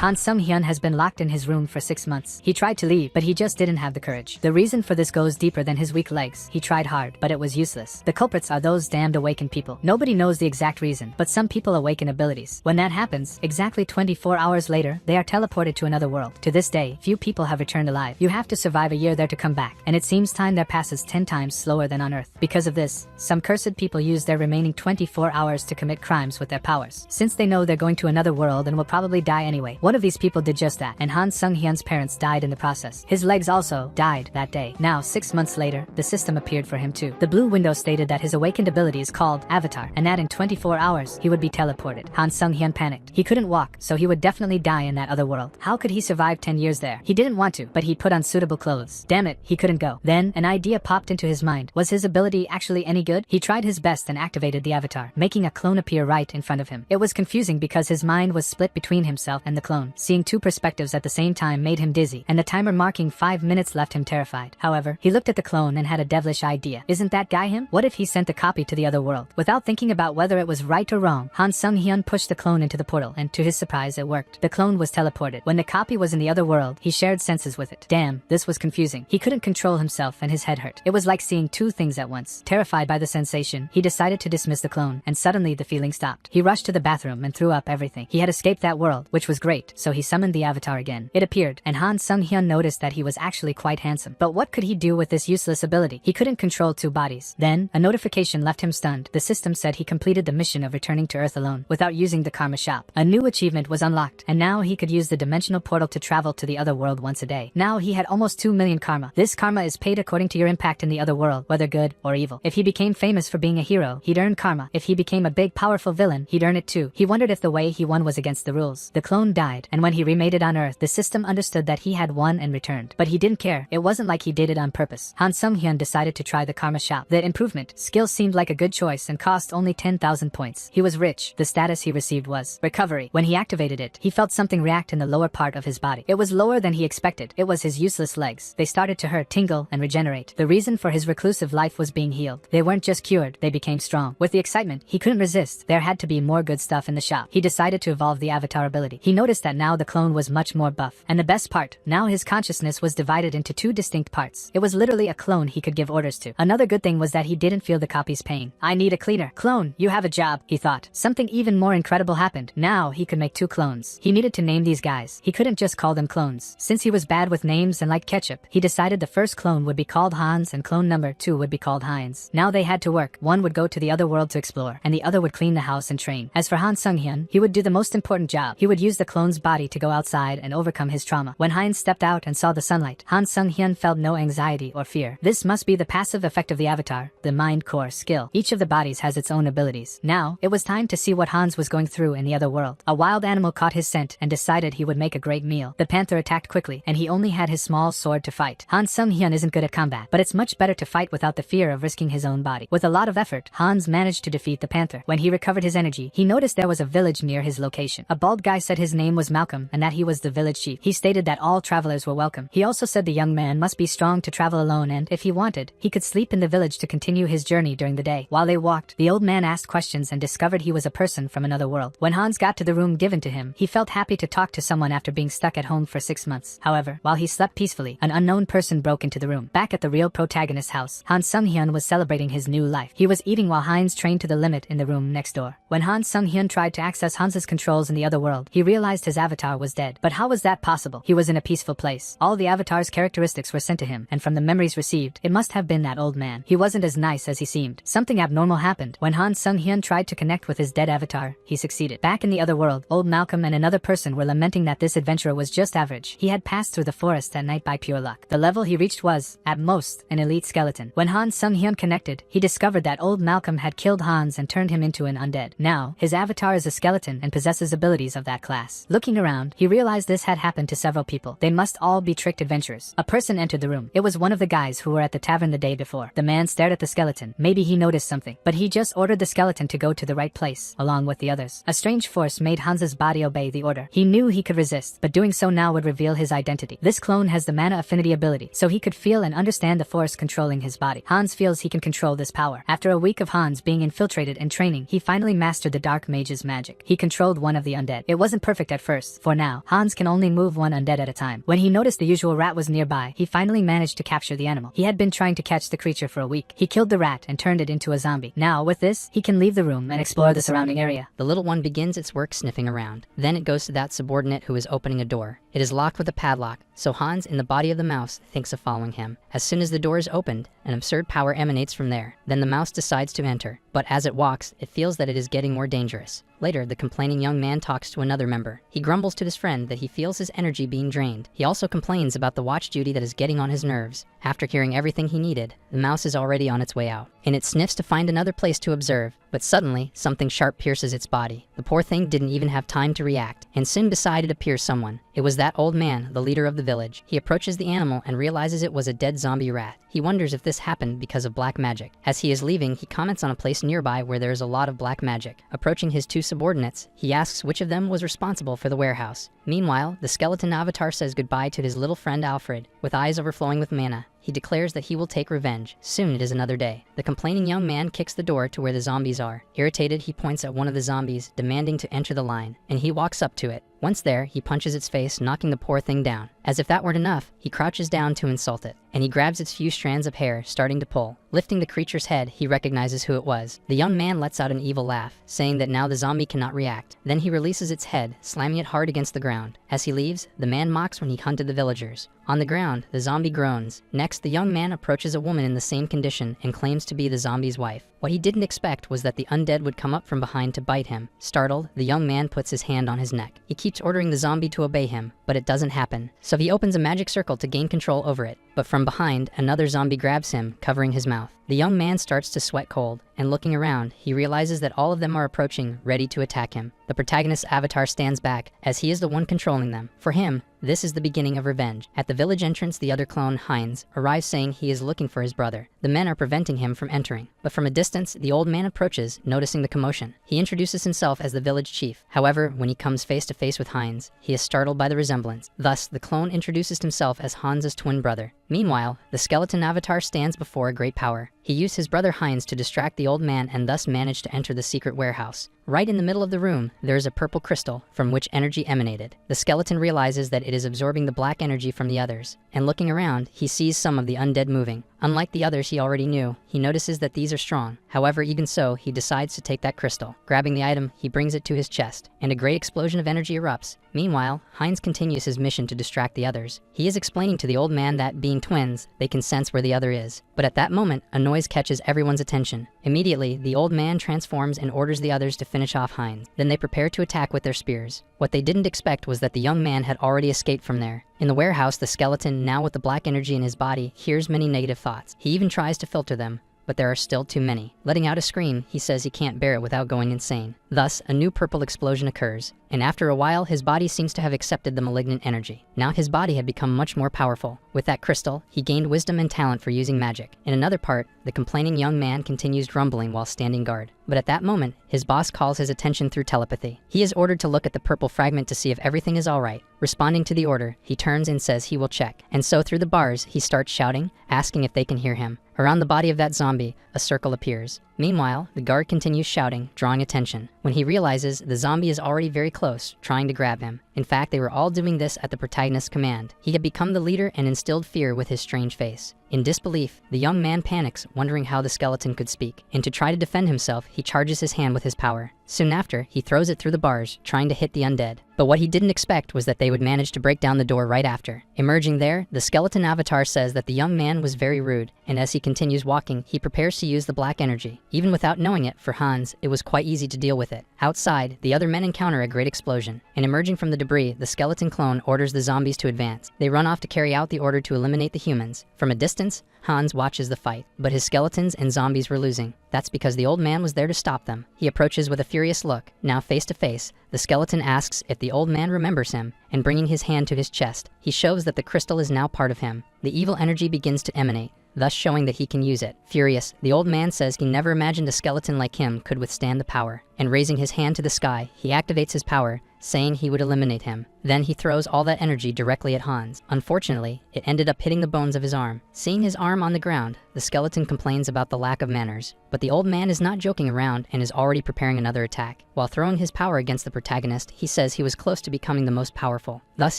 Han Sung-hyun has been locked in his room for 6 months. He tried to leave, but he just didn't have the courage. The reason for this goes deeper than his weak legs. He tried hard, but it was useless. The culprits are those damned awakened people. Nobody knows the exact reason, but some people awaken abilities. When that happens, exactly 24 hours later, they are teleported to another world. To this day, few people have returned alive. You have to survive a year there to come back, and it seems time there passes 10 times slower than on Earth. Because of this, some cursed people use their remaining 24 hours to commit crimes with their powers. Since they know they're going to another world and will probably die anyway, one of these people did just that, and Han Sung-hyun's parents died in the process. His legs also died that day. Now, 6 months later, the system appeared for him too. The blue window stated that his awakened ability is called Avatar, and that in 24 hours, he would be teleported. Han Sung-hyun panicked. He couldn't walk, so he would definitely die in that other world. How could he survive 10 years there? He didn't want to, but he put on suitable clothes. Damn it, he couldn't go. Then, an idea popped into his mind. Was his ability actually any good? He tried his best and activated the avatar, making a clone appear right in front of him. It was confusing because his mind was split between himself and the clone. Seeing two perspectives at the same time made him dizzy, and the timer marking 5 minutes left him terrified. However, he looked at the clone and had a devilish idea. Isn't that guy him? What if he sent the copy to the other world? Without thinking about whether it was right or wrong, Han Sung-hyun pushed the clone into the portal, and to his surprise it worked. The clone was teleported. When the copy was in the other world, he shared senses with it. Damn, this was confusing. He couldn't control himself and his head hurt. It was like seeing two things at once. Terrified by the sensation, he decided to dismiss the clone, and suddenly the feeling stopped. He rushed to the bathroom and threw up everything. He had escaped that world, which was great, so he summoned the avatar again. It appeared, and Han Sung-hyun noticed that he was actually quite handsome. But what could he do with this useless ability? He couldn't control two bodies. Then, a notification left him stunned. The system said he completed the mission of returning to Earth alone, without using the karma shop. A new achievement was unlocked, and now he could use the dimensional portal to travel to the other world once a day. Now he had almost 2 million karma. This karma is paid according to your impact in the other world, whether good or evil. If he became famous for being a hero, he'd earn karma. If he became a big powerful villain, he'd earn it too. He wondered if the way he won was against the rules. The clone died, and when he remade it on Earth, the system understood that he had won and returned. But he didn't care. It wasn't like he did it on purpose. Han Sung-hyun decided to try the karma shop. The improvement skill seemed like a good choice and cost only 10,000 points. He was rich. The status he received was recovery. When he activated it, he felt something react in the lower part of his body. It was lower than he expected. It was his useless legs. They started to hurt, tingle, and regenerate. The reason for his reclusive life was being healed. They weren't just cured, they became strong. With the excitement, he couldn't resist. There had to be more good stuff in the shop. He decided to evolve the avatar ability. He noticed that now the clone was much more buff. And the best part, now his consciousness was divided into two distinct parts. It was literally a clone he could give orders to. Another good thing was that he didn't feel the copy's pain. I need a cleaner. Clone, you have a job, he thought. Something even more incredible happened. Now he could make 2 clones. He needed to name these guys. He couldn't just call them clones. Since he was bad with names and liked ketchup, he decided the first clone would be called Hans and clone number 2 would be called Heinz. Now they had to work. One would go to the other world to explore, and the other would clean the house and train. As for Han Sung-hyun, he would do the most important job. He would use the clone's body to go outside and overcome his trauma. When Heinz stepped out and saw the sunlight, Han Sung-hyun felt no anxiety or fear. This must be the passive effect of the avatar, the mind core skill. Each of the bodies has its own abilities. Now, it was time to see what Hans was going through in the other world. A wild animal caught his scent and decided he would make a great meal. The panther attacked quickly, and he only had his small sword to fight. Han Sung-hyun isn't good at combat, but it's much better to fight without the fear of risking his own body. With a lot of effort, Hans managed to defeat the panther. When he recovered his energy, he noticed there was a village near his location. A bald guy said his name was Malcolm and that he was the village chief. He stated that all travelers were welcome. He also said the young man must be strong to travel alone, and if he wanted, he could sleep in the village to continue his journey during the day. While they walked, the old man asked questions and discovered he was a person from another world. When Hans got to the room given to him, he felt happy to talk to someone after being stuck at home for 6 months. However, while he slept peacefully, an unknown person broke into the room. Back at the real protagonist's house, Han Sung-hyun was celebrating his new life. He was eating while Heinz trained to the limit in the room next door. When Han Sung-hyun tried to access Hans's controls in the other world, he realized his avatar was dead. But how was that possible? He was in a peaceful place. All the avatar's characteristics were sent to him, and from the memories received, it must have been that old man. He wasn't as nice as he seemed. Something abnormal happened. When Han Sung-hyun tried to connect with his dead avatar, he succeeded. Back in the other world, old Malcolm and another person were lamenting that this adventurer was just average. He had passed through the forest at night by pure luck. The level he reached was, at most, an elite skeleton. When Han Sung-hyun connected, he discovered that old Malcolm had killed Hans and turned him into an undead. Now, his avatar is a skeleton and possesses abilities of that class. Looking around, he realized this had happened to several people. They must all be tricked adventurers. A person entered the room. It was one of the guys who were at the tavern the day before. The man stared at the skeleton. Maybe he noticed something, but he just ordered the skeleton to go to the right place, along with the others. A strange force made Hans's body obey the order. He knew he could resist, but doing so now would reveal his identity. This clone has the mana affinity ability, so he could feel and understand the force controlling his body. Hans feels he can control this power. After a week of Hans being infiltrated and training, he finally mastered the dark mage's magic. He controlled one of the undead. It wasn't perfect at first. For now, Hans can only move one undead at a time. When he noticed the usual rat was nearby, he finally managed to capture the animal. He had been trying to catch the creature for a week. He killed the rat and turned it into a zombie. Now, with this, he can leave the room and explore the surrounding area. The little one begins its work sniffing around. Then it goes to that subordinate who is opening a door. It is locked with a padlock, so Hans, in the body of the mouse, thinks of following him. As soon as the door is opened, an absurd power emanates from there. Then the mouse decides to enter, but as it walks, it feels that it is getting more dangerous. Later, the complaining young man talks to another member. He grumbles to his friend that he feels his energy being drained. He also complains about the watch duty that is getting on his nerves. After hearing everything he needed, the mouse is already on its way out, and it sniffs to find another place to observe. But suddenly, something sharp pierces its body. The poor thing didn't even have time to react, and soon beside it appears someone. It was that old man, the leader of the village. He approaches the animal and realizes it was a dead zombie rat. He wonders if this happened because of black magic. As he is leaving, he comments on a place nearby where there is a lot of black magic. Approaching his two subordinates, he asks which of them was responsible for the warehouse. Meanwhile, the skeleton avatar says goodbye to his little friend Alfred. With eyes overflowing with mana, he declares that he will take revenge. Soon it is another day. The complaining young man kicks the door to where the zombies are. Irritated, he points at one of the zombies, demanding to enter the line, and he walks up to it. Once there, he punches its face, knocking the poor thing down. As if that weren't enough, he crouches down to insult it, and he grabs its few strands of hair, starting to pull. Lifting the creature's head, he recognizes who it was. The young man lets out an evil laugh, saying that now the zombie cannot react. Then he releases its head, slamming it hard against the ground. As he leaves, the man mocks when he hunted the villagers. On the ground, the zombie groans. Next, the young man approaches a woman in the same condition and claims to be the zombie's wife. What he didn't expect was that the undead would come up from behind to bite him. Startled, the young man puts his hand on his neck. He keeps ordering the zombie to obey him, but it doesn't happen. So he opens a magic circle to gain control over it. But from behind, another zombie grabs him, covering his mouth. The young man starts to sweat cold, and looking around, he realizes that all of them are approaching, ready to attack him. The protagonist's avatar stands back, as he is the one controlling them. For him, this is the beginning of revenge. At the village entrance, the other clone, Heinz, arrives saying he is looking for his brother. The men are preventing him from entering, but from a distance, the old man approaches, noticing the commotion. He introduces himself as the village chief. However, when he comes face to face with Heinz, he is startled by the resemblance. Thus, the clone introduces himself as Hans's twin brother. Meanwhile, the skeleton avatar stands before a great power. He used his brother Heinz to distract the old man and thus managed to enter the secret warehouse. Right in the middle of the room, there is a purple crystal from which energy emanated. The skeleton realizes that it is absorbing the black energy from the others, and looking around, he sees some of the undead moving. Unlike the others he already knew, he notices that these are strong. However, even so, he decides to take that crystal. Grabbing the item, he brings it to his chest, and a great explosion of energy erupts. Meanwhile, Heinz continues his mission to distract the others. He is explaining to the old man that, being twins, they can sense where the other is. But at that moment, a noise catches everyone's attention. Immediately, the old man transforms and orders the others to finish off Heinz. Then they prepare to attack with their spears. What they didn't expect was that the young man had already escaped from there. In the warehouse, the skeleton, now with the black energy in his body, hears many negative thoughts. He even tries to filter them, but there are still too many. Letting out a scream, he says he can't bear it without going insane. Thus, a new purple explosion occurs, and after a while, his body seems to have accepted the malignant energy. Now his body had become much more powerful. With that crystal, he gained wisdom and talent for using magic. In another part, the complaining young man continues grumbling while standing guard. But at that moment, his boss calls his attention through telepathy. He is ordered to look at the purple fragment to see if everything is alright. Responding to the order, he turns and says he will check. And so through the bars, he starts shouting, asking if they can hear him. Around the body of that zombie, a circle appears. Meanwhile, the guard continues shouting, drawing attention. When he realizes the zombie is already very close, trying to grab him. In fact, they were all doing this at the protagonist's command. He had become the leader and instilled fear with his strange face. In disbelief, the young man panics, wondering how the skeleton could speak. And to try to defend himself, he charges his hand with his power. Soon after, he throws it through the bars, trying to hit the undead. But what he didn't expect was that they would manage to break down the door right after. Emerging there, the skeleton avatar says that the young man was very rude, and as he continues walking, he prepares to use the black energy. Even without knowing it, for Hans, it was quite easy to deal with it. Outside, the other men encounter a great explosion, and emerging from the debris, the skeleton clone orders the zombies to advance. They run off to carry out the order to eliminate the humans. From a distance, Hans watches the fight, but his skeletons and zombies were losing. That's because the old man was there to stop them. He approaches with a furious look. Now face to face, the skeleton asks if the old man remembers him, and bringing his hand to his chest, he shows that the crystal is now part of him. The evil energy begins to emanate, thus showing that he can use it. Furious, the old man says he never imagined a skeleton like him could withstand the power, and raising his hand to the sky, he activates his power, saying he would eliminate him. Then he throws all that energy directly at Hans. Unfortunately, it ended up hitting the bones of his arm. Seeing his arm on the ground, the skeleton complains about the lack of manners. But the old man is not joking around and is already preparing another attack. While throwing his power against the protagonist, he says he was close to becoming the most powerful. Thus,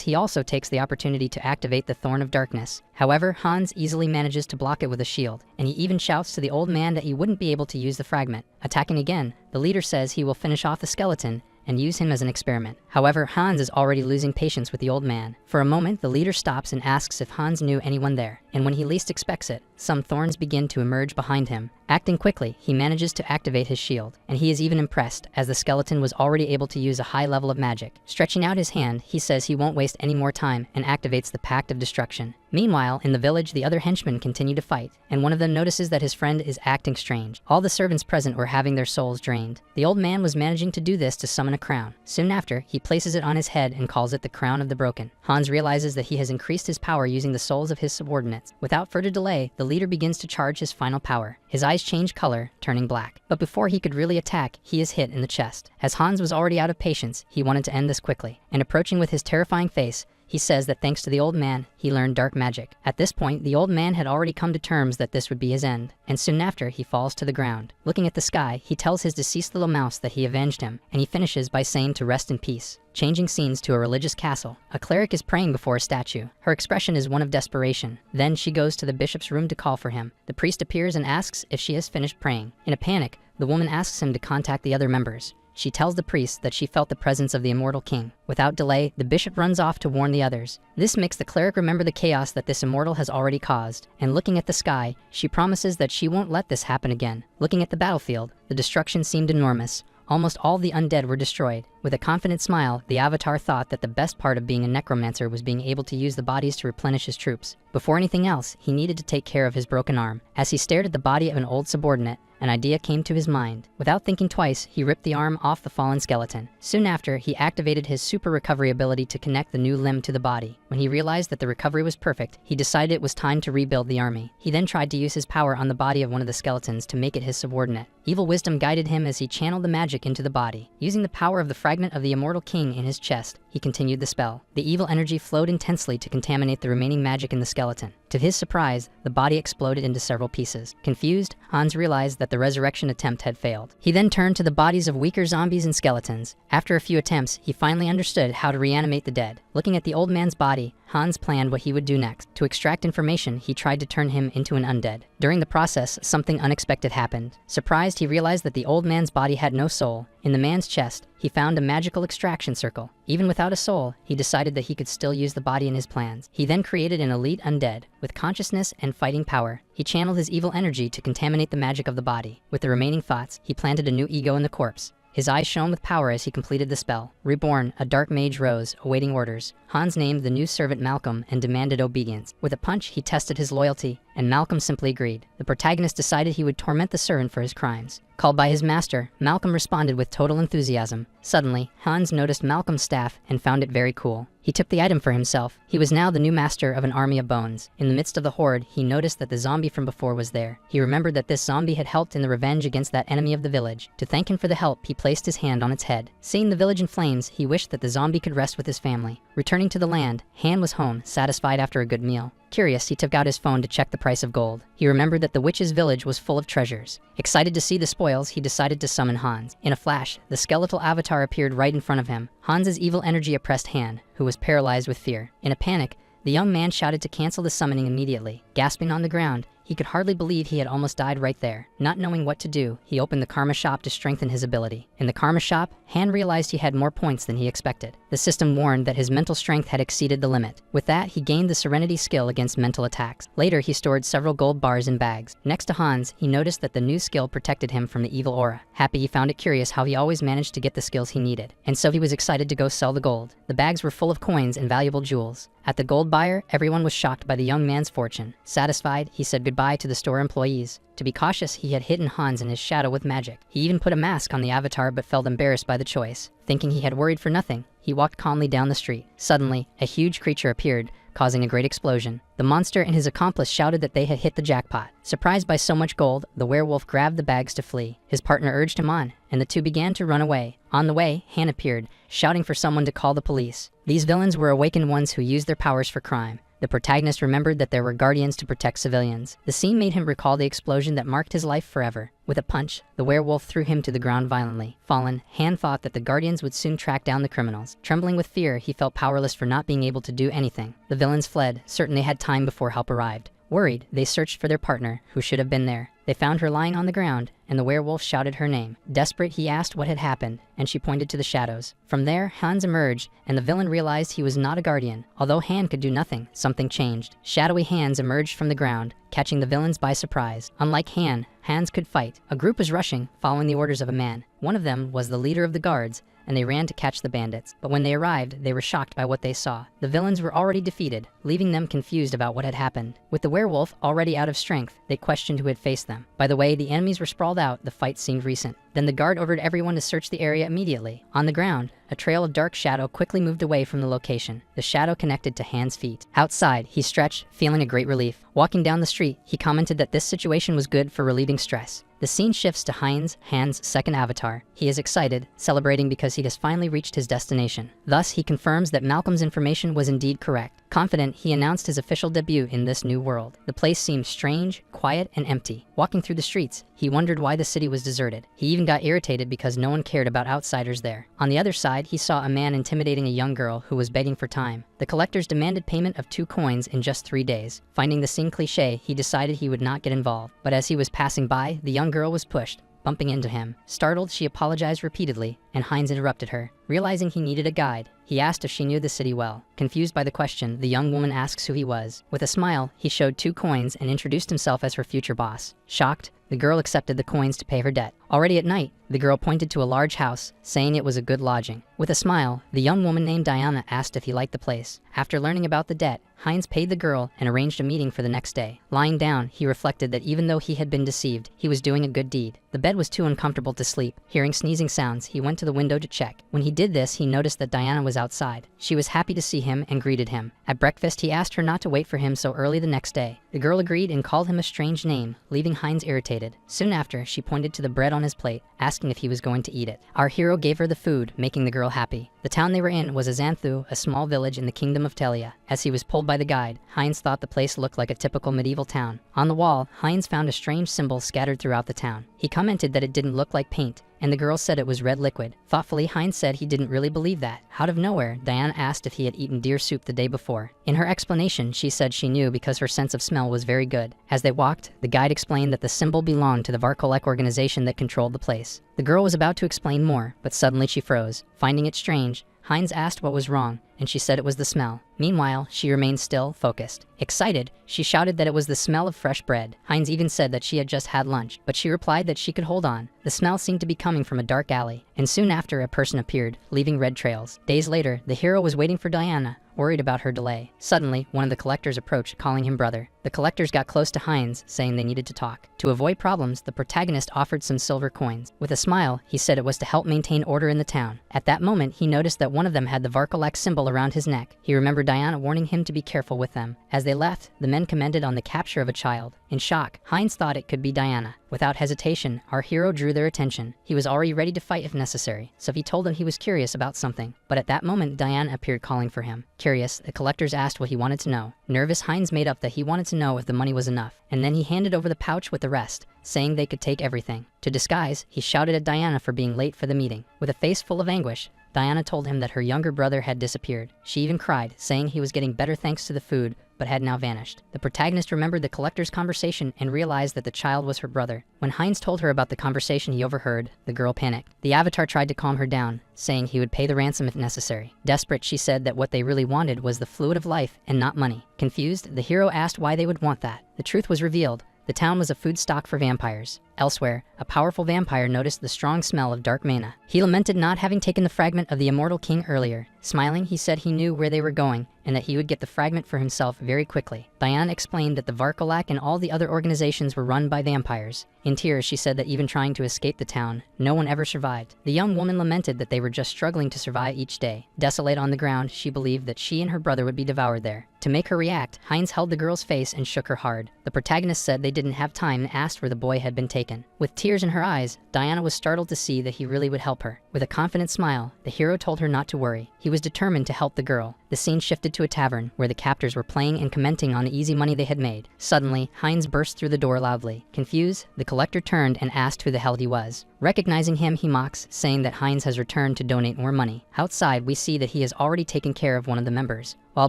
he also takes the opportunity to activate the Thorn of Darkness. However, Hans easily manages to block it with a shield, and he even shouts to the old man that he wouldn't be able to use the fragment. Attacking again, the leader says he will finish off the skeleton and use him as an experiment. However, Hans is already losing patience with the old man. For a moment, the leader stops and asks if Hans knew anyone there, and when he least expects it, some thorns begin to emerge behind him. Acting quickly, he manages to activate his shield, and he is even impressed as the skeleton was already able to use a high level of magic. Stretching out his hand, he says he won't waste any more time and activates the Pact of Destruction. Meanwhile, in the village, the other henchmen continue to fight, and one of them notices that his friend is acting strange. All the servants present were having their souls drained. The old man was managing to do this to summon a crown. Soon after, he places it on his head and calls it the Crown of the Broken. Hans realizes that he has increased his power using the souls of his subordinates. Without further delay, the leader begins to charge his final power. His eyes change color, turning black. But before he could really attack, he is hit in the chest. As Hans was already out of patience, he wanted to end this quickly. And approaching with his terrifying face, he says that thanks to the old man, he learned dark magic. At this point, the old man had already come to terms that this would be his end, and soon after, he falls to the ground. Looking at the sky, he tells his deceased little mouse that he avenged him, and he finishes by saying to rest in peace. Changing scenes to a religious castle, a cleric is praying before a statue. Her expression is one of desperation. Then she goes to the bishop's room to call for him. The priest appears and asks if she has finished praying. In a panic, the woman asks him to contact the other members. She tells the priest that she felt the presence of the immortal king. Without delay, the bishop runs off to warn the others. This makes the cleric remember the chaos that this immortal has already caused, and looking at the sky, she promises that she won't let this happen again. Looking at the battlefield, the destruction seemed enormous. Almost all the undead were destroyed. With a confident smile, the Avatar thought that the best part of being a necromancer was being able to use the bodies to replenish his troops. Before anything else, he needed to take care of his broken arm. As he stared at the body of an old subordinate, an idea came to his mind. Without thinking twice, he ripped the arm off the fallen skeleton. Soon after, he activated his super recovery ability to connect the new limb to the body. When he realized that the recovery was perfect, he decided it was time to rebuild the army. He then tried to use his power on the body of one of the skeletons to make it his subordinate. Evil wisdom guided him as he channeled the magic into the body. Using the power of the fragment of the immortal king in his chest, he continued the spell. The evil energy flowed intensely to contaminate the remaining magic in the skeleton. To his surprise, the body exploded into several pieces. Confused, Hans realized that the resurrection attempt had failed. He then turned to the bodies of weaker zombies and skeletons. After a few attempts, he finally understood how to reanimate the dead. Looking at the old man's body, Hans planned what he would do next. To extract information, he tried to turn him into an undead. During the process, something unexpected happened. Surprised, he realized that the old man's body had no soul. In the man's chest, he found a magical extraction circle. Even without a soul, he decided that he could still use the body in his plans. He then created an elite undead with consciousness and fighting power. He channeled his evil energy to contaminate the magic of the body. With the remaining thoughts, he planted a new ego in the corpse. His eyes shone with power as he completed the spell. Reborn, a dark mage rose, awaiting orders. Hans named the new servant Malcolm and demanded obedience. With a punch, he tested his loyalty, and Malcolm simply agreed. The protagonist decided he would torment the servant for his crimes. Called by his master, Malcolm responded with total enthusiasm. Suddenly, Hans noticed Malcolm's staff and found it very cool. He took the item for himself. He was now the new master of an army of bones. In the midst of the horde, he noticed that the zombie from before was there. He remembered that this zombie had helped in the revenge against that enemy of the village. To thank him for the help, he placed his hand on its head. Seeing the village in flames, he wished that the zombie could rest with his family. Returning to the land, Han was home, satisfied after a good meal. Curious, he took out his phone to check the price of gold. He remembered that the witch's village was full of treasures. Excited to see the spoils, he decided to summon Hans. In a flash, the skeletal avatar appeared right in front of him. Hans's evil energy oppressed Han, who was paralyzed with fear. In a panic, the young man shouted to cancel the summoning immediately. Gasping on the ground, he could hardly believe he had almost died right there. Not knowing what to do, he opened the Karma shop to strengthen his ability. In the Karma shop, Han realized he had more points than he expected. The system warned that his mental strength had exceeded the limit. With that, he gained the Serenity skill against mental attacks. Later, he stored several gold bars in bags. Next to Hans, he noticed that the new skill protected him from the evil aura. Happy, he found it curious how he always managed to get the skills he needed. And so he was excited to go sell the gold. The bags were full of coins and valuable jewels. At the gold buyer, everyone was shocked by the young man's fortune. Satisfied, he said goodbye to the store employees. To be cautious, he had hidden Hans in his shadow with magic. He even put a mask on the avatar but felt embarrassed by the choice. Thinking he had worried for nothing, he walked calmly down the street. Suddenly, a huge creature appeared, causing a great explosion. The monster and his accomplice shouted that they had hit the jackpot. Surprised by so much gold, the werewolf grabbed the bags to flee. His partner urged him on, and the two began to run away. On the way, Han appeared, shouting for someone to call the police. These villains were awakened ones who used their powers for crime. The protagonist remembered that there were guardians to protect civilians. The scene made him recall the explosion that marked his life forever. With a punch, the werewolf threw him to the ground violently. Fallen, Han thought that the guardians would soon track down the criminals. Trembling with fear, he felt powerless for not being able to do anything. The villains fled, certain they had time before help arrived. Worried, they searched for their partner, who should have been there. They found her lying on the ground, and the werewolf shouted her name. Desperate, he asked what had happened, and she pointed to the shadows. From there, Hans emerged, and the villain realized he was not a guardian. Although Han could do nothing, something changed. Shadowy hands emerged from the ground, catching the villains by surprise. Unlike Han, Hans could fight. A group was rushing, following the orders of a man. One of them was the leader of the guards, and they ran to catch the bandits. But when they arrived, they were shocked by what they saw. The villains were already defeated, leaving them confused about what had happened. With the werewolf already out of strength, they questioned who had faced them. By the way the enemies were sprawled out, the fight seemed recent. Then the guard ordered everyone to search the area immediately. On the ground, a trail of dark shadow quickly moved away from the location. The shadow connected to Han's feet. Outside, he stretched, feeling a great relief. Walking down the street, he commented that this situation was good for relieving stress. The scene shifts to Han's second avatar. He is excited, celebrating because he has finally reached his destination. Thus, he confirms that Malcolm's information was indeed correct. Confident, he announced his official debut in this new world. The place seemed strange, quiet, and empty. Walking through the streets, he wondered why the city was deserted. He even got irritated because no one cared about outsiders there. On the other side, he saw a man intimidating a young girl who was begging for time. The collectors demanded payment of 2 coins in just 3 days. Finding the scene cliché, he decided he would not get involved. But as he was passing by, the young girl was pushed, bumping into him. Startled, she apologized repeatedly, and Heinz interrupted her. Realizing he needed a guide, he asked if she knew the city well. Confused by the question, the young woman asks who he was. With a smile, he showed 2 coins and introduced himself as her future boss. Shocked, the girl accepted the coins to pay her debt. Already at night, the girl pointed to a large house, saying it was a good lodging. With a smile, the young woman named Diana asked if he liked the place. After learning about the debt, Heinz paid the girl and arranged a meeting for the next day. Lying down, he reflected that even though he had been deceived, he was doing a good deed. The bed was too uncomfortable to sleep. Hearing sneezing sounds, he went to the window to check. When he did this, he noticed that Diana was outside. She was happy to see him and greeted him. At breakfast, he asked her not to wait for him so early the next day. The girl agreed and called him a strange name, leaving Heinz irritated. Soon after, she pointed to the bread on his plate, asking if he was going to eat it. Our hero gave her the food, making the girl happy. The town they were in was Azanthu, a small village in the kingdom of Telia. As he was pulled by the guide, Heinz thought the place looked like a typical medieval town. On the wall, Heinz found a strange symbol scattered throughout the town. He commented that it didn't look like paint, and the girl said it was red liquid. Thoughtfully, Heinz said he didn't really believe that. Out of nowhere, Diana asked if he had eaten deer soup the day before. In her explanation, she said she knew because her sense of smell was very good. As they walked, the guide explained that the symbol belonged to the Varkolek organization that controlled the place. The girl was about to explain more, but suddenly she froze. Finding it strange, Heinz asked what was wrong, and she said it was the smell. Meanwhile, she remained still, focused. Excited, she shouted that it was the smell of fresh bread. Heinz even said that she had just had lunch, but she replied that she could hold on. The smell seemed to be coming from a dark alley, and soon after a person appeared, leaving red trails. Days later, the hero was waiting for Diana, worried about her delay. Suddenly, one of the collectors approached, calling him brother. The collectors got close to Heinz, saying they needed to talk. To avoid problems, the protagonist offered some silver coins. With a smile, he said it was to help maintain order in the town. At that moment, he noticed that one of them had the Varkolak symbol around his neck. He remembered Diana warning him to be careful with them. As they left, the men commented on the capture of a child. In shock, Heinz thought it could be Diana. Without hesitation, our hero drew their attention. He was already ready to fight if necessary, so he told them he was curious about something. But at that moment, Diana appeared calling for him. Curious, the collectors asked what he wanted to know. Nervous, Heinz made up that he wanted to know if the money was enough, and then he handed over the pouch with the rest, saying they could take everything. To disguise, he shouted at Diana for being late for the meeting. With a face full of anguish, Diana told him that her younger brother had disappeared. She even cried, saying he was getting better thanks to the food, but had now vanished. The protagonist remembered the collector's conversation and realized that the child was her brother. When Heinz told her about the conversation he overheard, the girl panicked. The avatar tried to calm her down, saying he would pay the ransom if necessary. Desperate, she said that what they really wanted was the fluid of life and not money. Confused, the hero asked why they would want that. The truth was revealed. The town was a food stock for vampires. Elsewhere, a powerful vampire noticed the strong smell of dark mana. He lamented not having taken the fragment of the immortal king earlier. Smiling, he said he knew where they were going and that he would get the fragment for himself very quickly. Diana explained that the Varkolak and all the other organizations were run by vampires. In tears, she said that even trying to escape the town, no one ever survived. The young woman lamented that they were just struggling to survive each day. Desolate on the ground, she believed that she and her brother would be devoured there. To make her react, Heinz held the girl's face and shook her hard. The protagonist said they didn't have time and asked where the boy had been taken. shaken. With tears in her eyes, Diana was startled to see that he really would help her. With a confident smile, the hero told her not to worry. He was determined to help the girl. The scene shifted to a tavern where the captors were playing and commenting on the easy money they had made. Suddenly, Heinz burst through the door loudly. Confused, the collector turned and asked who the hell he was. Recognizing him, he mocks, saying that Heinz has returned to donate more money. Outside, we see that he has already taken care of one of the members. While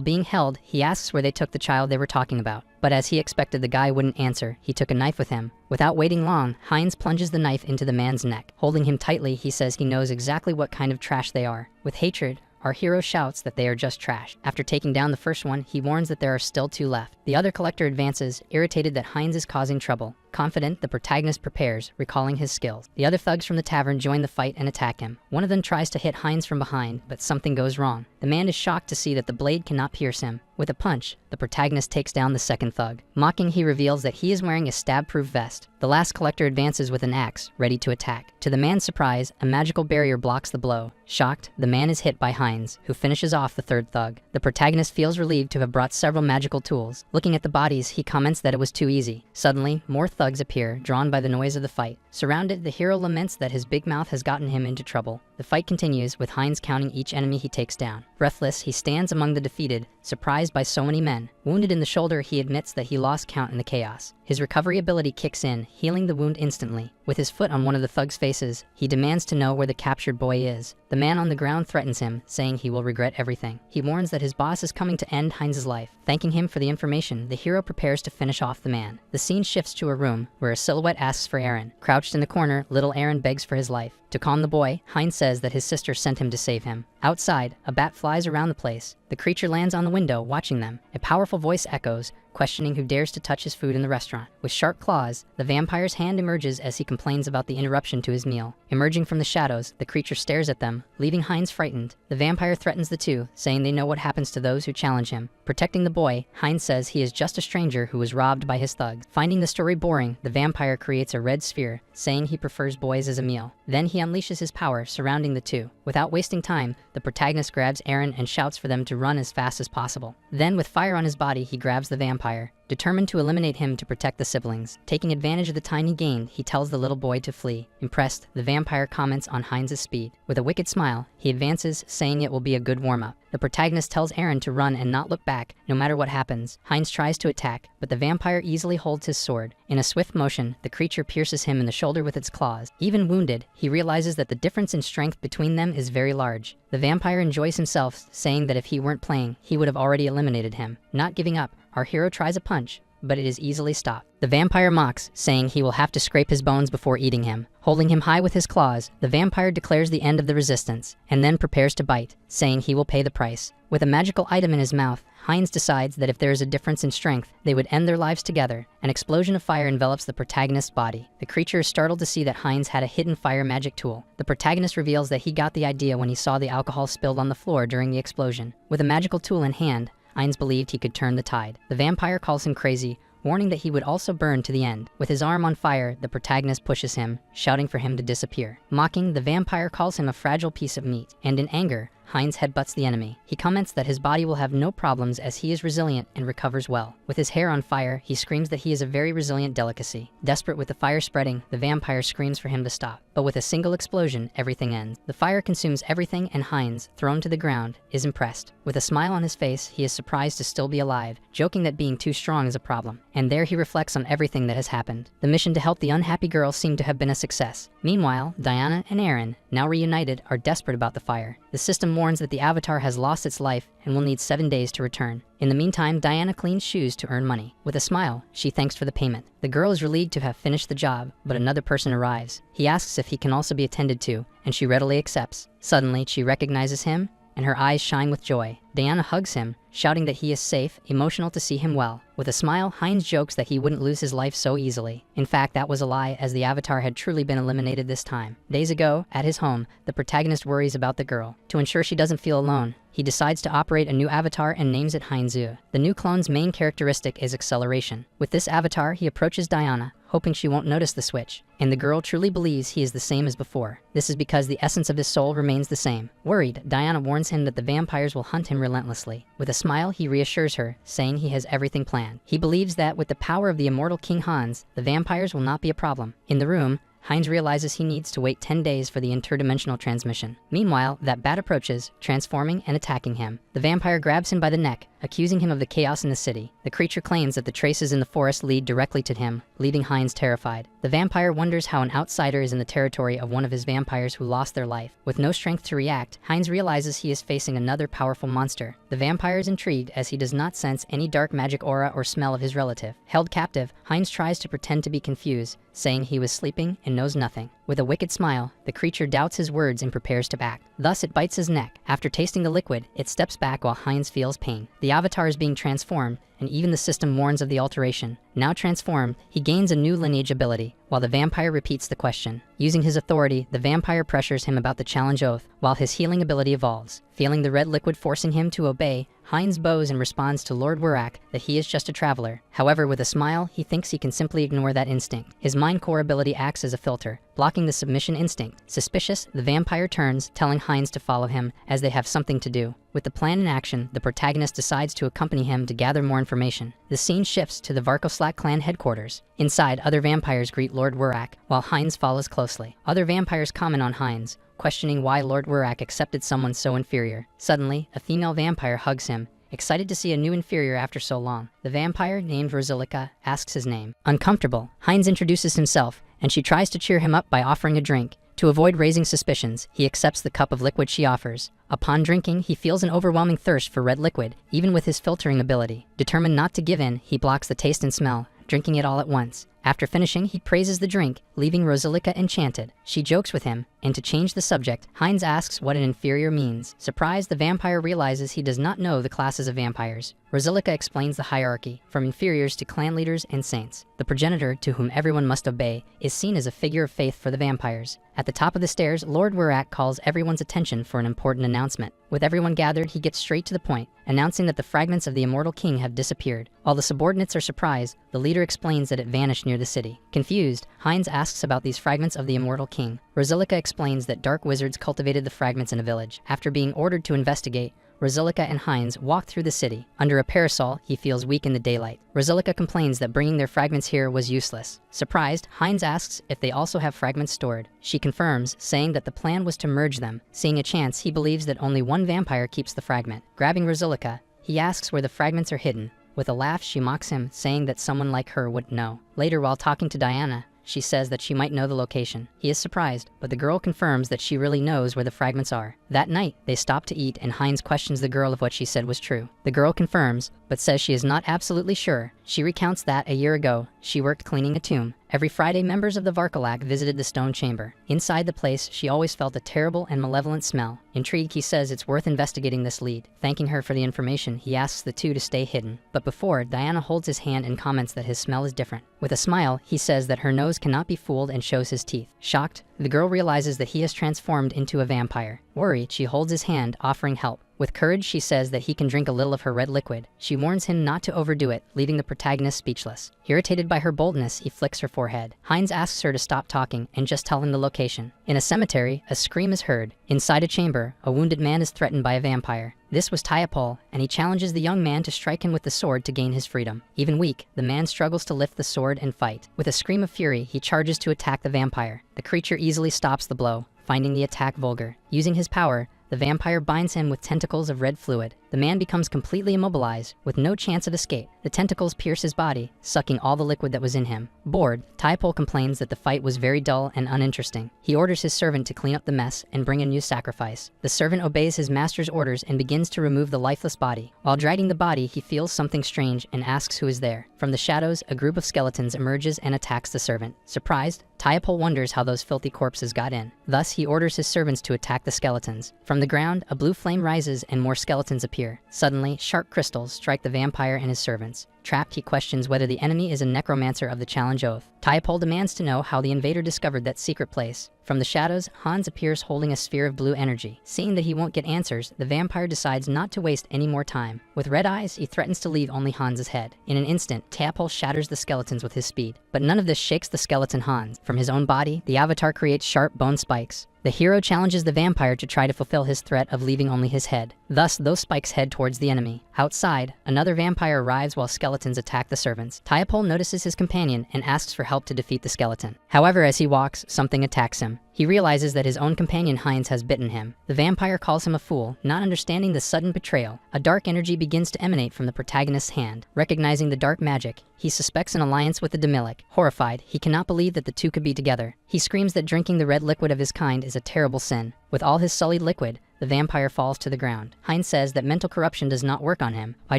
being held, he asks where they took the child they were talking about. But as he expected the guy wouldn't answer, he took a knife with him. Without waiting long, Heinz plunges the knife into the man's neck. Holding him tightly, he says he knows exactly what kind of trash they are. With hatred, our hero shouts that they are just trash. After taking down the first one, he warns that there are still 2 left. The other collector advances, irritated that Heinz is causing trouble. Confident, the protagonist prepares, recalling his skills. The other thugs from the tavern join the fight and attack him. One of them tries to hit Heinz from behind, but something goes wrong. The man is shocked to see that the blade cannot pierce him. With a punch, the protagonist takes down the second thug. Mocking, he reveals that he is wearing a stab-proof vest. The last collector advances with an axe, ready to attack. To the man's surprise, a magical barrier blocks the blow. Shocked, the man is hit by Heinz, who finishes off the third thug. The protagonist feels relieved to have brought several magical tools. Looking at the bodies, he comments that it was too easy. Suddenly, more thugs appear, drawn by the noise of the fight. Surrounded, the hero laments that his big mouth has gotten him into trouble. The fight continues, with Heinz counting each enemy he takes down. Breathless, he stands among the defeated, surprised by so many men. Wounded in the shoulder, he admits that he lost count in the chaos. His recovery ability kicks in, healing the wound instantly. With his foot on one of the thugs' faces, he demands to know where the captured boy is. The man on the ground threatens him, saying he will regret everything. He warns that his boss is coming to end Heinz's life. Thanking him for the information, the hero prepares to finish off the man. The scene shifts to a room where a silhouette asks for Aaron. Crouched in the corner, little Aaron begs for his life. To calm the boy, Heinz says that his sister sent him to save him. Outside, a bat flies around the place. The creature lands on the window, watching them. A powerful voice echoes, questioning who dares to touch his food in the restaurant. With sharp claws, the vampire's hand emerges as he complains about the interruption to his meal. Emerging from the shadows, the creature stares at them, leaving Heinz frightened. The vampire threatens the two, saying they know what happens to those who challenge him. Protecting the boy, Heinz says he is just a stranger who was robbed by his thugs. Finding the story boring, the vampire creates a red sphere, saying he prefers boys as a meal. Then he unleashes his power, surrounding the two. Without wasting time, the protagonist grabs Aaron and shouts for them to run as fast as possible. Then, with fire on his body, he grabs the vampire, determined to eliminate him to protect the siblings. Taking advantage of the time he gained, he tells the little boy to flee. Impressed, the vampire comments on Heinz's speed. With a wicked smile, he advances, saying it will be a good warm-up. The protagonist tells Aaron to run and not look back, no matter what happens. Heinz tries to attack, but the vampire easily holds his sword. In a swift motion, the creature pierces him in the shoulder with its claws. Even wounded, he realizes that the difference in strength between them is very large. The vampire enjoys himself, saying that if he weren't playing, he would have already eliminated him. Not giving up, our hero tries a punch, but it is easily stopped. The vampire mocks, saying he will have to scrape his bones before eating him. Holding him high with his claws, the vampire declares the end of the resistance, and then prepares to bite, saying he will pay the price. With a magical item in his mouth, Heinz decides that if there is a difference in strength, they would end their lives together. An explosion of fire envelops the protagonist's body. The creature is startled to see that Heinz had a hidden fire magic tool. The protagonist reveals that he got the idea when he saw the alcohol spilled on the floor during the explosion. With a magical tool in hand, Heinz believed he could turn the tide. The vampire calls him crazy, warning that he would also burn to the end. With his arm on fire, the protagonist pushes him, shouting for him to disappear. Mocking, the vampire calls him a fragile piece of meat, and in anger, Heinz headbutts the enemy. He comments that his body will have no problems as he is resilient and recovers well. With his hair on fire, he screams that he is a very resilient delicacy. Desperate with the fire spreading, the vampire screams for him to stop. But with a single explosion, everything ends. The fire consumes everything, and Heinz, thrown to the ground, is impressed. With a smile on his face, he is surprised to still be alive, joking that being too strong is a problem. And there he reflects on everything that has happened. The mission to help the unhappy girl seemed to have been a success. Meanwhile, Diana and Aaron, now reunited, are desperate about the fire. The system warns that the avatar has lost its life and will need 7 days to return. In the meantime, Diana cleans shoes to earn money. With a smile, she thanks for the payment. The girl is relieved to have finished the job, but another person arrives. He asks if he can also be attended to, and she readily accepts. Suddenly, she recognizes him, and her eyes shine with joy. Diana hugs him, shouting that he is safe, emotional to see him well. With a smile, Heinz jokes that he wouldn't lose his life so easily. In fact, that was a lie, as the avatar had truly been eliminated this time. Days ago, at his home, the protagonist worries about the girl. To ensure she doesn't feel alone, he decides to operate a new avatar and names it Heinzu. The new clone's main characteristic is acceleration. With this avatar, he approaches Diana, hoping she won't notice the switch. And the girl truly believes he is the same as before. This is because the essence of his soul remains the same. Worried, Diana warns him that the vampires will hunt him relentlessly. With a smile, he reassures her, saying he has everything planned. He believes that with the power of the immortal King Hans, the vampires will not be a problem. In the room, Heinz realizes he needs to wait 10 days for the interdimensional transmission. Meanwhile, that bat approaches, transforming and attacking him. The vampire grabs him by the neck, accusing him of the chaos in the city. The creature claims that the traces in the forest lead directly to him, leaving Heinz terrified. The vampire wonders how an outsider is in the territory of one of his vampires who lost their life. With no strength to react, Heinz realizes he is facing another powerful monster. The vampire is intrigued as he does not sense any dark magic aura or smell of his relative. Held captive, Heinz tries to pretend to be confused, saying he was sleeping and knows nothing. With a wicked smile, the creature doubts his words and prepares to act. Thus, it bites his neck. After tasting the liquid, it steps back while Heinz feels pain. The avatar is being transformed, and even the system warns of the alteration. Now transformed, he gains a new lineage ability, while the vampire repeats the question. Using his authority, the vampire pressures him about the challenge oath, while his healing ability evolves. Feeling the red liquid forcing him to obey, Heinz bows and responds to Lord Wurak that he is just a traveler. However, with a smile, he thinks he can simply ignore that instinct. His mind core ability acts as a filter, blocking the submission instinct. Suspicious, the vampire turns, telling Heinz to follow him, as they have something to do. With the plan in action, the protagonist decides to accompany him to gather more information. The scene shifts to the Varkoslak clan headquarters. Inside, other vampires greet Lord Wurak, while Heinz follows closely. Other vampires comment on Heinz, questioning why Lord Wurak accepted someone so inferior. Suddenly, a female vampire hugs him, excited to see a new inferior after so long. The vampire, named Rosilika, asks his name. Uncomfortable, Heinz introduces himself, and she tries to cheer him up by offering a drink. To avoid raising suspicions, he accepts the cup of liquid she offers. Upon drinking, he feels an overwhelming thirst for red liquid, even with his filtering ability. Determined not to give in, he blocks the taste and smell, drinking it all at once. After finishing, he praises the drink, leaving Rosilika enchanted. She jokes with him, and to change the subject, Heinz asks what an inferior means. Surprised, the vampire realizes he does not know the classes of vampires. Rosilika explains the hierarchy, from inferiors to clan leaders and saints. The progenitor, to whom everyone must obey, is seen as a figure of faith for the vampires. At the top of the stairs, Lord Wurak calls everyone's attention for an important announcement. With everyone gathered, he gets straight to the point, announcing that the fragments of the immortal king have disappeared. While the subordinates are surprised, the leader explains that it vanished near the city. Confused, Heinz asks about these fragments of the immortal king. Rosilika explains that dark wizards cultivated the fragments in a village. After being ordered to investigate, Rosilika and Heinz walk through the city. Under a parasol, he feels weak in the daylight. Rosilika complains that bringing their fragments here was useless. Surprised, Heinz asks if they also have fragments stored. She confirms, saying that the plan was to merge them. Seeing a chance, he believes that only one vampire keeps the fragment. Grabbing Rosilika, he asks where the fragments are hidden. With a laugh, she mocks him, saying that someone like her wouldn't know. Later, while talking to Diana, she says that she might know the location. He is surprised, but the girl confirms that she really knows where the fragments are. That night, they stop to eat and Heinz questions the girl if what she said was true. The girl confirms, but says she is not absolutely sure. She recounts that a year ago, she worked cleaning a tomb. Every Friday, members of the Varkolak visited the stone chamber. Inside the place, she always felt a terrible and malevolent smell. Intrigued, he says it's worth investigating this lead. Thanking her for the information, he asks the two to stay hidden. But before, Diana holds his hand and comments that his smell is different. With a smile, he says that her nose cannot be fooled and shows his teeth. Shocked, the girl realizes that he has transformed into a vampire. Worried, she holds his hand, offering help. With courage, she says that he can drink a little of her red liquid. She warns him not to overdo it, leaving the protagonist speechless. Irritated by her boldness, he flicks her forehead. Heinz asks her to stop talking and just tell him the location. In a cemetery, a scream is heard. Inside a chamber, a wounded man is threatened by a vampire. This was Tyapol, and he challenges the young man to strike him with the sword to gain his freedom. Even weak, the man struggles to lift the sword and fight. With a scream of fury, he charges to attack the vampire. The creature easily stops the blow, finding the attack vulgar. Using his power, the vampire binds him with tentacles of red fluid. The man becomes completely immobilized, with no chance of escape. The tentacles pierce his body, sucking all the liquid that was in him. Bored, Tyapol complains that the fight was very dull and uninteresting. He orders his servant to clean up the mess and bring a new sacrifice. The servant obeys his master's orders and begins to remove the lifeless body. While dragging the body, he feels something strange and asks who is there. From the shadows, a group of skeletons emerges and attacks the servant. Surprised, Tyapol wonders how those filthy corpses got in. Thus, he orders his servants to attack the skeletons. From the ground, a blue flame rises and more skeletons appear. Suddenly, sharp crystals strike the vampire and his servants. Trapped, he questions whether the enemy is a necromancer of the challenge oath. Taiapol demands to know how the invader discovered that secret place. From the shadows, Hans appears holding a sphere of blue energy. Seeing that he won't get answers, the vampire decides not to waste any more time. With red eyes, he threatens to leave only Hans's head. In an instant, Taiapol shatters the skeletons with his speed. But none of this shakes the skeleton Hans. From his own body, the avatar creates sharp bone spikes. The hero challenges the vampire to try to fulfill his threat of leaving only his head. Thus, those spikes head towards the enemy. Outside, another vampire arrives while skeletons attack the servants. Taiapol notices his companion and asks for help to defeat the skeleton. However, as he walks, something attacks him. He realizes that his own companion Heinz has bitten him. The vampire calls him a fool, not understanding the sudden betrayal. A dark energy begins to emanate from the protagonist's hand. Recognizing the dark magic, he suspects an alliance with the Demilic. Horrified, he cannot believe that the two could be together. He screams that drinking the red liquid of his kind is a terrible sin. With all his sullied liquid, the vampire falls to the ground. Heinz says that mental corruption does not work on him. By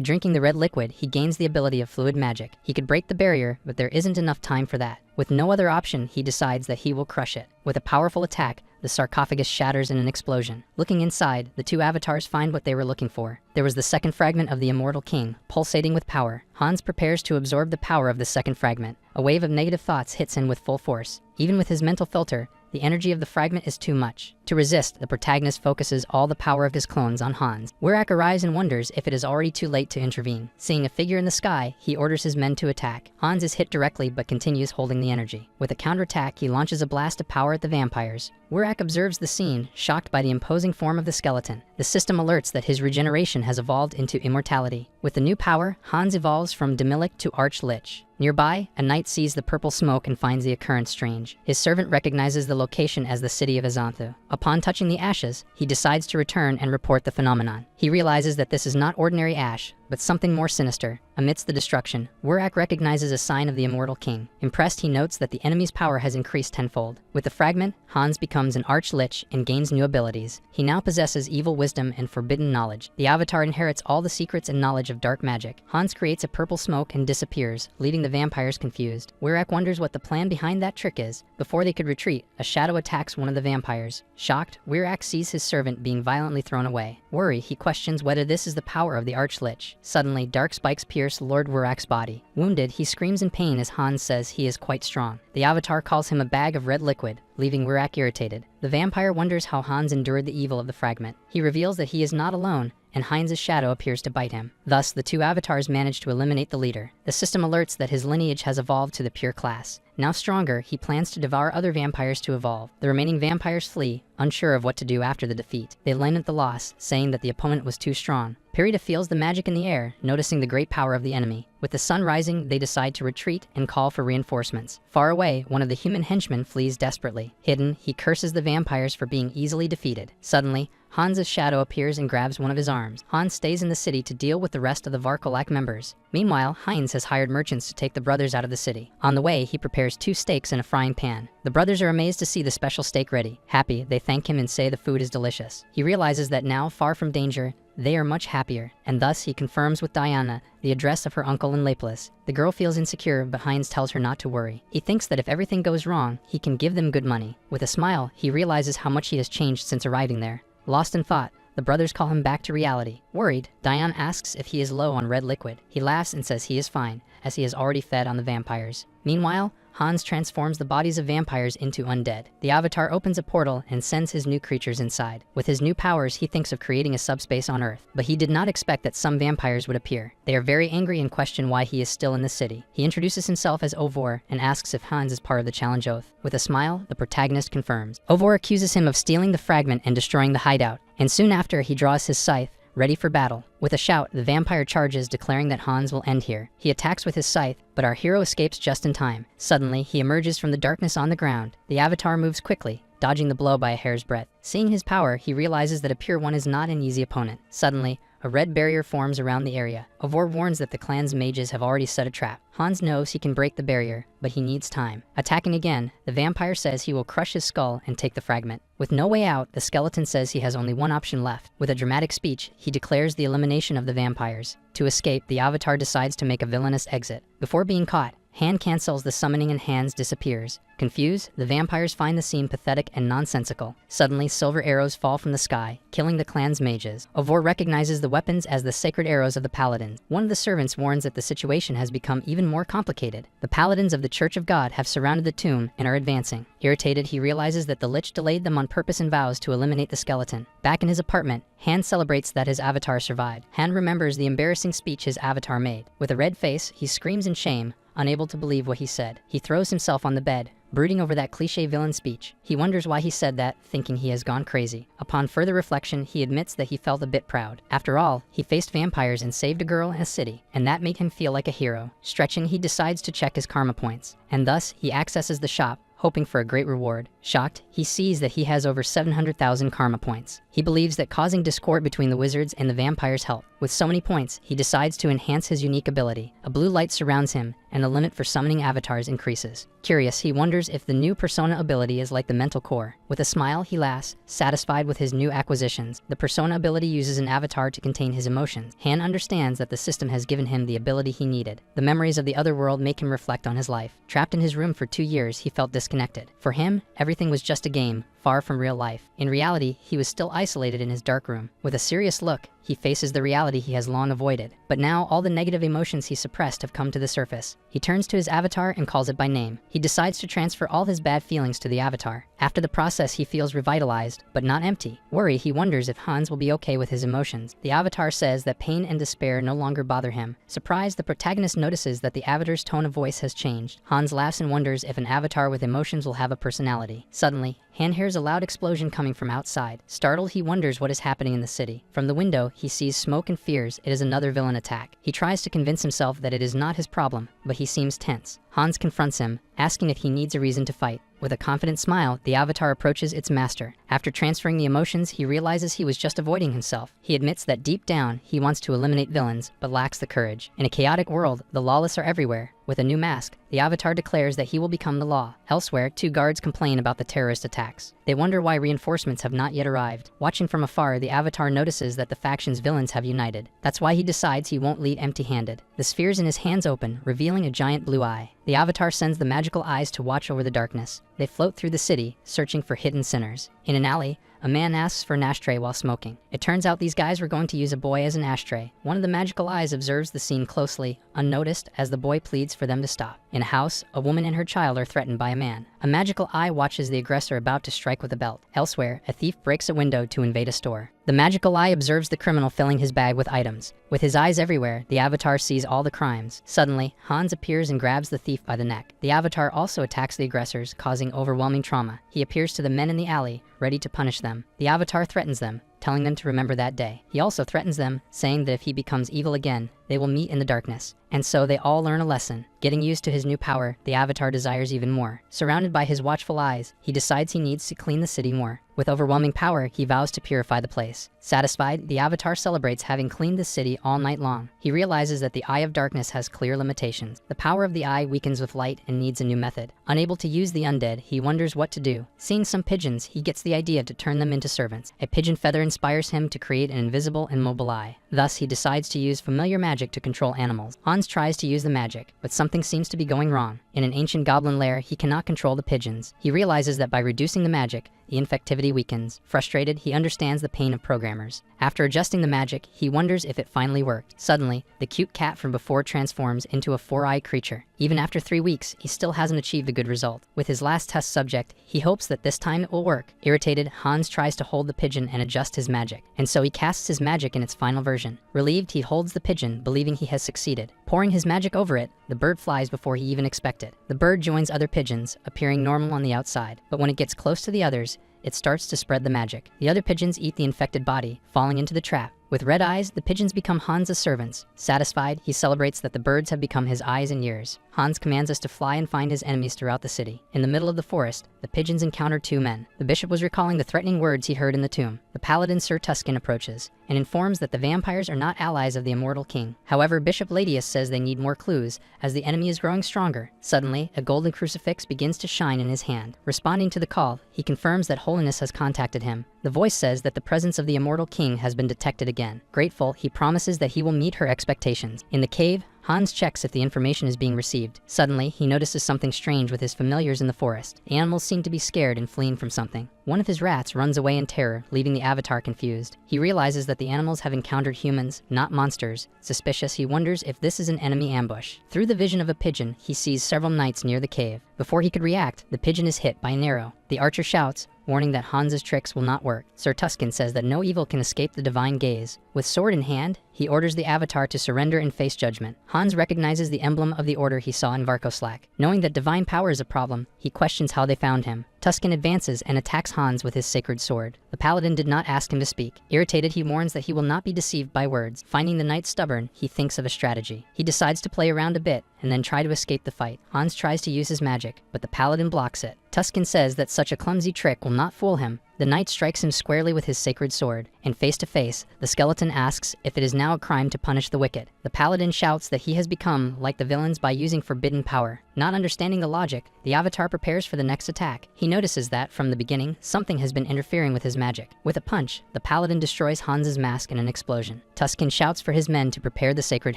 drinking the red liquid, he gains the ability of fluid magic. He could break the barrier, but there isn't enough time for that. With no other option, he decides that he will crush it. With a powerful attack, the sarcophagus shatters in an explosion. Looking inside, the two avatars find what they were looking for. There was the second fragment of the immortal king, pulsating with power. Hans prepares to absorb the power of the second fragment. A wave of negative thoughts hits him with full force. Even with his mental filter, the energy of the fragment is too much. To resist, the protagonist focuses all the power of his clones on Hans. Wirak arrives and wonders if it is already too late to intervene. Seeing a figure in the sky, he orders his men to attack. Hans is hit directly but continues holding the energy. With a counterattack, he launches a blast of power at the vampires. Wirak observes the scene, shocked by the imposing form of the skeleton. The system alerts that his regeneration has evolved into immortality. With the new power, Hans evolves from Demilic to Arch-Lich. Nearby, a knight sees the purple smoke and finds the occurrence strange. His servant recognizes the location as the city of Azanthu. Upon touching the ashes, he decides to return and report the phenomenon. He realizes that this is not ordinary ash, but something more sinister. Amidst the destruction, Wirak recognizes a sign of the immortal king. Impressed, he notes that the enemy's power has increased tenfold. With the fragment, Hans becomes an Arch-Lich and gains new abilities. He now possesses evil wisdom and forbidden knowledge. The avatar inherits all the secrets and knowledge of dark magic. Hans creates a purple smoke and disappears, leaving the vampires confused. Wirak wonders what the plan behind that trick is. Before they could retreat, a shadow attacks one of the vampires. Shocked, Wirak sees his servant being violently thrown away. Worried, he questions whether this is the power of the Arch-Lich. Suddenly, dark spikes pierce Lord Wirak's body. Wounded, he screams in pain as Hans says he is quite strong. The avatar calls him a bag of red liquid, leaving Wirak irritated. The vampire wonders how Hans endured the evil of the fragment. He reveals that he is not alone, and Heinz's shadow appears to bite him. Thus, the two avatars manage to eliminate the leader. The system alerts that his lineage has evolved to the pure class. Now stronger, he plans to devour other vampires to evolve. The remaining vampires flee, unsure of what to do after the defeat. They lament the loss, saying that the opponent was too strong. Pirita feels the magic in the air, noticing the great power of the enemy. With the sun rising, they decide to retreat and call for reinforcements. Far away, one of the human henchmen flees desperately. Hidden, he curses the vampires for being easily defeated. Suddenly, Hans's shadow appears and grabs one of his arms. Hans stays in the city to deal with the rest of the Varkolak members. Meanwhile, Heinz has hired merchants to take the brothers out of the city. On the way, he prepares 2 steaks in a frying pan. The brothers are amazed to see the special steak ready. Happy, they thank him and say the food is delicious. He realizes that now, far from danger, they are much happier, and thus he confirms with Diana the address of her uncle in Lapis. The girl feels insecure, but Heinz tells her not to worry. He thinks that if everything goes wrong, he can give them good money. With a smile, he realizes how much he has changed since arriving there. Lost in thought, the brothers call him back to reality. Worried, Diane asks if he is low on red liquid. He laughs and says he is fine, as he has already fed on the vampires. Meanwhile, Hans transforms the bodies of vampires into undead. The avatar opens a portal and sends his new creatures inside. With his new powers, he thinks of creating a subspace on Earth, but he did not expect that some vampires would appear. They are very angry and question why he is still in the city. He introduces himself as Ovor and asks if Hans is part of the challenge oath. With a smile, the protagonist confirms. Ovor accuses him of stealing the fragment and destroying the hideout, and soon after he draws his scythe, ready for battle. With a shout, the vampire charges, declaring that Hans will end here. He attacks with his scythe, but our hero escapes just in time. Suddenly, he emerges from the darkness on the ground. The avatar moves quickly, dodging the blow by a hair's breadth. Seeing his power, he realizes that a pure one is not an easy opponent. Suddenly, a red barrier forms around the area. Ovor warns that the clan's mages have already set a trap. Hans knows he can break the barrier, but he needs time. Attacking again, the vampire says he will crush his skull and take the fragment. With no way out, the skeleton says he has only one option left. With a dramatic speech, he declares the elimination of the vampires. To escape, the avatar decides to make a villainous exit. Before being caught, Han cancels the summoning and Hans disappears. Confused, the vampires find the scene pathetic and nonsensical. Suddenly, silver arrows fall from the sky, killing the clan's mages. Ovor recognizes the weapons as the sacred arrows of the paladins. One of the servants warns that the situation has become even more complicated. The paladins of the Church of God have surrounded the tomb and are advancing. Irritated, he realizes that the Lich delayed them on purpose and vows to eliminate the skeleton. Back in his apartment, Han celebrates that his avatar survived. Han remembers the embarrassing speech his avatar made. With a red face, he screams in shame, unable to believe what he said. He throws himself on the bed, brooding over that cliché villain speech. He wonders why he said that, thinking he has gone crazy. Upon further reflection, he admits that he felt a bit proud. After all, he faced vampires and saved a girl in a city, and that made him feel like a hero. Stretching, he decides to check his karma points, and thus he accesses the shop, hoping for a great reward. Shocked, he sees that he has over 700,000 karma points. He believes that causing discord between the wizards and the vampires help. With so many points, he decides to enhance his unique ability. A blue light surrounds him, and the limit for summoning avatars increases. Curious, he wonders if the new persona ability is like the mental core. With a smile, he laughs, satisfied with his new acquisitions. The persona ability uses an avatar to contain his emotions. Han understands that the system has given him the ability he needed. The memories of the other world make him reflect on his life. Trapped in his room for 2 years, he felt disconnected. For him, everything was just a game, far from real life. In reality, he was still isolated in his dark room. With a serious look, he faces the reality he has long avoided. But now all the negative emotions he suppressed have come to the surface. He turns to his avatar and calls it by name. He decides to transfer all his bad feelings to the avatar. After the process, he feels revitalized, but not empty. Worried, he wonders if Hans will be okay with his emotions. The avatar says that pain and despair no longer bother him. Surprised, the protagonist notices that the avatar's tone of voice has changed. Hans laughs and wonders if an avatar with emotions will have a personality. Suddenly, Han hears a loud explosion coming from outside. Startled, he wonders what is happening in the city. From the window, he sees smoke and fears it is another villain attack. He tries to convince himself that it is not his problem, but he seems tense. Hans confronts him, asking if he needs a reason to fight. With a confident smile, the avatar approaches its master. After transferring the emotions, he realizes he was just avoiding himself. He admits that deep down, he wants to eliminate villains, but lacks the courage. In a chaotic world, the lawless are everywhere. With a new mask, the avatar declares that he will become the law. Elsewhere, 2 guards complain about the terrorist attacks. They wonder why reinforcements have not yet arrived. Watching from afar, the avatar notices that the faction's villains have united. That's why he decides he won't leave empty-handed. The spheres in his hands open, revealing a giant blue eye. The avatar sends the magical eyes to watch over the darkness. They float through the city, searching for hidden sinners. In an alley, a man asks for an ashtray while smoking. It turns out these guys were going to use a boy as an ashtray. One of the magical eyes observes the scene closely, unnoticed, as the boy pleads for them to stop. In a house, a woman and her child are threatened by a man. A magical eye watches the aggressor about to strike with a belt. Elsewhere, a thief breaks a window to invade a store. The magical eye observes the criminal filling his bag with items. With his eyes everywhere, the avatar sees all the crimes. Suddenly, Hans appears and grabs the thief by the neck. The avatar also attacks the aggressors, causing overwhelming trauma. He appears to the men in the alley, ready to punish them. The avatar threatens them, telling them to remember that day. He also threatens them, saying that if he becomes evil again, they will meet in the darkness. And so they all learn a lesson. Getting used to his new power, the avatar desires even more. Surrounded by his watchful eyes, he decides he needs to clean the city more. With overwhelming power, he vows to purify the place. Satisfied, the avatar celebrates having cleaned the city all night long. He realizes that the Eye of Darkness has clear limitations. The power of the eye weakens with light and needs a new method. Unable to use the undead, he wonders what to do. Seeing some pigeons, he gets the idea to turn them into servants. A pigeon feather inspires him to create an invisible and mobile eye. Thus, he decides to use familiar magic to control animals. Hans tries to use the magic, but something seems to be going wrong. In an ancient goblin lair, he cannot control the pigeons. He realizes that by reducing the magic, the infectivity weakens. Frustrated, he understands the pain of programmers. After adjusting the magic, he wonders if it finally worked. Suddenly, the cute cat from before transforms into a 4-eyed creature. Even after 3 weeks, he still hasn't achieved a good result. With his last test subject, he hopes that this time it will work. Irritated, Hans tries to hold the pigeon and adjust his magic, and so he casts his magic in its final version. Relieved, he holds the pigeon, believing he has succeeded. Pouring his magic over it, the bird flies before he even expected. The bird joins other pigeons, appearing normal on the outside, but when it gets close to the others, it starts to spread the magic. The other pigeons eat the infected body, falling into the trap. With red eyes, the pigeons become Hans' servants. Satisfied, he celebrates that the birds have become his eyes and ears. Hans commands us to fly and find his enemies throughout the city. In the middle of the forest, the pigeons encounter 2 men. The bishop was recalling the threatening words he heard in the tomb. The paladin Sir Tuscan approaches and informs that the vampires are not allies of the immortal king. However, Bishop Ladius says they need more clues, as the enemy is growing stronger. Suddenly, a golden crucifix begins to shine in his hand. Responding to the call, he confirms that Holiness has contacted him. The voice says that the presence of the immortal king has been detected again. Grateful, he promises that he will meet her expectations. In the cave, Hans checks if the information is being received. Suddenly, he notices something strange with his familiars in the forest. The animals seem to be scared and fleeing from something. One of his rats runs away in terror, leaving the Avatar confused. He realizes that the animals have encountered humans, not monsters. Suspicious, he wonders if this is an enemy ambush. Through the vision of a pigeon, he sees several knights near the cave. Before he could react, the pigeon is hit by an arrow. The archer shouts, warning that Hans's tricks will not work. Sir Tuscan says that no evil can escape the divine gaze. With sword in hand, he orders the Avatar to surrender and face judgment. Hans recognizes the emblem of the order he saw in Varkoslak. Knowing that divine power is a problem, he questions how they found him. Tuscan advances and attacks Hans with his sacred sword. The paladin did not ask him to speak. Irritated, he warns that he will not be deceived by words. Finding the knight stubborn, he thinks of a strategy. He decides to play around a bit and then try to escape the fight. Hans tries to use his magic, but the paladin blocks it. Tuscan says that such a clumsy trick will not fool him. The knight strikes him squarely with his sacred sword, and face to face, the skeleton asks if it is now a crime to punish the wicked. The paladin shouts that he has become like the villains by using forbidden power. Not understanding the logic, the Avatar prepares for the next attack. He notices that, from the beginning, something has been interfering with his magic. With a punch, the paladin destroys Hans's mask in an explosion. Tuscan shouts for his men to prepare the sacred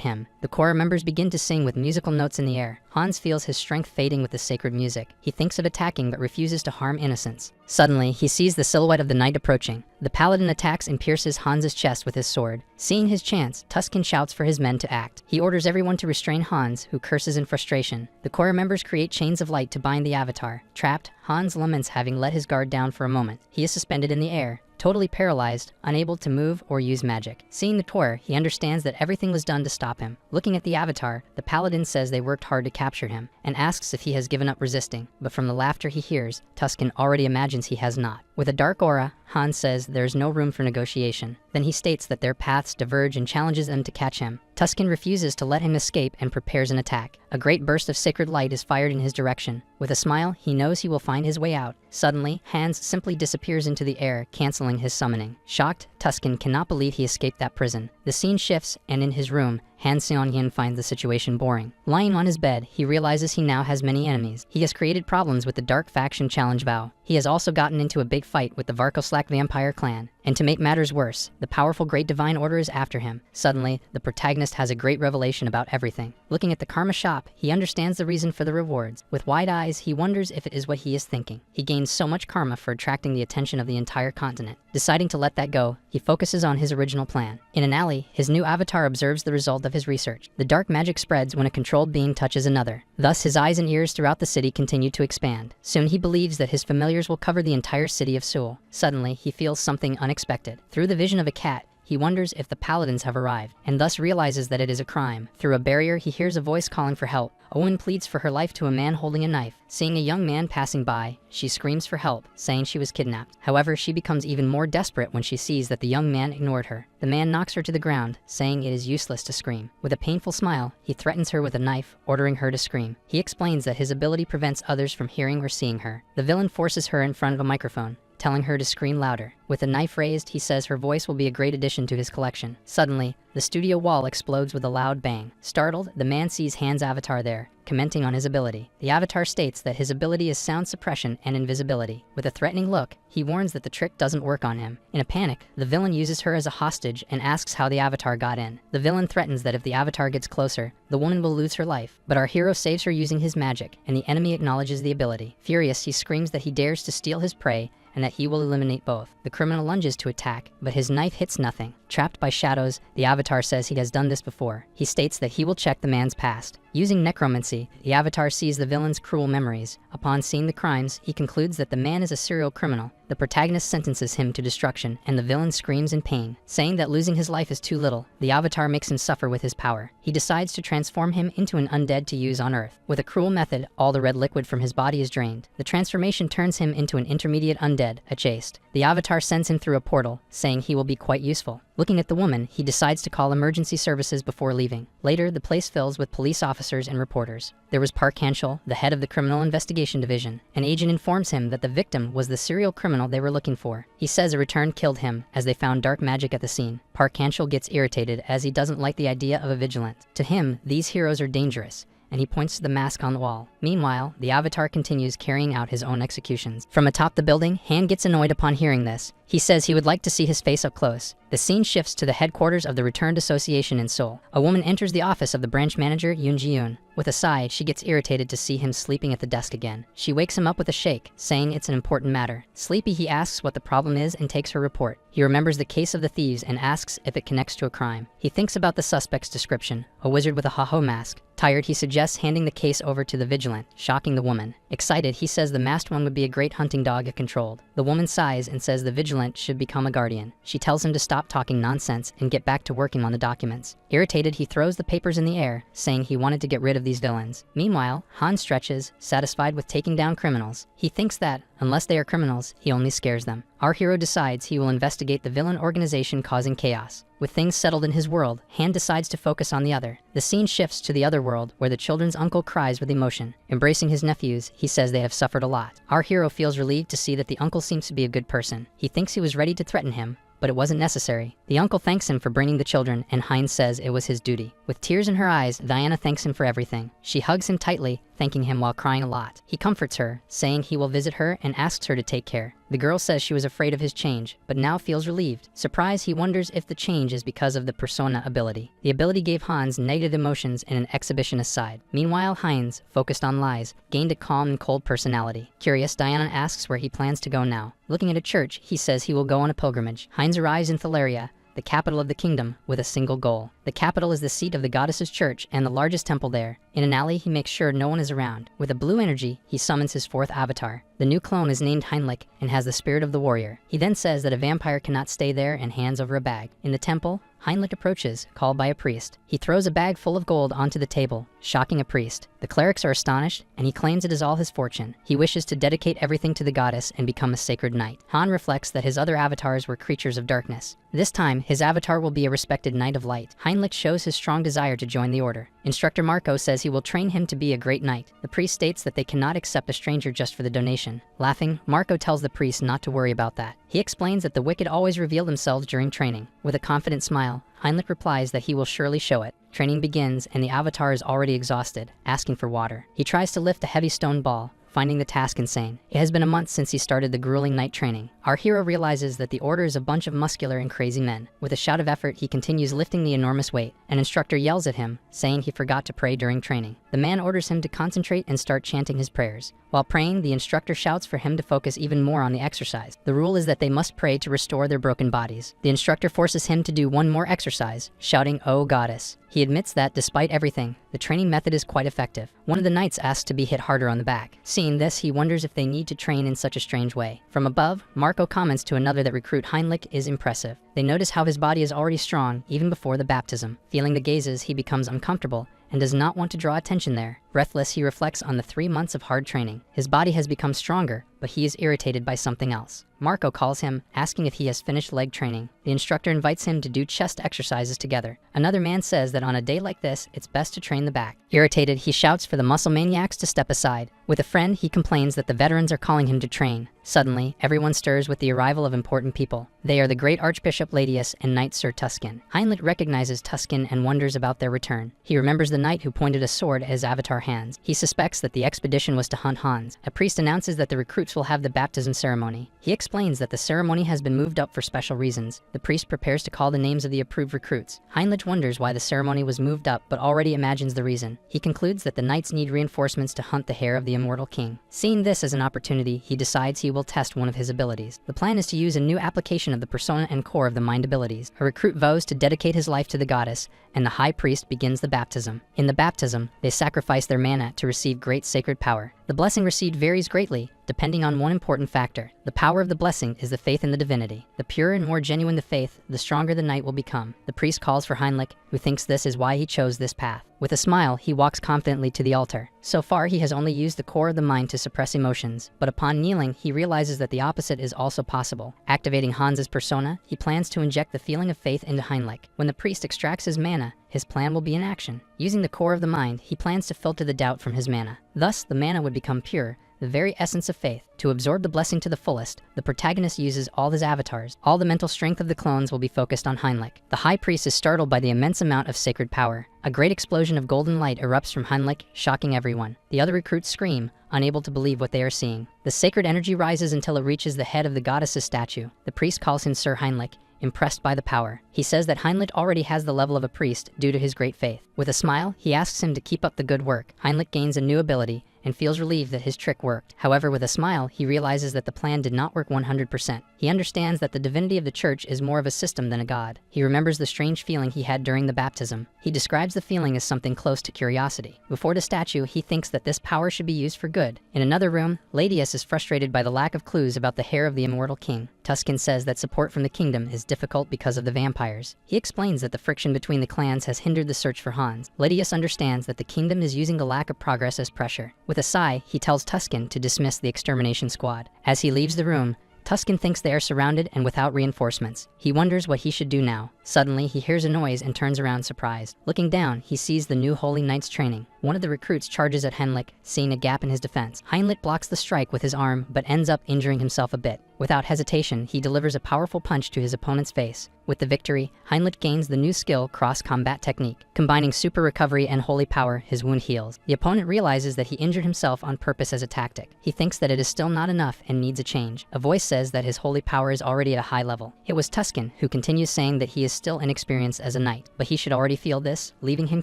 hymn. The choir members begin to sing with musical notes in the air. Hans feels his strength fading with the sacred music. He thinks of attacking but refuses to harm innocents. Suddenly, he sees the silhouette of the knight approaching. The paladin attacks and pierces Hans's chest with his sword. Seeing his chance, Tuscan shouts for his men to act. He orders everyone to restrain Hans, who curses in frustration. The choir members create chains of light to bind the Avatar. Trapped, Hans laments having let his guard down for a moment. He is suspended in the air, totally paralyzed, unable to move or use magic. Seeing the tour, he understands that everything was done to stop him. Looking at the Avatar, the paladin says they worked hard to capture him, and asks if he has given up resisting. But from the laughter he hears, Tuscan already imagines he has not. With a dark aura, Hans says there is no room for negotiation. Then he states that their paths diverge and challenges them to catch him. Tuscan refuses to let him escape and prepares an attack. A great burst of sacred light is fired in his direction. With a smile, he knows he will find his way out. Suddenly, Hans simply disappears into the air, canceling his summoning. Shocked, Tuscan cannot believe he escaped that prison. The scene shifts, and in his room, Han Seon-yin finds the situation boring. Lying on his bed, he realizes he now has many enemies. He has created problems with the Dark Faction Challenge Vow. He has also gotten into a big fight with the Varkoslak vampire clan. And to make matters worse, the powerful Great Divine Order is after him. Suddenly, the protagonist has a great revelation about everything. Looking at the karma shop, he understands the reason for the rewards. With wide eyes, he wonders if it is what he is thinking. He gains so much karma for attracting the attention of the entire continent. Deciding to let that go, he focuses on his original plan. In an alley, his new avatar observes the result of his research. The dark magic spreads when a controlled being touches another. Thus, his eyes and ears throughout the city continue to expand. Soon he believes that his familiars will cover the entire city of Seoul. Suddenly, he feels something unexpected. Through the vision of a cat, he wonders if the paladins have arrived, and thus realizes that it is a crime. Through a barrier, he hears a voice calling for help. A woman pleads for her life to a man holding a knife. Seeing a young man passing by, she screams for help, saying she was kidnapped. However, she becomes even more desperate when she sees that the young man ignored her. The man knocks her to the ground, saying it is useless to scream. With a painful smile, he threatens her with a knife, ordering her to scream. He explains that his ability prevents others from hearing or seeing her. The villain forces her in front of a microphone, telling her to scream louder. With the knife raised, he says her voice will be a great addition to his collection. Suddenly, the studio wall explodes with a loud bang. Startled, the man sees Han's avatar there, commenting on his ability. The avatar states that his ability is sound suppression and invisibility. With a threatening look, he warns that the trick doesn't work on him. In a panic, the villain uses her as a hostage and asks how the avatar got in. The villain threatens that if the avatar gets closer, the woman will lose her life. But our hero saves her using his magic, and the enemy acknowledges the ability. Furious, he screams that he dares to steal his prey, and that he will eliminate both. The criminal lunges to attack, but his knife hits nothing. Trapped by shadows, the avatar says he has done this before. He states that he will check the man's past. Using necromancy, the avatar sees the villain's cruel memories. Upon seeing the crimes, he concludes that the man is a serial criminal. The protagonist sentences him to destruction, and the villain screams in pain. Saying that losing his life is too little, the avatar makes him suffer with his power. He decides to transform him into an undead to use on Earth. With a cruel method, all the red liquid from his body is drained. The transformation turns him into an intermediate undead, a chaste. The avatar sends him through a portal, saying he will be quite useful. Looking at the woman, he decides to call emergency services before leaving. Later, the place fills with police officers and reporters. There was Park Han-chul, the head of the Criminal Investigation Division. An agent informs him that the victim was the serial criminal they were looking for. He says a return killed him, as they found dark magic at the scene. Park Han-chul gets irritated as he doesn't like the idea of a vigilant. To him, these heroes are dangerous, and he points to the mask on the wall. Meanwhile, the avatar continues carrying out his own executions. From atop the building, Han gets annoyed upon hearing this. He says he would like to see his face up close. The scene shifts to the headquarters of the Returned Association in Seoul. A woman enters the office of the branch manager, Yoon Ji-yoon. With a sigh, she gets irritated to see him sleeping at the desk again. She wakes him up with a shake, saying it's an important matter. Sleepy, he asks what the problem is and takes her report. He remembers the case of the thieves and asks if it connects to a crime. He thinks about the suspect's description, a wizard with a ha-ho mask. Tired, he suggests handing the case over to the vigilant, shocking the woman. Excited, he says the masked one would be a great hunting dog if controlled. The woman sighs and says the vigilant should become a guardian. She tells him to stop talking nonsense and get back to working on the documents. Irritated, he throws the papers in the air, saying he wanted to get rid of these villains. Meanwhile, Han stretches, satisfied with taking down criminals. He thinks that, unless they are criminals, he only scares them. Our hero decides he will investigate the villain organization causing chaos. With things settled in his world, Han decides to focus on the other. The scene shifts to the other world, where the children's uncle cries with emotion. Embracing his nephews, he says they have suffered a lot. Our hero feels relieved to see that the uncle seems to be a good person. He thinks he was ready to threaten him, but it wasn't necessary. The uncle thanks him for bringing the children, and Heinz says it was his duty. With tears in her eyes, Diana thanks him for everything. She hugs him tightly, thanking him while crying a lot. He comforts her, saying he will visit her and asks her to take care. The girl says she was afraid of his change, but now feels relieved. Surprised, he wonders if the change is because of the persona ability. The ability gave Hans negative emotions and an exhibitionist side. Meanwhile, Heinz, focused on lies, gained a calm and cold personality. Curious, Diana asks where he plans to go now. Looking at a church, he says he will go on a pilgrimage. Heinz arrives in Thalaria, the capital of the kingdom, with a single goal. The capital is the seat of the goddess's church and the largest temple there. In an alley, he makes sure no one is around. With a blue energy, he summons his fourth avatar. The new clone is named Heinlich and has the spirit of the warrior. He then says that a vampire cannot stay there and hands over a bag. In the temple, Heinlich approaches, called by a priest. He throws a bag full of gold onto the table, shocking a priest. The clerics are astonished, and he claims it is all his fortune. He wishes to dedicate everything to the goddess and become a sacred knight. Han reflects that his other avatars were creatures of darkness. This time, his avatar will be a respected knight of light. Heinlich shows his strong desire to join the order. Instructor Marco says he will train him to be a great knight. The priest states that they cannot accept a stranger just for the donation. Laughing, Marco tells the priest not to worry about that. He explains that the wicked always reveal themselves during training. With a confident smile, Heinlich replies that he will surely show it. Training begins, and the avatar is already exhausted, asking for water. He tries to lift a heavy stone ball, finding the task insane. It has been a month since he started the grueling night training. Our hero realizes that the order is a bunch of muscular and crazy men. With a shout of effort, he continues lifting the enormous weight. An instructor yells at him, saying he forgot to pray during training. The man orders him to concentrate and start chanting his prayers. While praying, the instructor shouts for him to focus even more on the exercise. The rule is that they must pray to restore their broken bodies. The instructor forces him to do one more exercise, shouting, "Oh goddess." He admits that, despite everything, the training method is quite effective. One of the knights asks to be hit harder on the back. Seeing this, he wonders if they need to train in such a strange way. From above, Marco comments to another that recruit Heinlich is impressive. They notice how his body is already strong, even before the baptism. Feeling the gazes, he becomes uncomfortable and does not want to draw attention there. Breathless, he reflects on the 3 months of hard training. His body has become stronger, but he is irritated by something else. Marco calls him, asking if he has finished leg training. The instructor invites him to do chest exercises together. Another man says that on a day like this, it's best to train the back. Irritated, he shouts for the muscle maniacs to step aside. With a friend, he complains that the veterans are calling him to train. Suddenly, everyone stirs with the arrival of important people. They are the great Archbishop Ladius and Knight Sir Tuscan. Heinlich recognizes Tuscan and wonders about their return. He remembers the knight who pointed a sword at his avatar hands. He suspects that the expedition was to hunt Hans. A priest announces that the recruits will have the baptism ceremony. He explains that the ceremony has been moved up for special reasons. The priest prepares to call the names of the approved recruits. Heinlich wonders why the ceremony was moved up, but already imagines the reason. He concludes that the knights need reinforcements to hunt the heir of the immortal king. Seeing this as an opportunity, he decides he will test one of his abilities. The plan is to use a new application of the persona and core of the mind abilities. A recruit vows to dedicate his life to the goddess, and the high priest begins the baptism. In the baptism, they sacrifice their mana to receive great sacred power. The blessing received varies greatly, depending on one important factor. The power of the blessing is the faith in the divinity. The purer and more genuine the faith, the stronger the knight will become. The priest calls for Heinlich, who thinks this is why he chose this path. With a smile, he walks confidently to the altar. So far, he has only used the core of the mind to suppress emotions, but upon kneeling, he realizes that the opposite is also possible. Activating Hans's persona, he plans to inject the feeling of faith into Heinlich. When the priest extracts his mana, his plan will be in action. Using the core of the mind, he plans to filter the doubt from his mana. Thus, the mana would become pure, the very essence of faith. To absorb the blessing to the fullest, the protagonist uses all his avatars. All the mental strength of the clones will be focused on Heinrich. The high priest is startled by the immense amount of sacred power. A great explosion of golden light erupts from Heinrich, shocking everyone. The other recruits scream, unable to believe what they are seeing. The sacred energy rises until it reaches the head of the goddess's statue. The priest calls him Sir Heinrich, impressed by the power. He says that Heinrich already has the level of a priest due to his great faith. With a smile, he asks him to keep up the good work. Heinrich gains a new ability and feels relieved that his trick worked. However, with a smile, he realizes that the plan did not work 100%. He understands that the divinity of the church is more of a system than a god. He remembers the strange feeling he had during the baptism. He describes the feeling as something close to curiosity. Before the statue, he thinks that this power should be used for good. In another room, Ladius is frustrated by the lack of clues about the hair of the immortal king. Tuscan says that support from the kingdom is difficult because of the vampires. He explains that the friction between the clans has hindered the search for Hans. Ladius understands that the kingdom is using the lack of progress as pressure. With a sigh, he tells Tuscan to dismiss the extermination squad. As he leaves the room, Tuscan thinks they are surrounded and without reinforcements. He wonders what he should do now. Suddenly, he hears a noise and turns around surprised. Looking down, he sees the new Holy Knights training. One of the recruits charges at Heinrich, seeing a gap in his defense. Heinrich blocks the strike with his arm, but ends up injuring himself a bit. Without hesitation, he delivers a powerful punch to his opponent's face. With the victory, Heinrich gains the new skill cross-combat technique. Combining super recovery and holy power, his wound heals. The opponent realizes that he injured himself on purpose as a tactic. He thinks that it is still not enough and needs a change. A voice says that his holy power is already at a high level. It was Tuscan, who continues saying that he is still inexperienced as a knight, but he should already feel this, leaving him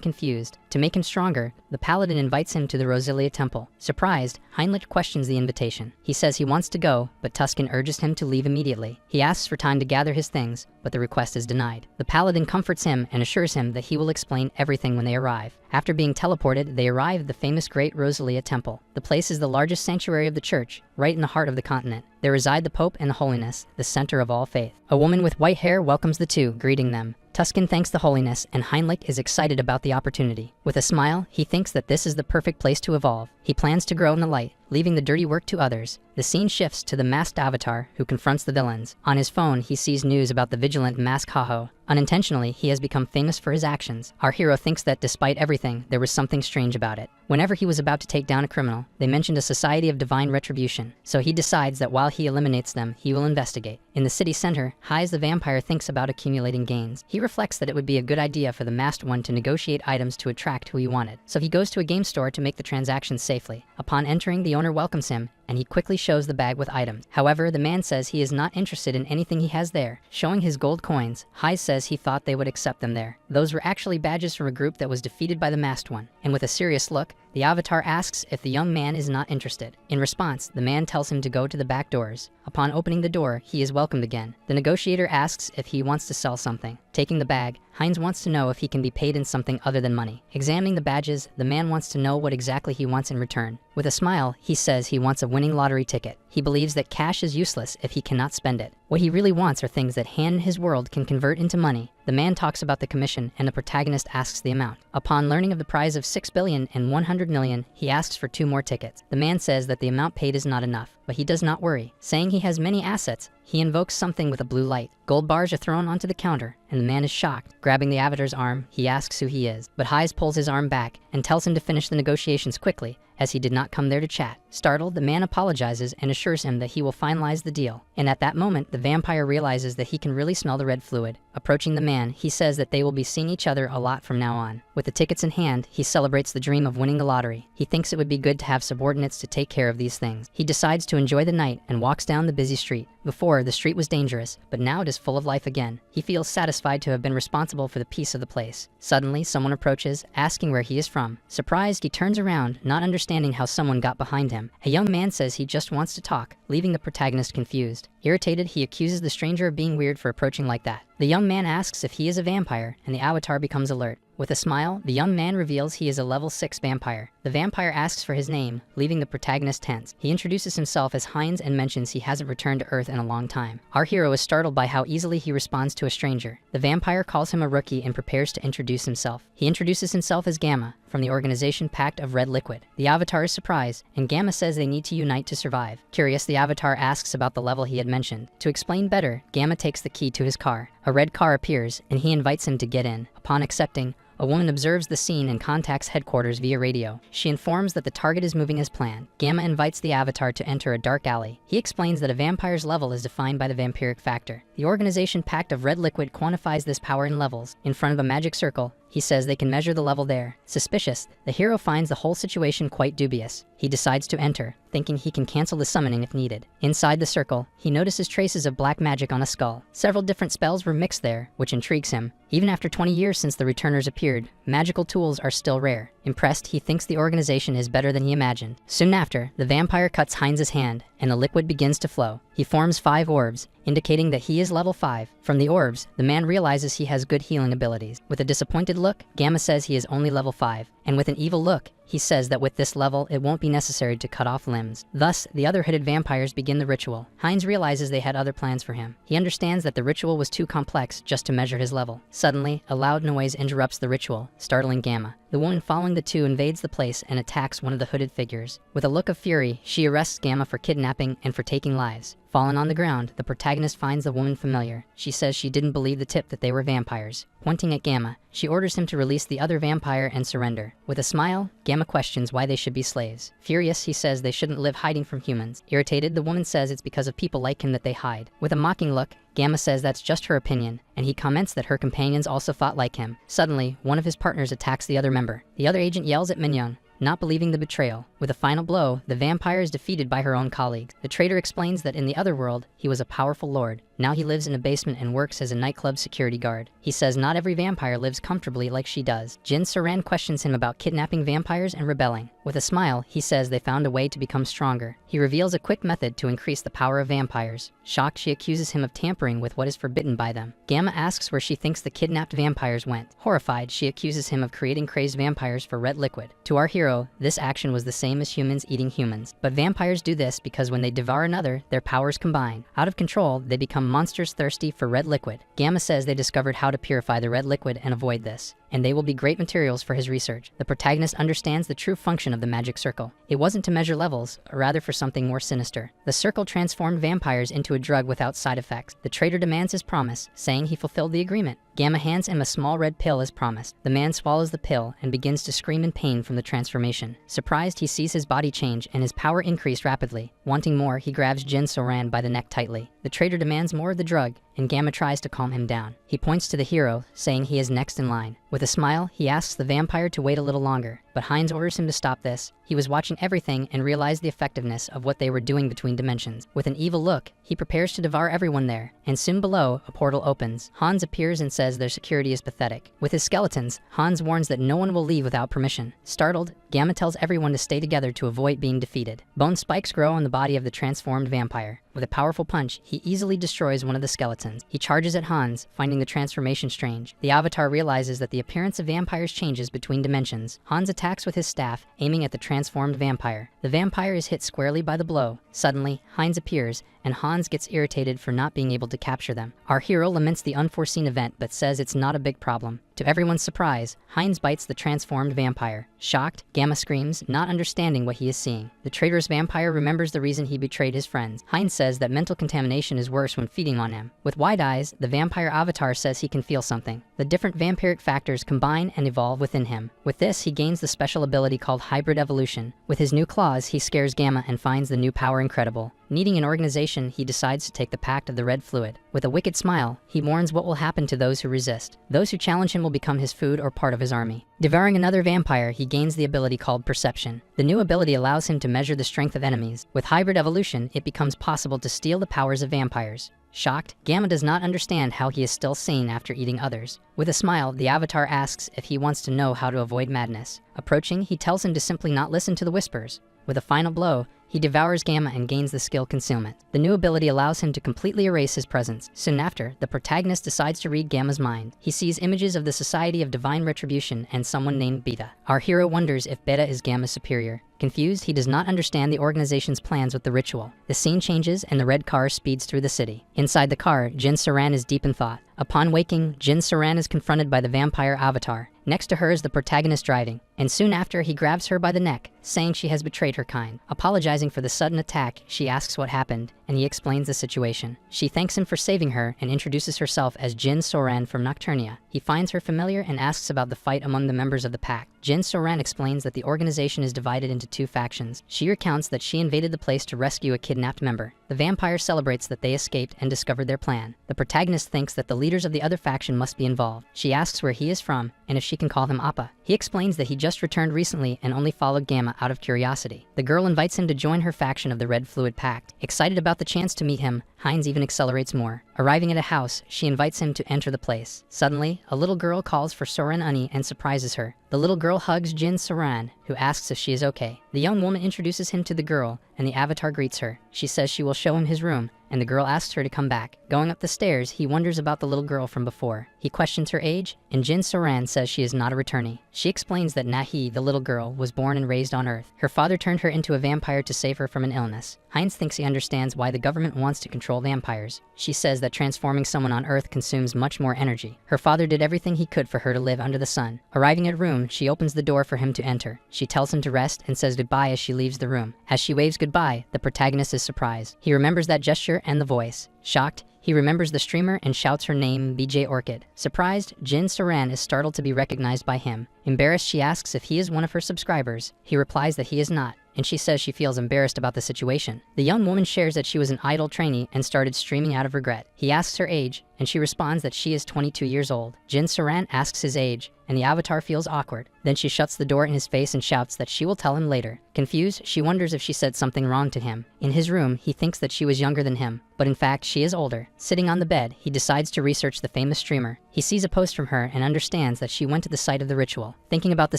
confused. To make him stronger, the paladin invites him to the Rosilia temple. Surprised, Heinrich questions the invitation. He says he wants to go, but Tuscan urges him to leave immediately. He asks for time to gather his things, but the request is denied. The paladin comforts him and assures him that he will explain everything when they arrive. After being teleported, they arrive at the famous Great Rosalia Temple. The place is the largest sanctuary of the church, right in the heart of the continent. There reside the Pope and the Holiness, the center of all faith. A woman with white hair welcomes the two, greeting them. Tuscan thanks the Holiness, and Heinrich is excited about the opportunity. With a smile, he thinks that this is the perfect place to evolve. He plans to grow in the light, leaving the dirty work to others. The scene shifts to the masked avatar, who confronts the villains. On his phone, he sees news about the vigilant Mask Haho. Unintentionally, he has become famous for his actions. Our hero thinks that despite everything, there was something strange about it. Whenever he was about to take down a criminal, they mentioned a society of divine retribution, so he decides that while he eliminates them, he will investigate. In the city center, Hais the vampire thinks about accumulating gains. He reflects that it would be a good idea for the masked one to negotiate items to attract who he wanted, so he goes to a game store to make the transactions safely. Upon entering, the owner welcomes him, and he quickly shows the bag with items. However, the man says he is not interested in anything he has there. Showing his gold coins, Hais says he thought they would accept them there. Those were actually badges from a group that was defeated by the masked one. And with a serious look, the avatar asks if the young man is not interested. In response, the man tells him to go to the back doors. Upon opening the door, he is welcomed again. The negotiator asks if he wants to sell something. Taking the bag, Heinz wants to know if he can be paid in something other than money. Examining the badges, the man wants to know what exactly he wants in return. With a smile, he says he wants a winning lottery ticket. He believes that cash is useless if he cannot spend it. What he really wants are things that Han in his world can convert into money. The man talks about the commission, and the protagonist asks the amount. Upon learning of the prize of 6 billion and 100 million, he asks for 2 more tickets. The man says that the amount paid is not enough, but he does not worry. Saying he has many assets, he invokes something with a blue light. Gold bars are thrown onto the counter, and the man is shocked. Grabbing the avatar's arm, he asks who he is, but Hais pulls his arm back and tells him to finish the negotiations quickly, as he did not come there to chat. Startled, the man apologizes and assures him that he will finalize the deal. And at that moment, the vampire realizes that he can really smell the red fluid. Approaching the man, he says that they will be seeing each other a lot from now on. With the tickets in hand, he celebrates the dream of winning the lottery. He thinks it would be good to have subordinates to take care of these things. He decides to enjoy the night and walks down the busy street. Before, the street was dangerous, but now it is full of life again. He feels satisfied to have been responsible for the peace of the place. Suddenly, someone approaches, asking where he is from. Surprised, he turns around, not understanding how someone got behind him. A young man says he just wants to talk, leaving the protagonist confused. Irritated, he accuses the stranger of being weird for approaching like that. The young man asks if he is a vampire, and the avatar becomes alert. With a smile, the young man reveals he is a level 6 vampire. The vampire asks for his name, leaving the protagonist tense. He introduces himself as Heinz and mentions he hasn't returned to Earth in a long time. Our hero is startled by how easily he responds to a stranger. The vampire calls him a rookie and prepares to introduce himself. He introduces himself as Gamma, from the organization Pact of Red Liquid. The avatar is surprised, and Gamma says they need to unite to survive. Curious, the avatar asks about the level he had mentioned. To explain better, Gamma takes the key to his car. A red car appears, and he invites him to get in. Upon accepting, A woman observes the scene and contacts headquarters via radio. She informs that the target is moving as planned. Gamma invites the Avatar to enter a dark alley. He explains that a vampire's level is defined by the vampiric factor. The organization pact of red liquid quantifies this power in levels. In front of a magic circle, he says they can measure the level there. Suspicious, the hero finds the whole situation quite dubious. He decides to enter, thinking he can cancel the summoning if needed. Inside the circle, he notices traces of black magic on a skull. Several different spells were mixed there, which intrigues him. Even after 20 years since the returners appeared, magical tools are still rare. Impressed, he thinks the organization is better than he imagined. Soon after, the vampire cuts Heinz's hand, and the liquid begins to flow. He forms 5 orbs, indicating that he is level 5. From the orbs, the man realizes he has good healing abilities. With a disappointed look, Gamma says he is only level 5, and with an evil look, he says that with this level, it won't be necessary to cut off limbs. Thus, the other hooded vampires begin the ritual. Heinz realizes they had other plans for him. He understands that the ritual was too complex just to measure his level. Suddenly, a loud noise interrupts the ritual, startling Gamma. The woman following the two invades the place and attacks one of the hooded figures. With a look of fury, she arrests Gamma for kidnapping and for taking lives. Fallen on the ground, the protagonist finds the woman familiar. She says she didn't believe the tip that they were vampires. Pointing at Gamma, she orders him to release the other vampire and surrender. With a smile, Gamma questions why they should be slaves. Furious, he says they shouldn't live hiding from humans. Irritated, the woman says it's because of people like him that they hide. With a mocking look, Gamma says that's just her opinion, and he comments that her companions also thought like him. Suddenly, one of his partners attacks the other member. The other agent yells at Mignon, not believing the betrayal. With a final blow, the vampire is defeated by her own colleagues. The traitor explains that in the other world, he was a powerful lord. Now he lives in a basement and works as a nightclub security guard. He says not every vampire lives comfortably like she does. Jin Saran questions him about kidnapping vampires and rebelling. With a smile, he says they found a way to become stronger. He reveals a quick method to increase the power of vampires. Shocked, she accuses him of tampering with what is forbidden by them. Gamma asks where she thinks the kidnapped vampires went. Horrified, she accuses him of creating crazed vampires for red liquid. To our hero, this action was the same as humans eating humans. But vampires do this because when they devour another, their powers combine. Out of control, they become monsters thirsty for red liquid. Gamma says they discovered how to purify the red liquid and avoid this, and they will be great materials for his research. The protagonist understands the true function of the magic circle. It wasn't to measure levels, or rather for something more sinister. The circle transformed vampires into a drug without side effects. The traitor demands his promise, saying he fulfilled the agreement. Gamma hands him a small red pill as promised. The man swallows the pill and begins to scream in pain from the transformation. Surprised, he sees his body change and his power increase rapidly. Wanting more, he grabs Jin Soran by the neck tightly. The traitor demands more of the drug, and Gamma tries to calm him down. He points to the hero, saying he is next in line. With a smile, he asks the vampire to wait a little longer, but Heinz orders him to stop this. He was watching everything and realized the effectiveness of what they were doing between dimensions. With an evil look, he prepares to devour everyone there, and soon below, a portal opens. Hans appears and says their security is pathetic. With his skeletons, Hans warns that no one will leave without permission. Startled, Gamma tells everyone to stay together to avoid being defeated. Bone spikes grow on the body of the transformed vampire. With a powerful punch, he easily destroys one of the skeletons. He charges at Hans, finding the transformation strange. The Avatar realizes that the appearance of vampires changes between dimensions. Hans attacks with his staff, aiming at the transformed vampire. The vampire is hit squarely by the blow. Suddenly, Heinz appears, and Hans gets irritated for not being able to capture them. Our hero laments the unforeseen event but says it's not a big problem. To everyone's surprise, Heinz bites the transformed vampire. Shocked, Gamma screams, not understanding what he is seeing. The traitorous vampire remembers the reason he betrayed his friends. Heinz says that mental contamination is worse when feeding on him. With wide eyes, the vampire avatar says he can feel something. The different vampiric factors combine and evolve within him. With this, he gains the special ability called hybrid evolution. With his new claws, he scares Gamma and finds the new power incredible. Needing an organization, he decides to take the pact of the red fluid. With a wicked smile, he warns what will happen to those who resist. Those who challenge him will become his food or part of his army. Devouring another vampire, he gains the ability called perception. The new ability allows him to measure the strength of enemies. With hybrid evolution, it becomes possible to steal the powers of vampires. Shocked, Gamma does not understand how he is still sane after eating others. With a smile, the Avatar asks if he wants to know how to avoid madness. Approaching, he tells him to simply not listen to the whispers. With a final blow, he devours Gamma and gains the skill Concealment. The new ability allows him to completely erase his presence. Soon after, the protagonist decides to read Gamma's mind. He sees images of the Society of Divine Retribution and someone named Beta. Our hero wonders if Beta is Gamma's superior. Confused, he does not understand the organization's plans with the ritual. The scene changes and the red car speeds through the city. Inside the car, Jin Saran is deep in thought. Upon waking, Jin Saran is confronted by the vampire Avatar. Next to her is the protagonist driving, and soon after he grabs her by the neck, saying she has betrayed her kind. Apologizing for the sudden attack, she asks what happened, and he explains the situation. She thanks him for saving her and introduces herself as Jin Soran from Nocturnia. He finds her familiar and asks about the fight among the members of the pack. Jin Soran explains that the organization is divided into two factions. She recounts that she invaded the place to rescue a kidnapped member. The vampire celebrates that they escaped and discovered their plan. The protagonist thinks that the leaders of the other faction must be involved. She asks where he is from and if she can call him Appa. He explains that he just returned recently and only followed Gamma out of curiosity. The girl invites him to join her faction of the Red Fluid Pact. Excited about the chance to meet him, Heinz even accelerates more. Arriving at a house, she invites him to enter the place. Suddenly, a little girl calls for Soren Uni and surprises her. The little girl hugs Jin Soran, who asks if she is okay. The young woman introduces him to the girl, and the avatar greets her. She says she will show him his room, and the girl asks her to come back. Going up the stairs, he wonders about the little girl from before. He questions her age, and Jin Soran says she is not a returnee. She explains that Nahi, the little girl, was born and raised on Earth. Her father turned her into a vampire to save her from an illness. Heinz thinks he understands why the government wants to control vampires. She says that transforming someone on Earth consumes much more energy. Her father did everything he could for her to live under the sun. Arriving at a room, she opens the door for him to enter. She tells him to rest and says goodbye as she leaves the room. As she waves goodbye, the protagonist is surprised. He remembers that gesture and the voice. Shocked, he remembers the streamer and shouts her name, BJ Orchid. Surprised, Jin Soran is startled to be recognized by him. Embarrassed, she asks if he is one of her subscribers. He replies that he is not, and she says she feels embarrassed about the situation. The young woman shares that she was an idol trainee and started streaming out of regret. He asks her age, and she responds that she is 22 years old. Jin Soran asks his age, and the avatar feels awkward. Then she shuts the door in his face and shouts that she will tell him later. Confused, she wonders if she said something wrong to him. In his room, he thinks that she was younger than him, but in fact, she is older. Sitting on the bed, he decides to research the famous streamer. He sees a post from her and understands that she went to the site of the ritual. Thinking about the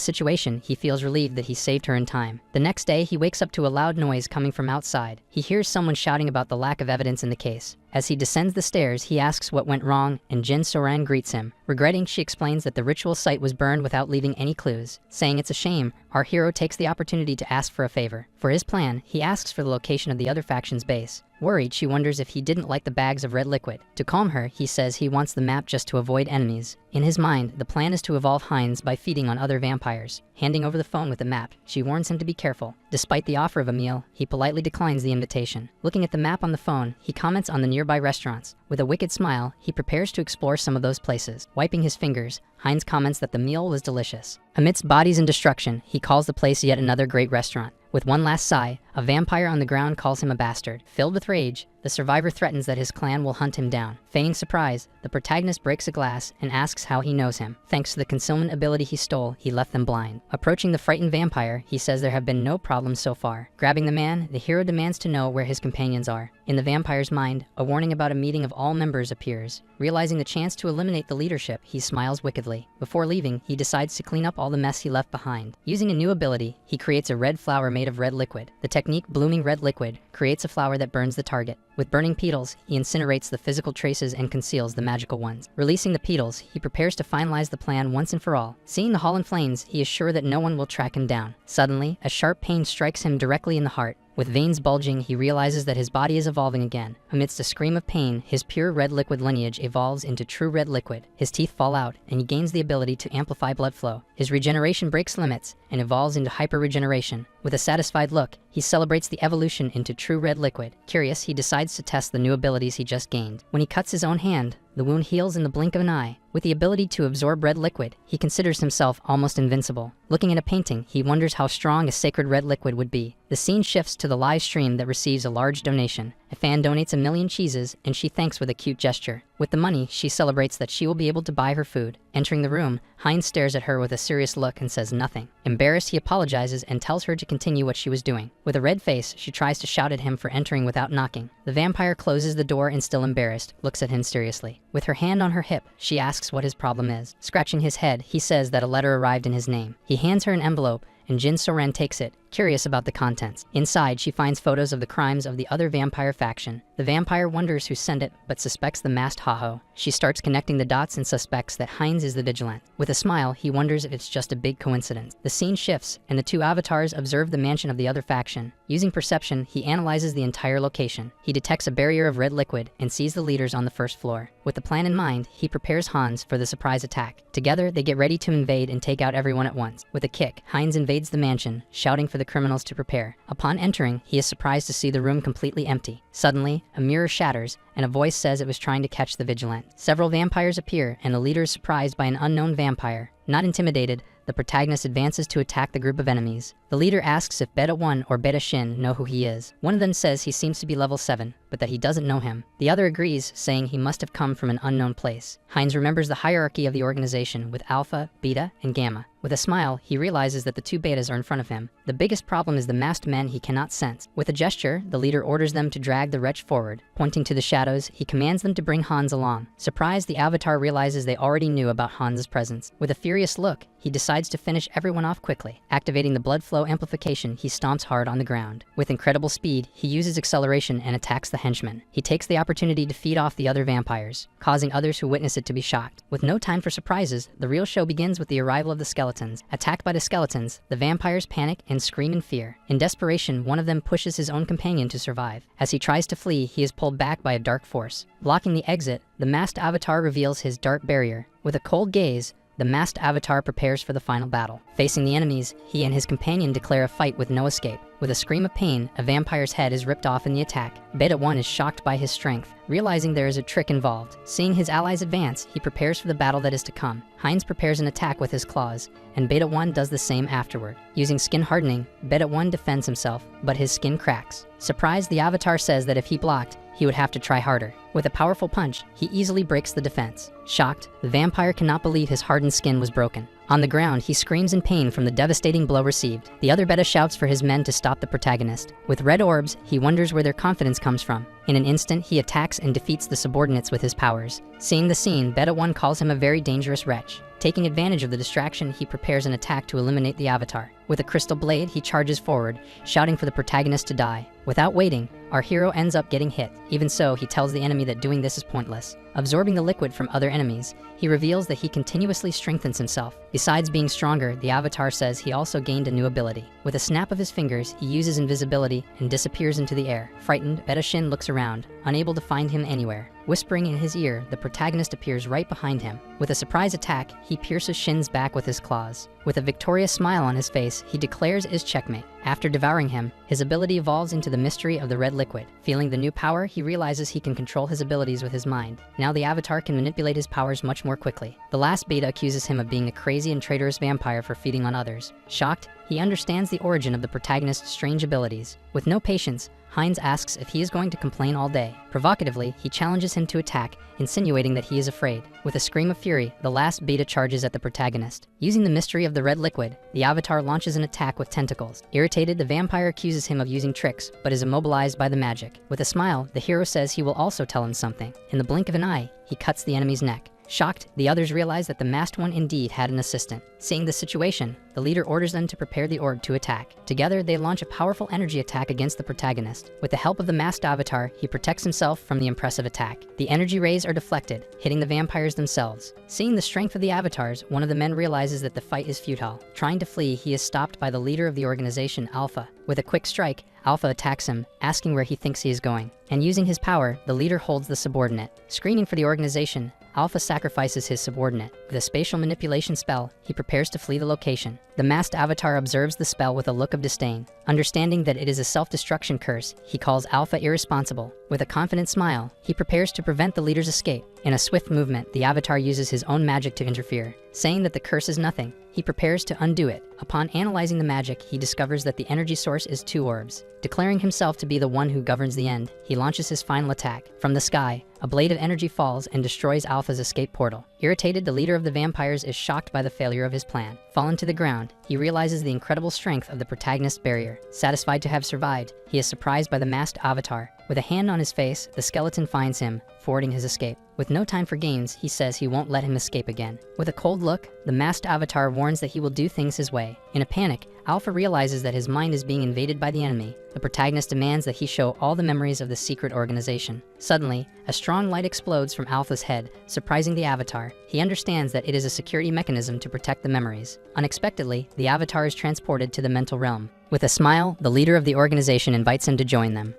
situation, he feels relieved that he saved her in time. The next day, he wakes up to a loud noise coming from outside. He hears someone shouting about the lack of evidence in the case. As he descends the stairs, he asks what went wrong, and Jin Soran greets him. Regretting, she explains that the ritual site was burned without leaving any clues. Saying it's a shame, our hero takes the opportunity to ask for a favor. For his plan, he asks for the location of the other faction's base. Worried, she wonders if he didn't like the bags of red liquid. To calm her, he says he wants the map just to avoid enemies. In his mind, the plan is to evolve Heinz by feeding on other vampires. Handing over the phone with the map, she warns him to be careful. Despite the offer of a meal, he politely declines the invitation. Looking at the map on the phone, he comments on the nearby restaurants. With a wicked smile, he prepares to explore some of those places. Wiping his fingers, Heinz comments that the meal was delicious. Amidst bodies and destruction, he calls the place yet another great restaurant. With one last sigh, a vampire on the ground calls him a bastard. Filled with rage, the survivor threatens that his clan will hunt him down. Feigning surprise, the protagonist breaks a glass and asks how he knows him. Thanks to the concealment ability he stole, he left them blind. Approaching the frightened vampire, he says there have been no problems so far. Grabbing the man, the hero demands to know where his companions are. In the vampire's mind, a warning about a meeting of all members appears. Realizing the chance to eliminate the leadership, he smiles wickedly. Before leaving, he decides to clean up all the mess he left behind. Using a new ability, he creates a red flower made of red liquid. The technique, blooming red liquid, creates a flower that burns the target. With burning petals, he incinerates the physical traces and conceals the magical ones. Releasing the petals, he prepares to finalize the plan once and for all. Seeing the hall in flames, he is sure that no one will track him down. Suddenly, a sharp pain strikes him directly in the heart. With veins bulging, he realizes that his body is evolving again. Amidst a scream of pain, his pure red liquid lineage evolves into true red liquid. His teeth fall out, and he gains the ability to amplify blood flow. His regeneration breaks limits and evolves into hyper-regeneration. With a satisfied look, he celebrates the evolution into true red liquid. Curious, he decides to test the new abilities he just gained. When he cuts his own hand, the wound heals in the blink of an eye. With the ability to absorb red liquid, he considers himself almost invincible. Looking at a painting, he wonders how strong a sacred red liquid would be. The scene shifts to the live stream that receives a large donation. A fan donates 1,000,000 cheeses, and she thanks with a cute gesture. With the money, she celebrates that she will be able to buy her food. Entering the room, Heinz stares at her with a serious look and says nothing. Embarrassed, he apologizes and tells her to continue what she was doing. With a red face, she tries to shout at him for entering without knocking. The vampire closes the door and, still embarrassed, looks at him seriously. With her hand on her hip, she asks what his problem is. Scratching his head, he says that a letter arrived in his name. He hands her an envelope, and Jin Soran takes it, curious about the contents. Inside, she finds photos of the crimes of the other vampire faction. The The vampire wonders who sent it, but suspects the masked Haho. She starts connecting the dots and suspects that Heinz is the vigilant. With a smile, he wonders if it's just a big coincidence. The scene shifts, and the two avatars observe the mansion of the other faction. Using perception, he analyzes the entire location. He detects a barrier of red liquid and sees the leaders on the first floor. With the plan in mind, he prepares Hans for the surprise attack. Together, they get ready to invade and take out everyone at once. With a kick, Heinz invades the mansion, shouting for the criminals to prepare. Upon entering, he is surprised to see the room completely empty. Suddenly, a mirror shatters, and a voice says it was trying to catch the vigilant. Several vampires appear, and the leader is surprised by an unknown vampire. Not intimidated, the protagonist advances to attack the group of enemies. The leader asks if Beta 1 or Beta Shin know who he is. One of them says he seems to be level 7, but that he doesn't know him. The other agrees, saying he must have come from an unknown place. Heinz remembers the hierarchy of the organization with Alpha, Beta, and Gamma. With a smile, he realizes that the two betas are in front of him. The biggest problem is the masked men he cannot sense. With a gesture, the leader orders them to drag the wretch forward. Pointing to the shadows, he commands them to bring Hans along. Surprised, the avatar realizes they already knew about Hans's presence. With a furious look, he decides to finish everyone off quickly. Activating the blood flow amplification, he stomps hard on the ground. With incredible speed, he uses acceleration and attacks the henchmen. He takes the opportunity to feed off the other vampires, causing others who witness it to be shocked. With no time for surprises, the real show begins with the arrival of the skeletons. Attacked by the skeletons, the vampires panic and scream in fear. In desperation, one of them pushes his own companion to survive. As he tries to flee, he is pulled back by a dark force. Blocking the exit, the masked avatar reveals his dark barrier. With a cold gaze, the masked avatar prepares for the final battle. Facing the enemies, he and his companion declare a fight with no escape. With a scream of pain, a vampire's head is ripped off in the attack. Beta 1 is shocked by his strength, realizing there is a trick involved. Seeing his allies advance, he prepares for the battle that is to come. Heinz prepares an attack with his claws, and Beta 1 does the same afterward. Using skin hardening, Beta 1 defends himself, but his skin cracks. Surprised, the avatar says that if he blocked, he would have to try harder. With a powerful punch, he easily breaks the defense. Shocked, the vampire cannot believe his hardened skin was broken. On the ground, he screams in pain from the devastating blow received. The other Beta shouts for his men to stop the protagonist. With red orbs, he wonders where their confidence comes from. In an instant, he attacks and defeats the subordinates with his powers. Seeing the scene, Beta 1 calls him a very dangerous wretch. Taking advantage of the distraction, he prepares an attack to eliminate the avatar. With a crystal blade, he charges forward, shouting for the protagonist to die. Without waiting, our hero ends up getting hit. Even so, he tells the enemy that doing this is pointless. Absorbing the liquid from other enemies, he reveals that he continuously strengthens himself. Besides being stronger, the avatar says he also gained a new ability. With a snap of his fingers, he uses invisibility and disappears into the air. Frightened, Beta Shin looks around, unable to find him anywhere. Whispering in his ear, the protagonist appears right behind him. With a surprise attack, he pierces Shin's back with his claws. With a victorious smile on his face, he declares his checkmate. After devouring him, his ability evolves into the mystery of the red liquid. Feeling the new power, he realizes he can control his abilities with his mind. Now the avatar can manipulate his powers much more quickly. The last beta accuses him of being a crazy and traitorous vampire for feeding on others. Shocked, he understands the origin of the protagonist's strange abilities. With no patience, Heinz asks if he is going to complain all day. Provocatively, he challenges him to attack, insinuating that he is afraid. With a scream of fury, the last beta charges at the protagonist. Using the mystery of the red liquid, the avatar launches an attack with tentacles. Irritated, the vampire accuses him of using tricks, but is immobilized by the magic. With a smile, the hero says he will also tell him something. In the blink of an eye, he cuts the enemy's neck. Shocked, the others realize that the masked one indeed had an assistant. Seeing the situation, the leader orders them to prepare the orb to attack. Together, they launch a powerful energy attack against the protagonist. With the help of the masked avatar, he protects himself from the impressive attack. The energy rays are deflected, hitting the vampires themselves. Seeing the strength of the avatars, one of the men realizes that the fight is futile. Trying to flee, he is stopped by the leader of the organization, Alpha. With a quick strike, Alpha attacks him, asking where he thinks he is going. And using his power, the leader holds the subordinate. Screening for the organization, Alpha sacrifices his subordinate. With a spatial manipulation spell, he prepares to flee the location. The masked avatar observes the spell with a look of disdain. Understanding that it is a self-destruction curse, he calls Alpha irresponsible. With a confident smile, he prepares to prevent the leader's escape. In a swift movement, the avatar uses his own magic to interfere. Saying that the curse is nothing, he prepares to undo it. Upon analyzing the magic, he discovers that the energy source is 2 orbs. Declaring himself to be the one who governs the end, he launches his final attack. From the sky, a blade of energy falls and destroys Alpha's escape portal. Irritated, the leader of the vampires is shocked by the failure of his plan. Fallen to the ground, he realizes the incredible strength of the protagonist's barrier. Satisfied to have survived, he is surprised by the masked avatar. With a hand on his face, the skeleton finds him, thwarting his escape. With no time for games, he says he won't let him escape again. With a cold look, the masked avatar warns that he will do things his way. In a panic, Alpha realizes that his mind is being invaded by the enemy. The protagonist demands that he show all the memories of the secret organization. Suddenly, a strong light explodes from Alpha's head, surprising the avatar. He understands that it is a security mechanism to protect the memories. Unexpectedly, the avatar is transported to the mental realm. With a smile, the leader of the organization invites him to join them.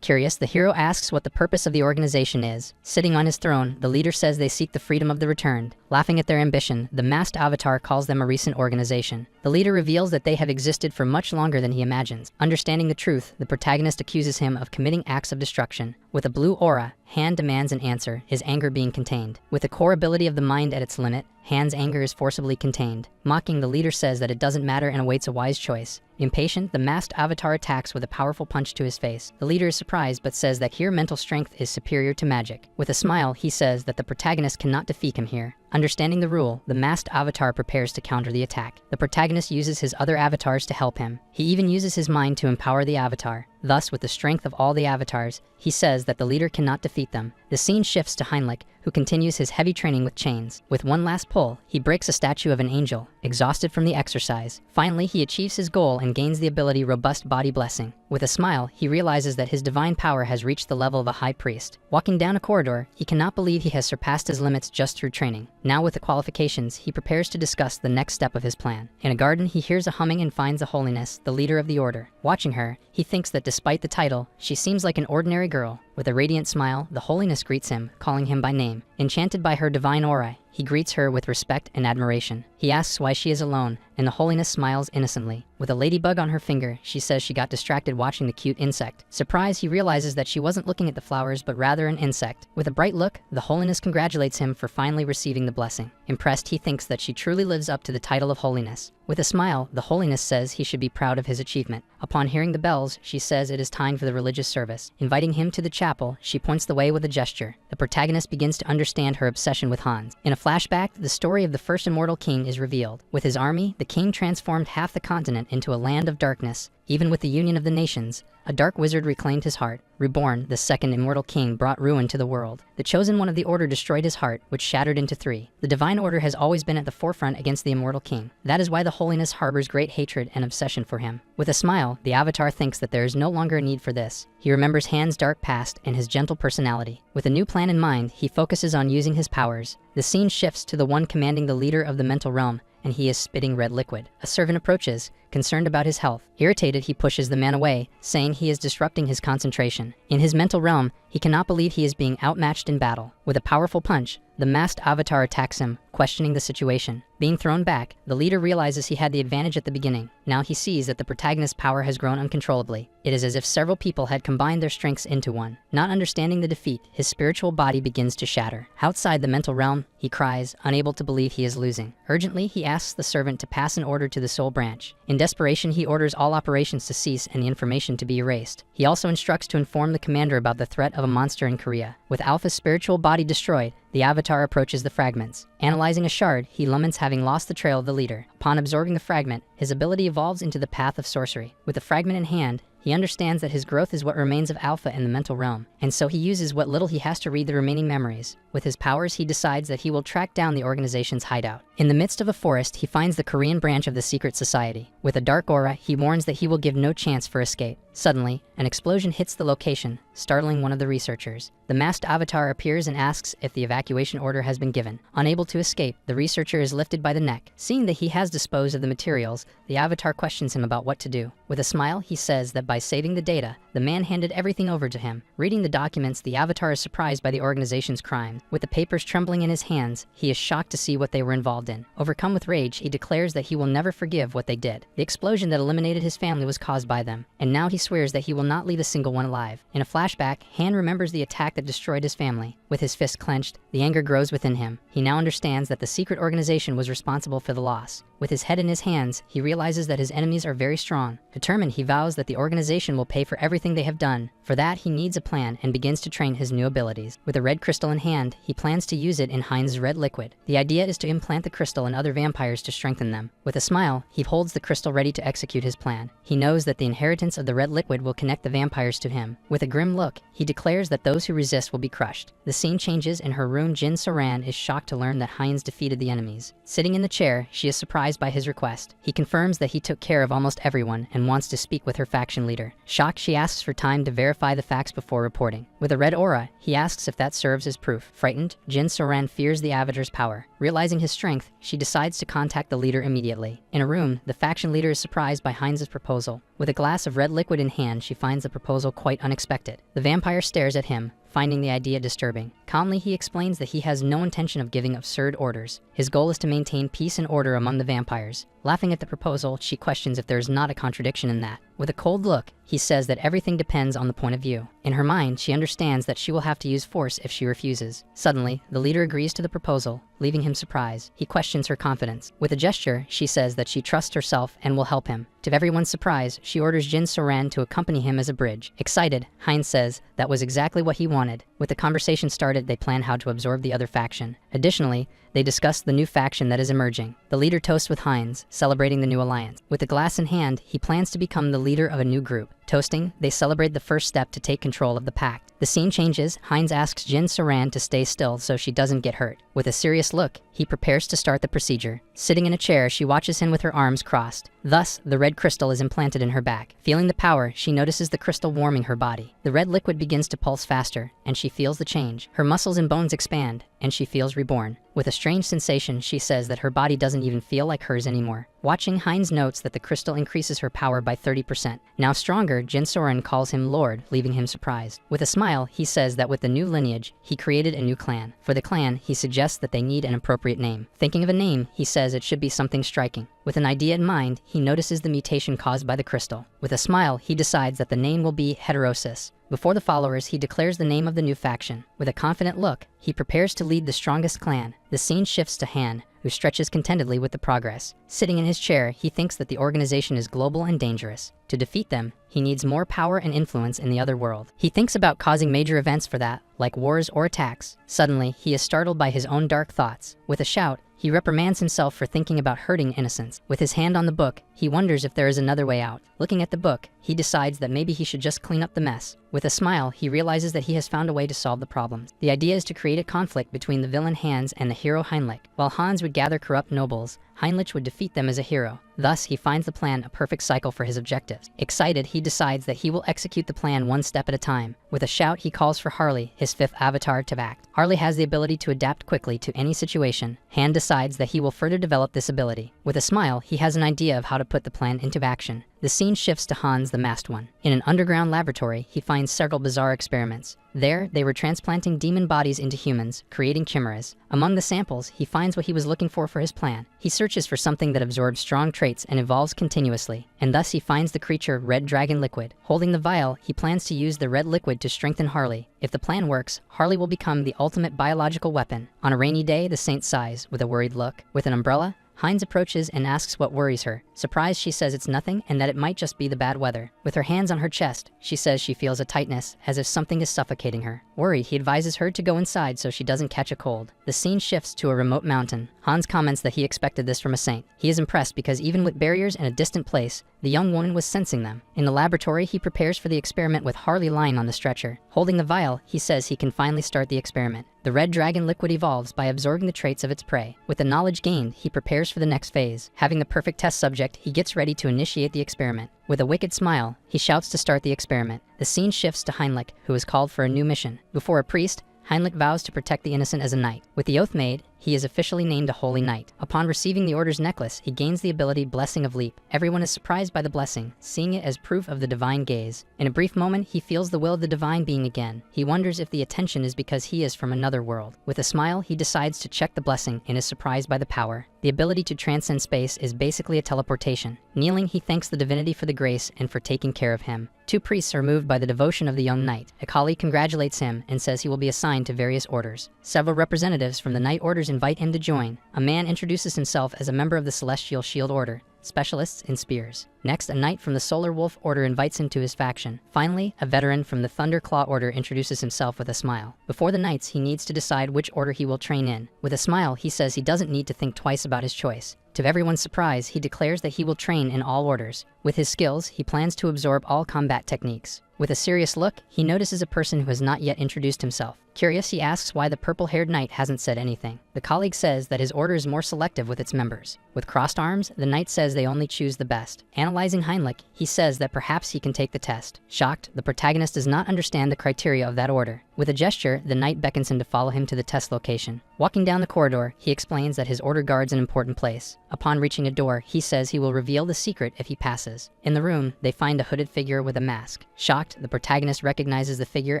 Curious, the hero asks what the purpose of the organization is. Sitting on his throne, the leader says they seek the freedom of the returned. Laughing at their ambition, the masked avatar calls them a recent organization. The leader reveals that they have existed for much longer than he imagines. Understanding the truth, the protagonist accuses him of committing acts of destruction. With a blue aura, Han demands an answer, his anger being contained. With the core ability of the mind at its limit, Han's anger is forcibly contained. Mocking, the leader says that it doesn't matter and awaits a wise choice. Impatient, the masked avatar attacks with a powerful punch to his face. The leader is surprised but says that here mental strength is superior to magic. With a smile, he says that the protagonist cannot defeat him here. Understanding the rule, the masked avatar prepares to counter the attack. The protagonist uses his other avatars to help him. He even uses his mind to empower the avatar. Thus, with the strength of all the avatars, he says that the leader cannot defeat them. The scene shifts to Heinrich, who continues his heavy training with chains. With one last pull, he breaks a statue of an angel, exhausted from the exercise. Finally, he achieves his goal and gains the ability Robust Body Blessing. With a smile, he realizes that his divine power has reached the level of a high priest. Walking down a corridor, he cannot believe he has surpassed his limits just through training. Now with the qualifications, he prepares to discuss the next step of his plan. In a garden, he hears a humming and finds a Holiness, the leader of the order. Watching her, he thinks that despite the title, she seems like an ordinary girl. With a radiant smile, the Holiness greets him, calling him by name. Enchanted by her divine aura, he greets her with respect and admiration. He asks why she is alone, and the Holiness smiles innocently. With a ladybug on her finger, she says she got distracted watching the cute insect. Surprised, he realizes that she wasn't looking at the flowers but rather an insect. With a bright look, the Holiness congratulates him for finally receiving the blessing. Impressed, he thinks that she truly lives up to the title of Holiness. With a smile, the Holiness says he should be proud of his achievement. Upon hearing the bells, she says it is time for the religious service. Inviting him to the chapel, she points the way with a gesture. The protagonist begins to understand her obsession with Hans. In a flashback, the story of the first immortal king is revealed. With his army, the king transformed half the continent into a land of darkness. Even with the union of the nations, a dark wizard reclaimed his heart. Reborn, the second immortal king brought ruin to the world. The chosen one of the order destroyed his heart, which shattered into three. The divine order has always been at the forefront against the immortal king. That is why the Holiness harbors great hatred and obsession for him. With a smile, the avatar thinks that there is no longer a need for this. He remembers Han's dark past and his gentle personality. With a new plan in mind, he focuses on using his powers. The scene shifts to the one commanding the leader of the mental realm, and he is spitting red liquid. A servant approaches, concerned about his health. Irritated, he pushes the man away, saying he is disrupting his concentration. In his mental realm, he cannot believe he is being outmatched in battle. With a powerful punch, the masked avatar attacks him, questioning the situation. Being thrown back, the leader realizes he had the advantage at the beginning. Now he sees that the protagonist's power has grown uncontrollably. It is as if several people had combined their strengths into one. Not understanding the defeat, his spiritual body begins to shatter. Outside the mental realm, he cries, unable to believe he is losing. Urgently, he asks the servant to pass an order to the soul branch. In desperation, he orders all operations to cease and the information to be erased. He also instructs to inform the commander about the threat of a monster in Korea. With Alpha's spiritual body destroyed, the avatar approaches the fragments. Analyzing a shard, he laments having lost the trail of the leader. Upon absorbing the fragment, his ability evolves into the path of sorcery. With the fragment in hand, he understands that his growth is what remains of Alpha in the mental realm, and so he uses what little he has to read the remaining memories. With his powers, he decides that he will track down the organization's hideout. In the midst of a forest, he finds the Korean branch of the secret society. With a dark aura, he warns that he will give no chance for escape. Suddenly, an explosion hits the location, startling one of the researchers. The masked avatar appears and asks if the evacuation order has been given. Unable to escape, the researcher is lifted by the neck. Seeing that he has disposed of the materials, the avatar questions him about what to do. With a smile, he says that by saving the data, the man handed everything over to him. Reading the documents, the avatar is surprised by the organization's crime. With the papers trembling in his hands, he is shocked to see what they were involved in. Overcome with rage, he declares that he will never forgive what they did. The explosion that eliminated his family was caused by them, and now he swears that he will not leave a single one alive. In a flashback, Han remembers the attack that destroyed his family. With his fist clenched, the anger grows within him. He now understands that the secret organization was responsible for the loss. With his head in his hands, he realizes that his enemies are very strong. Determined, he vows that the organization will pay for everything everything they have done. For that, he needs a plan and begins to train his new abilities. With a red crystal in hand, he plans to use it in Heinz's red liquid. The idea is to implant the crystal in other vampires to strengthen them. With a smile, he holds the crystal ready to execute his plan. He knows that the inheritance of the red liquid will connect the vampires to him. With a grim look, he declares that those who resist will be crushed. The scene changes and her room Jin Soran is shocked to learn that Heinz defeated the enemies. Sitting in the chair, she is surprised by his request. He confirms that he took care of almost everyone and wants to speak with her faction leader. Shocked, she asks for time to verify the facts before reporting. With a red aura, he asks if that serves as proof. Frightened, Jin Soran fears the Avatar's power. Realizing his strength, she decides to contact the leader immediately. In a room, the faction leader is surprised by Heinz's proposal. With a glass of red liquid in hand, she finds the proposal quite unexpected. The vampire stares at him, finding the idea disturbing. Calmly, he explains that he has no intention of giving absurd orders. His goal is to maintain peace and order among the vampires. Laughing at the proposal, she questions if there is not a contradiction in that. With a cold look, he says that everything depends on the point of view. In her mind, she understands that she will have to use force if she refuses. Suddenly, the leader agrees to the proposal, leaving him surprised. He questions her confidence. With a gesture, she says that she trusts herself and will help him. To everyone's surprise, she orders Jin Soran to accompany him as a bridge. Excited, Heinz says that was exactly what he wanted. With the conversation started, they plan how to absorb the other faction. Additionally, they discuss the new faction that is emerging. The leader toasts with Heinz, celebrating the new alliance. With the glass in hand, he plans to become the leader of a new group. Toasting, they celebrate the first step to take control of the pact. The scene changes. Heinz asks Jin Soran to stay still so she doesn't get hurt. With a serious look, he prepares to start the procedure. Sitting in a chair, she watches him with her arms crossed. Thus, the red crystal is implanted in her back. Feeling the power, she notices the crystal warming her body. The red liquid begins to pulse faster, and she feels the change. Her muscles and bones expand, and she feels reborn. With a strange sensation, she says that her body doesn't even feel like hers anymore. Watching, Heinz notes that the crystal increases her power by 30%. Now stronger, Jin Soran calls him Lord, leaving him surprised. With a smile, he says that with the new lineage, he created a new clan. For the clan, he suggests that they need an appropriate name. Thinking of a name, he says it should be something striking. With an idea in mind, he notices the mutation caused by the crystal. With a smile, he decides that the name will be Heterosis. Before the followers, he declares the name of the new faction. With a confident look, he prepares to lead the strongest clan. The scene shifts to Han, who stretches contentedly with the progress. Sitting in his chair, he thinks that the organization is global and dangerous. To defeat them, he needs more power and influence in the other world. He thinks about causing major events for that, like wars or attacks. Suddenly, he is startled by his own dark thoughts. With a shout, he reprimands himself for thinking about hurting innocents. With his hand on the book, he wonders if there is another way out. Looking at the book, he decides that maybe he should just clean up the mess. With a smile, he realizes that he has found a way to solve the problems. The idea is to create a conflict between the villain Hans and the hero Heinrich. While Hans would gather corrupt nobles, Heinrich would defeat them as a hero. Thus, he finds the plan a perfect cycle for his objectives. Excited, he decides that he will execute the plan one step at a time. With a shout, he calls for Harley, his fifth avatar, to act. Harley has the ability to adapt quickly to any situation. Han decides that he will further develop this ability. With a smile, he has an idea of how to put the plan into action. The scene shifts to Hans, the masked one. In an underground laboratory, he finds several bizarre experiments. There, they were transplanting demon bodies into humans, creating chimeras. Among the samples, he finds what he was looking for his plan. He searches for something that absorbs strong traits and evolves continuously, and thus he finds the creature Red Dragon Liquid. Holding the vial, he plans to use the red liquid to strengthen Harley. If the plan works, Harley will become the ultimate biological weapon. On a rainy day, the saint sighs with a worried look. With an umbrella, Heinz approaches and asks what worries her. Surprised, she says it's nothing and that it might just be the bad weather. With her hands on her chest, she says she feels a tightness, as if something is suffocating her. Worried, he advises her to go inside so she doesn't catch a cold. The scene shifts to a remote mountain. Hans comments that he expected this from a saint. He is impressed because even with barriers in a distant place, the young woman was sensing them. In the laboratory, he prepares for the experiment with Harley lying on the stretcher. Holding the vial, he says he can finally start the experiment. The red dragon liquid evolves by absorbing the traits of its prey. With the knowledge gained, he prepares for the next phase. Having the perfect test subject, he gets ready to initiate the experiment. With a wicked smile, he shouts to start the experiment. The scene shifts to Heinrich, who is called for a new mission. Before a priest, Heinrich vows to protect the innocent as a knight. With the oath made, he is officially named a holy knight. Upon receiving the order's necklace, he gains the ability Blessing of Leap. Everyone is surprised by the blessing, seeing it as proof of the divine gaze. In a brief moment, he feels the will of the divine being again. He wonders if the attention is because he is from another world. With a smile, he decides to check the blessing and is surprised by the power. The ability to transcend space is basically a teleportation. Kneeling, he thanks the divinity for the grace and for taking care of him. Two priests are moved by the devotion of the young knight. Akali congratulates him and says he will be assigned to various orders. Several representatives from the knight orders invite him to join. A man introduces himself as a member of the Celestial Shield Order. specialists in spears. Next, a knight from the Solar Wolf Order invites him to his faction. Finally, a veteran from the Thunderclaw Order introduces himself with a smile. Before the knights, he needs to decide which order he will train in. With a smile, he says he doesn't need to think twice about his choice. To everyone's surprise, he declares that he will train in all orders. With his skills, he plans to absorb all combat techniques. With a serious look, he notices a person who has not yet introduced himself. Curious, he asks why the purple-haired knight hasn't said anything. The colleague says that his order is more selective with its members. With crossed arms, the knight says they only choose the best. Analyzing Heinrich, he says that perhaps he can take the test. Shocked, the protagonist does not understand the criteria of that order. With a gesture, the knight beckons him to follow him to the test location. Walking down the corridor, he explains that his order guards an important place. Upon reaching a door, he says he will reveal the secret if he passes. In the room, they find a hooded figure with a mask. Shocked, the protagonist recognizes the figure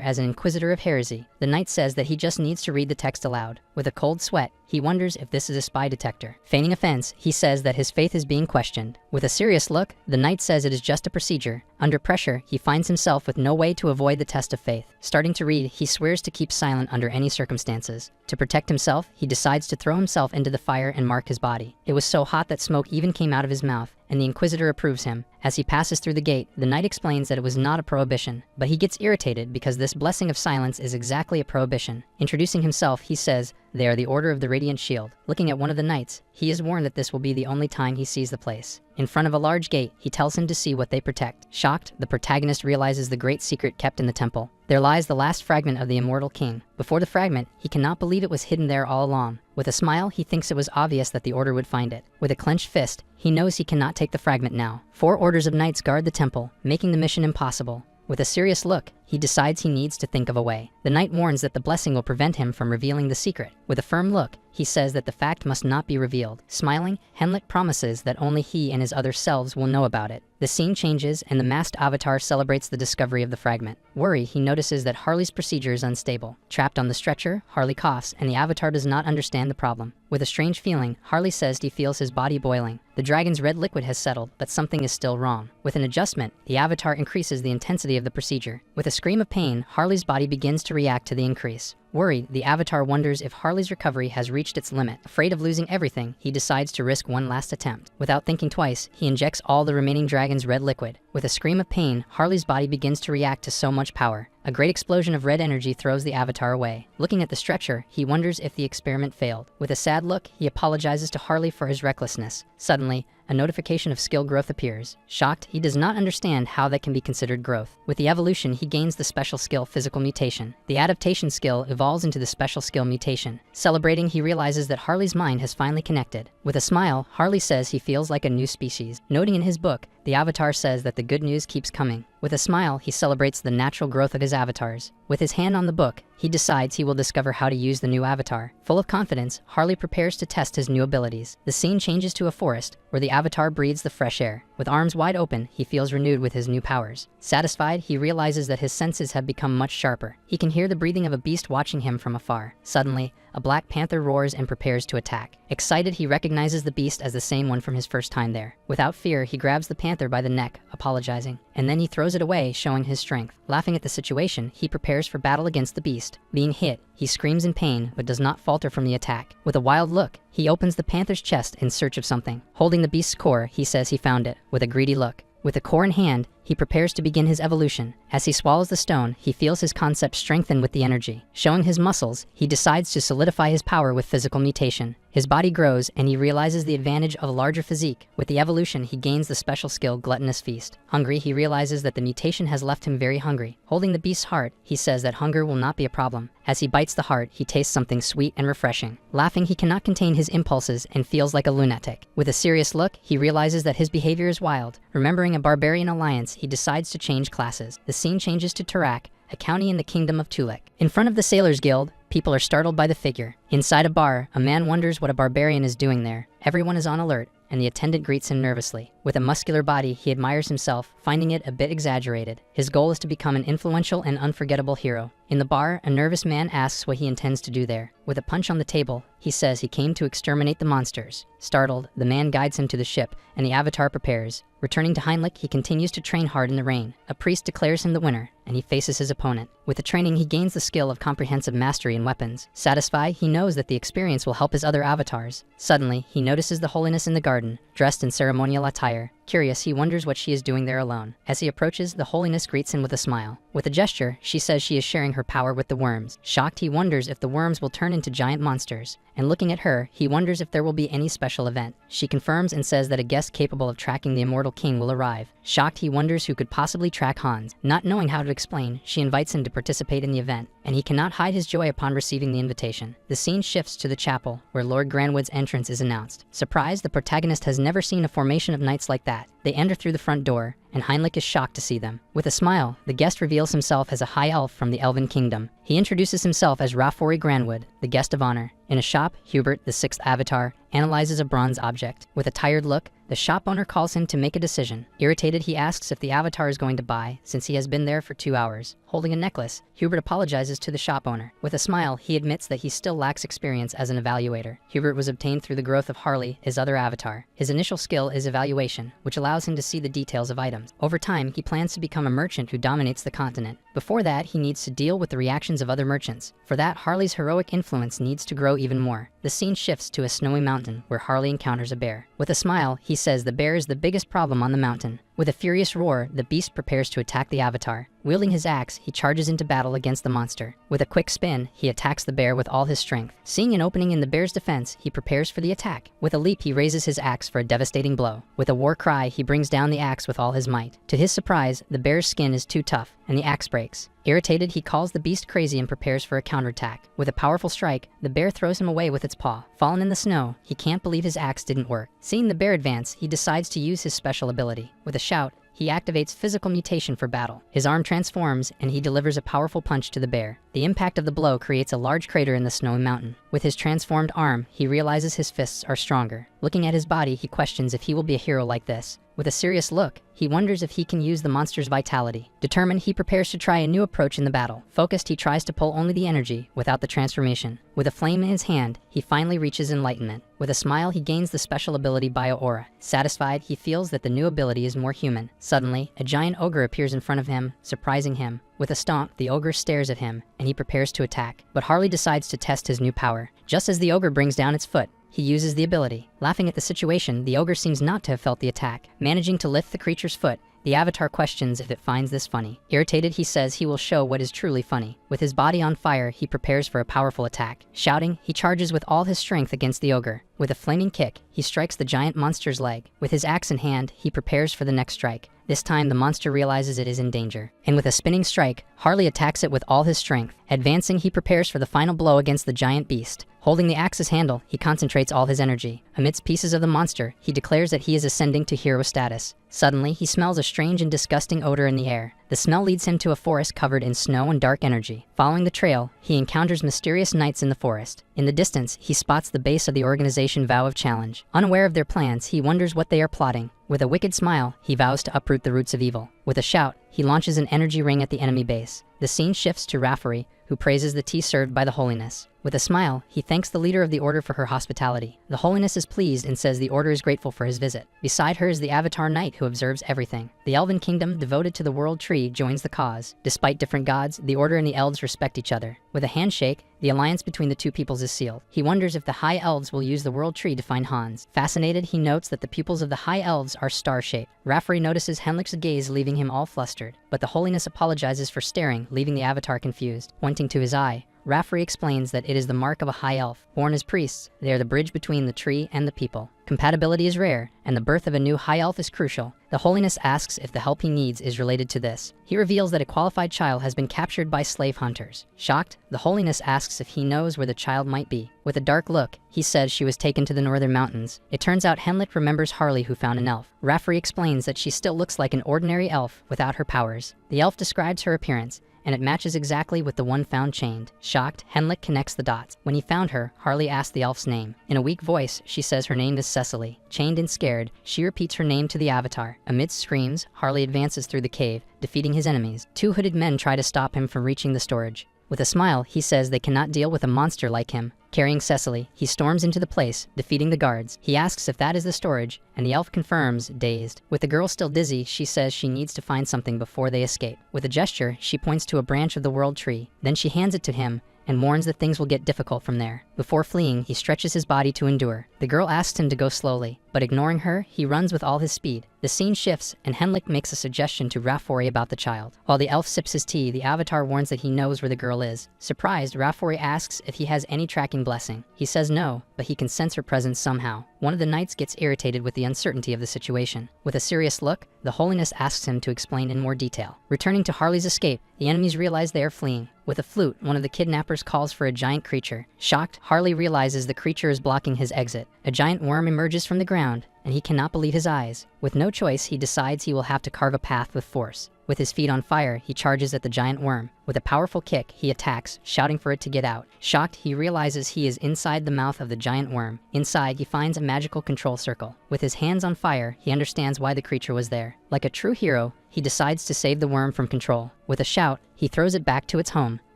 as an inquisitor of heresy. The knight says that he just needs to read the text aloud. With a cold sweat, he wonders if this is a spy detector. Feigning offense, he says that his faith is being questioned. With a serious look, the knight says it is just a procedure. Under pressure, he finds himself with no way to avoid the test of faith. Starting to read, he swears to keep silent under any circumstances. To protect himself, he decides to throw himself into the fire and mark his body. It was so hot that smoke even came out of his mouth, and the Inquisitor approves him. As he passes through the gate, the knight explains that it was not a prohibition, but he gets irritated because this blessing of silence is exactly a prohibition. Introducing himself, he says, "They are the Order of the Radiant Shield." Looking at one of the knights, he is warned that this will be the only time he sees the place. In front of a large gate, he tells him to see what they protect. Shocked, the protagonist realizes the great secret kept in the temple. There lies the last fragment of the immortal king. Before the fragment, he cannot believe it was hidden there all along. With a smile, he thinks it was obvious that the order would find it. With a clenched fist, he knows he cannot take the fragment now. 4 orders of knights guard the temple, making the mission impossible. With a serious look, he decides he needs to think of a way. The knight warns that the blessing will prevent him from revealing the secret. With a firm look, he says that the fact must not be revealed. Smiling, Henlik promises that only he and his other selves will know about it. The scene changes, and the masked avatar celebrates the discovery of the fragment. Worry, he notices that Harley's procedure is unstable. Trapped on the stretcher, Harley coughs, and the avatar does not understand the problem. With a strange feeling, Harley says he feels his body boiling. The dragon's red liquid has settled, but something is still wrong. With an adjustment, the avatar increases the intensity of the procedure. With a scream of pain, Harley's body begins to react to the increase. Worried, the avatar wonders if Harley's recovery has reached its limit. Afraid of losing everything, he decides to risk one last attempt. Without thinking twice, he injects all the remaining dragon's red liquid. With a scream of pain, Harley's body begins to react to so much power. A great explosion of red energy throws the avatar away. Looking at the stretcher, he wonders if the experiment failed. With a sad look, he apologizes to Harley for his recklessness. Suddenly, a notification of skill growth appears. Shocked, he does not understand how that can be considered growth. With the evolution, he gains the special skill Physical Mutation. The adaptation skill evolves into the special skill Mutation. Celebrating, he realizes that Harley's mind has finally connected. With a smile, Harley says he feels like a new species. Noting in his book, the avatar says that the good news keeps coming. With a smile, he celebrates the natural growth of his avatars. With his hand on the book, he decides he will discover how to use the new avatar. Full of confidence, Harley prepares to test his new abilities. The scene changes to a forest, where the avatar breathes the fresh air. With arms wide open, he feels renewed with his new powers. Satisfied, he realizes that his senses have become much sharper. He can hear the breathing of a beast watching him from afar. Suddenly, a black panther roars and prepares to attack. Excited, he recognizes the beast as the same one from his first time there. Without fear, he grabs the panther by the neck, apologizing, and then he throws it away, showing his strength. Laughing at the situation, he prepares for battle against the beast. Being hit, he screams in pain, but does not falter from the attack. With a wild look, he opens the panther's chest in search of something. Holding the beast's core, he says he found it. With a greedy look, with the core in hand, he prepares to begin his evolution. As he swallows the stone, he feels his concept strengthen with the energy. Showing his muscles, he decides to solidify his power with Physical Mutation. His body grows, and he realizes the advantage of a larger physique. With the evolution, he gains the special skill Gluttonous Feast. Hungry, he realizes that the mutation has left him very hungry. Holding the beast's heart, he says that hunger will not be a problem. As he bites the heart, he tastes something sweet and refreshing. Laughing, he cannot contain his impulses and feels like a lunatic. With a serious look, he realizes that his behavior is wild. Remembering a barbarian alliance, he decides to change classes. The scene changes to Tarak, a county in the kingdom of Tulek. In front of the Sailors Guild, people are startled by the figure. Inside a bar, a man wonders what a barbarian is doing there. Everyone is on alert, and the attendant greets him nervously. With a muscular body, he admires himself, finding it a bit exaggerated. His goal is to become an influential and unforgettable hero. In the bar, a nervous man asks what he intends to do there. With a punch on the table, he says he came to exterminate the monsters. Startled, the man guides him to the ship, and the avatar prepares. Returning to Heinrich, he continues to train hard in the rain. A priest declares him the winner, and he faces his opponent. With the training, he gains the skill of comprehensive mastery in and weapons. Satisfied, he knows that the experience will help his other avatars. Suddenly, he notices the holiness in the garden, dressed in ceremonial attire. Curious, he wonders what she is doing there alone. As he approaches, the holiness greets him with a smile. With a gesture, she says she is sharing her power with the worms. Shocked, he wonders if the worms will turn into giant monsters. And looking at her, he wonders if there will be any special event. She confirms and says that a guest capable of tracking the immortal king will arrive. Shocked, he wonders who could possibly track Hans. Not knowing how to explain, she invites him to participate in the event, and he cannot hide his joy upon receiving the invitation. The scene shifts to the chapel, where Lord Granwood's entrance is announced. Surprised, the protagonist has never seen a formation of knights like that. They enter through the front door, and Heinrich is shocked to see them. With a smile, the guest reveals himself as a high elf from the Elven Kingdom. He introduces himself as Rafori Granwood, the guest of honor. In a shop, Hubert, the sixth avatar, analyzes a bronze object. With a tired look, the shop owner calls him to make a decision. Irritated, he asks if the avatar is going to buy, since he has been there for 2 hours. Holding a necklace, Hubert apologizes to the shop owner. With a smile, he admits that he still lacks experience as an evaluator. Hubert was obtained through the growth of Harley, his other avatar. His initial skill is evaluation, which allows him to see the details of items. Over time, he plans to become a merchant who dominates the continent. Before that, he needs to deal with the reactions of other merchants. For that, Harley's heroic influence needs to grow even more. The scene shifts to a snowy mountain where Harley encounters a bear. With a smile, he says the bear is the biggest problem on the mountain. With a furious roar, the beast prepares to attack the avatar. Wielding his axe, he charges into battle against the monster. With a quick spin, he attacks the bear with all his strength. Seeing an opening in the bear's defense, he prepares for the attack. With a leap, he raises his axe for a devastating blow. With a war cry, he brings down the axe with all his might. To his surprise, the bear's skin is too tough, and the axe breaks. Irritated, he calls the beast crazy and prepares for a counterattack. With a powerful strike, the bear throws him away with its paw. Fallen in the snow, he can't believe his axe didn't work. Seeing the bear advance, he decides to use his special ability. With a shout, he activates physical mutation for battle. His arm transforms, and he delivers a powerful punch to the bear. The impact of the blow creates a large crater in the snowy mountain. With his transformed arm, he realizes his fists are stronger. Looking at his body, he questions if he will be a hero like this. With a serious look, he wonders if he can use the monster's vitality. Determined, he prepares to try a new approach in the battle. Focused, he tries to pull only the energy, without the transformation. With a flame in his hand, he finally reaches enlightenment. With a smile, he gains the special ability Bio Aura. Satisfied, he feels that the new ability is more human. Suddenly, a giant ogre appears in front of him, surprising him. With a stomp, the ogre stares at him, and he prepares to attack. But Harley decides to test his new power. Just as the ogre brings down its foot, he uses the ability. Laughing at the situation, the ogre seems not to have felt the attack. Managing to lift the creature's foot, the avatar questions if it finds this funny. Irritated, he says he will show what is truly funny. With his body on fire, he prepares for a powerful attack. Shouting, he charges with all his strength against the ogre. With a flaming kick, he strikes the giant monster's leg. With his axe in hand, he prepares for the next strike. This time, the monster realizes it is in danger. And with a spinning strike, Harley attacks it with all his strength. Advancing, he prepares for the final blow against the giant beast. Holding the axe's handle, he concentrates all his energy. Amidst pieces of the monster, he declares that he is ascending to hero status. Suddenly, he smells a strange and disgusting odor in the air. The smell leads him to a forest covered in snow and dark energy. Following the trail, he encounters mysterious knights in the forest. In the distance, he spots the base of the organization Vow of Challenge. Unaware of their plans, he wonders what they are plotting. With a wicked smile, he vows to uproot the roots of evil. With a shout, he launches an energy ring at the enemy base. The scene shifts to Raffery, who praises the tea served by the Holiness. With a smile, he thanks the leader of the order for her hospitality. The Holiness is pleased and says the order is grateful for his visit. Beside her is the Avatar Knight who observes everything. The Elven Kingdom, devoted to the World Tree, joins the cause. Despite different gods, the Order and the Elves respect each other. With a handshake, the alliance between the two peoples is sealed. He wonders if the High Elves will use the World Tree to find Hans. Fascinated, he notes that the pupils of the High Elves are star-shaped. Raffery notices Henlich's gaze, leaving him all flustered. But the Holiness apologizes for staring, leaving the Avatar confused. Pointing to his eye, Raffery explains that it is the mark of a high elf. Born as priests, they are the bridge between the tree and the people. Compatibility is rare, and the birth of a new high elf is crucial. The Holiness asks if the help he needs is related to this. He reveals that a qualified child has been captured by slave hunters. Shocked, the Holiness asks if he knows where the child might be. With a dark look, he says she was taken to the northern mountains. It turns out Henlich remembers Harley, who found an elf. Raffery explains that she still looks like an ordinary elf without her powers. The elf describes her appearance, and it matches exactly with the one found chained. Shocked, Henlich connects the dots. When he found her, Harley asked the elf's name. In a weak voice, she says her name is Cecily. Chained and scared, she repeats her name to the Avatar. Amidst screams, Harley advances through the cave, defeating his enemies. Two hooded men try to stop him from reaching the storage. With a smile, he says they cannot deal with a monster like him. Carrying Cecily, he storms into the place, defeating the guards. He asks if that is the storage, and the elf confirms, dazed. With the girl still dizzy, she says she needs to find something before they escape. With a gesture, she points to a branch of the World Tree. Then she hands it to him, and warns that things will get difficult from there. Before fleeing, he stretches his body to endure. The girl asks him to go slowly, but ignoring her, he runs with all his speed. The scene shifts, and Henlik makes a suggestion to Rafori about the child. While the elf sips his tea, the avatar warns that he knows where the girl is. Surprised, Rafori asks if he has any tracking blessing. He says no, but he can sense her presence somehow. One of the knights gets irritated with the uncertainty of the situation. With a serious look, the holiness asks him to explain in more detail. Returning to Harley's escape, the enemies realize they are fleeing. With a flute, one of the kidnappers calls for a giant creature. Shocked, Harley realizes the creature is blocking his exit. A giant worm emerges from the ground, and he cannot believe his eyes. With no choice, he decides he will have to carve a path with force. With his feet on fire, he charges at the giant worm. With a powerful kick, he attacks, shouting for it to get out. Shocked, he realizes he is inside the mouth of the giant worm. Inside, he finds a magical control circle. With his hands on fire, he understands why the creature was there. Like a true hero, he decides to save the worm from control. With a shout, he throws it back to its home.